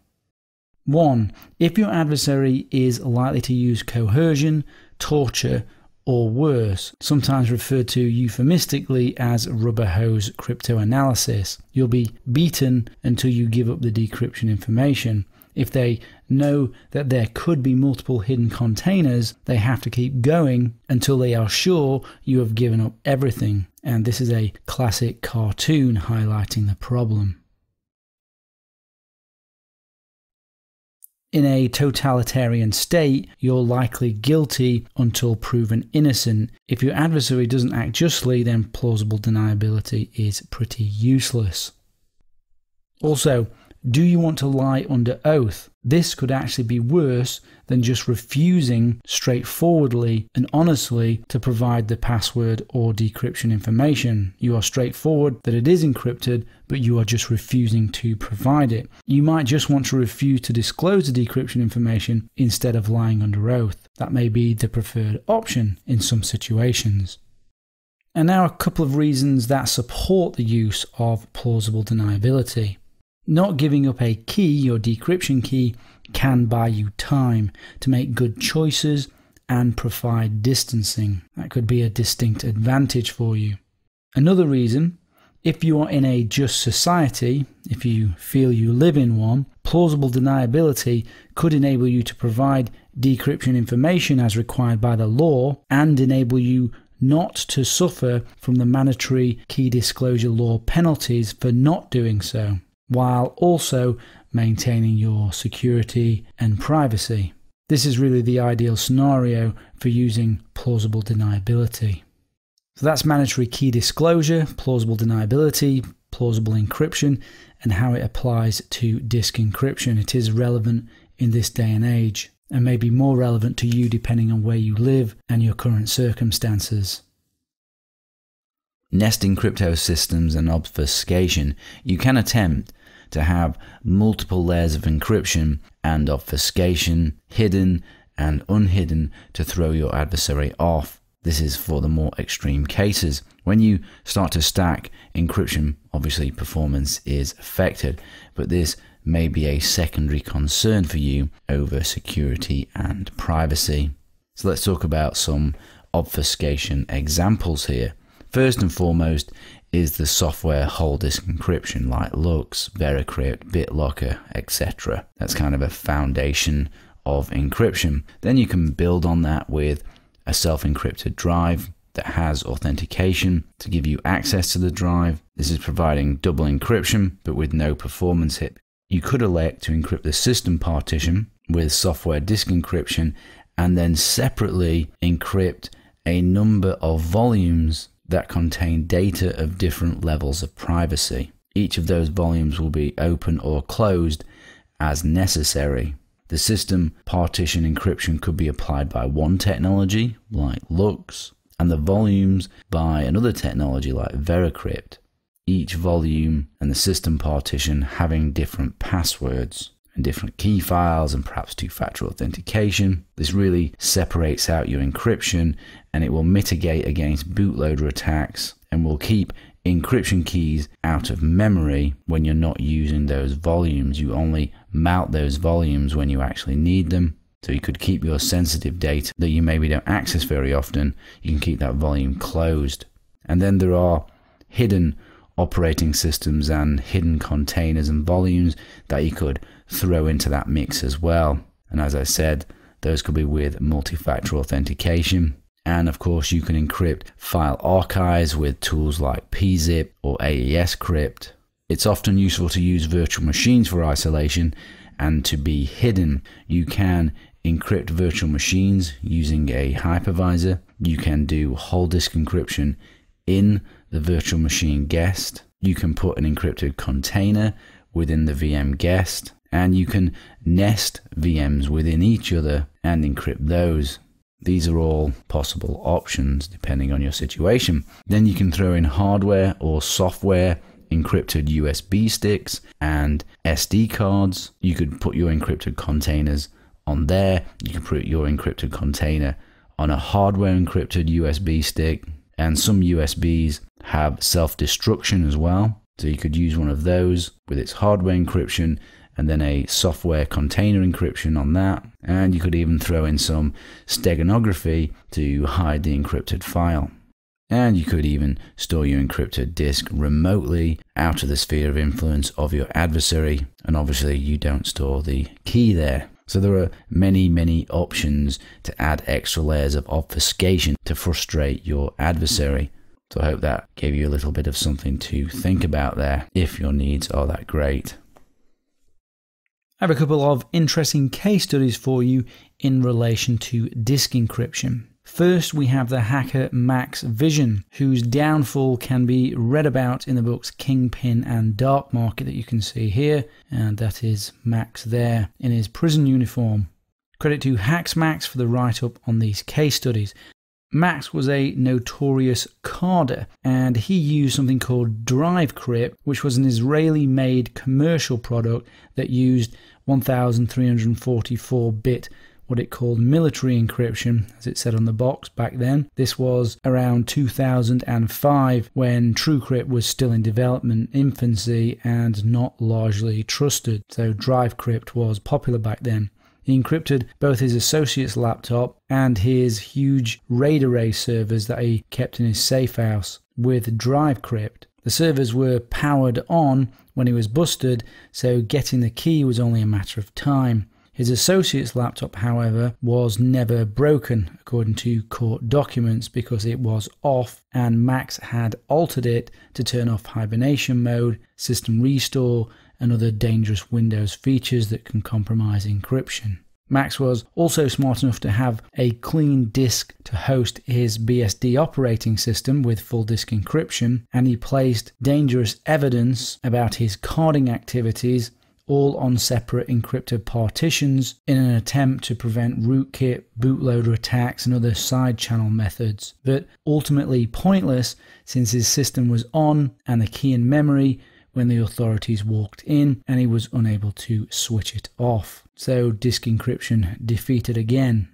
1. If your adversary is likely to use coercion, torture, or worse, sometimes referred to euphemistically as rubber hose cryptanalysis. You'll be beaten until you give up the decryption information. If they know that there could be multiple hidden containers, they have to keep going until they are sure you have given up everything. And this is a classic cartoon highlighting the problem. In a totalitarian state, you're likely guilty until proven innocent. If your adversary doesn't act justly, then plausible deniability is pretty useless. Also, do you want to lie under oath? This could actually be worse than just refusing straightforwardly and honestly to provide the password or decryption information. You are straightforward that it is encrypted, but you are just refusing to provide it. You might just want to refuse to disclose the decryption information instead of lying under oath. That may be the preferred option in some situations. And now a couple of reasons that support the use of plausible deniability. Not giving up a key, your decryption key, can buy you time to make good choices and provide distancing. That could be a distinct advantage for you. Another reason, if you are in a just society, if you feel you live in one, plausible deniability could enable you to provide decryption information as required by the law and enable you not to suffer from the mandatory key disclosure law penalties for not doing so, while also maintaining your security and privacy. This is really the ideal scenario for using plausible deniability. So that's mandatory key disclosure, plausible deniability, plausible encryption, and how it applies to disk encryption. It is relevant in this day and age, and may be more relevant to you depending on where you live and your current circumstances. Nesting crypto systems and obfuscation. You can attempt to have multiple layers of encryption and obfuscation, hidden and unhidden, to throw your adversary off. This is for the more extreme cases. When you start to stack encryption, obviously performance is affected, but this may be a secondary concern for you over security and privacy. So let's talk about some obfuscation examples here. First and foremost is the software whole disk encryption like LUKS, VeraCrypt, BitLocker, etc. That's kind of a foundation of encryption. Then you can build on that with a self-encrypted drive that has authentication to give you access to the drive. This is providing double encryption but with no performance hit. You could elect to encrypt the system partition with software disk encryption and then separately encrypt a number of volumes that contain data of different levels of privacy. Each of those volumes will be open or closed as necessary. The system partition encryption could be applied by one technology, like LUKS, and the volumes by another technology like VeraCrypt. Each volume and the system partition having different passwords and different key files and perhaps two-factor authentication. This really separates out your encryption, and it will mitigate against bootloader attacks and will keep encryption keys out of memory when you're not using those volumes. You only mount those volumes when you actually need them. So you could keep your sensitive data that you maybe don't access very often, you can keep that volume closed. And then there are hidden operating systems and hidden containers and volumes that you could throw into that mix as well. And as I said, those could be with multi-factor authentication. And of course, you can encrypt file archives with tools like PZIP or AES-Crypt. It's often useful to use virtual machines for isolation and to be hidden. You can encrypt virtual machines using a hypervisor. You can do whole disk encryption in the virtual machine guest. You can put an encrypted container within the VM guest, and you can nest VMs within each other and encrypt those. These are all possible options depending on your situation. Then you can throw in hardware or software encrypted USB sticks and SD cards. You could put your encrypted containers on there. You can put your encrypted container on a hardware encrypted USB stick, and some USBs have self-destruction as well. So you could use one of those with its hardware encryption and then a software container encryption on that. And you could even throw in some steganography to hide the encrypted file. And you could even store your encrypted disk remotely out of the sphere of influence of your adversary. And obviously you don't store the key there. So there are many, many options to add extra layers of obfuscation to frustrate your adversary. So I hope that gave you a little bit of something to think about there, if your needs are that great. I have a couple of interesting case studies for you in relation to disk encryption. First, we have the hacker Max Vision, whose downfall can be read about in the books Kingpin and Dark Market that you can see here, and that is Max there in his prison uniform. Credit to HacksMax for the write-up on these case studies. Max was a notorious carder, and he used something called DriveCrypt, which was an Israeli-made commercial product that used 1344-bit what it called military encryption, as it said on the box back then. This was around 2005 when TrueCrypt was still in development infancy and not largely trusted. So DriveCrypt was popular back then. He encrypted both his associate's laptop and his huge RAID array servers that he kept in his safe house with DriveCrypt. The servers were powered on when he was busted, so getting the key was only a matter of time. His associate's laptop, however, was never broken, according to court documents, because it was off and Max had altered it to turn off hibernation mode, system restore, and other dangerous Windows features that can compromise encryption. Max was also smart enough to have a clean disk to host his BSD operating system with full disk encryption, and he placed dangerous evidence about his carding activities all on separate encrypted partitions in an attempt to prevent rootkit, bootloader attacks and other side channel methods, but ultimately pointless since his system was on and the key in memory when the authorities walked in and he was unable to switch it off. So disk encryption defeated again.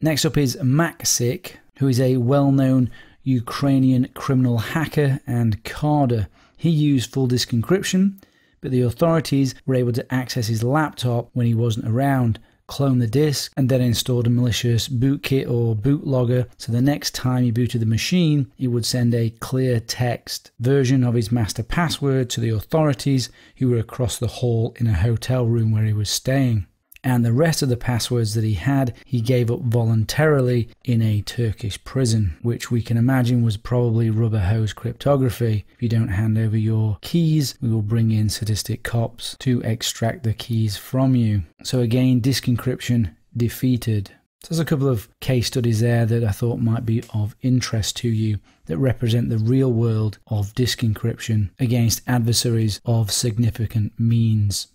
Next up is Maksik, who is a well-known Ukrainian criminal hacker and carder. He used full disk encryption, but the authorities were able to access his laptop when he wasn't around, clone the disk, and then installed a malicious bootkit or bootloader, so the next time he booted the machine, he would send a clear text version of his master password to the authorities who were across the hall in a hotel room where he was staying. And the rest of the passwords that he had, he gave up voluntarily in a Turkish prison, which we can imagine was probably rubber hose cryptography. If you don't hand over your keys, we will bring in sadistic cops to extract the keys from you. So again, disk encryption defeated. So there's a couple of case studies there that I thought might be of interest to you that represent the real world of disk encryption against adversaries of significant means.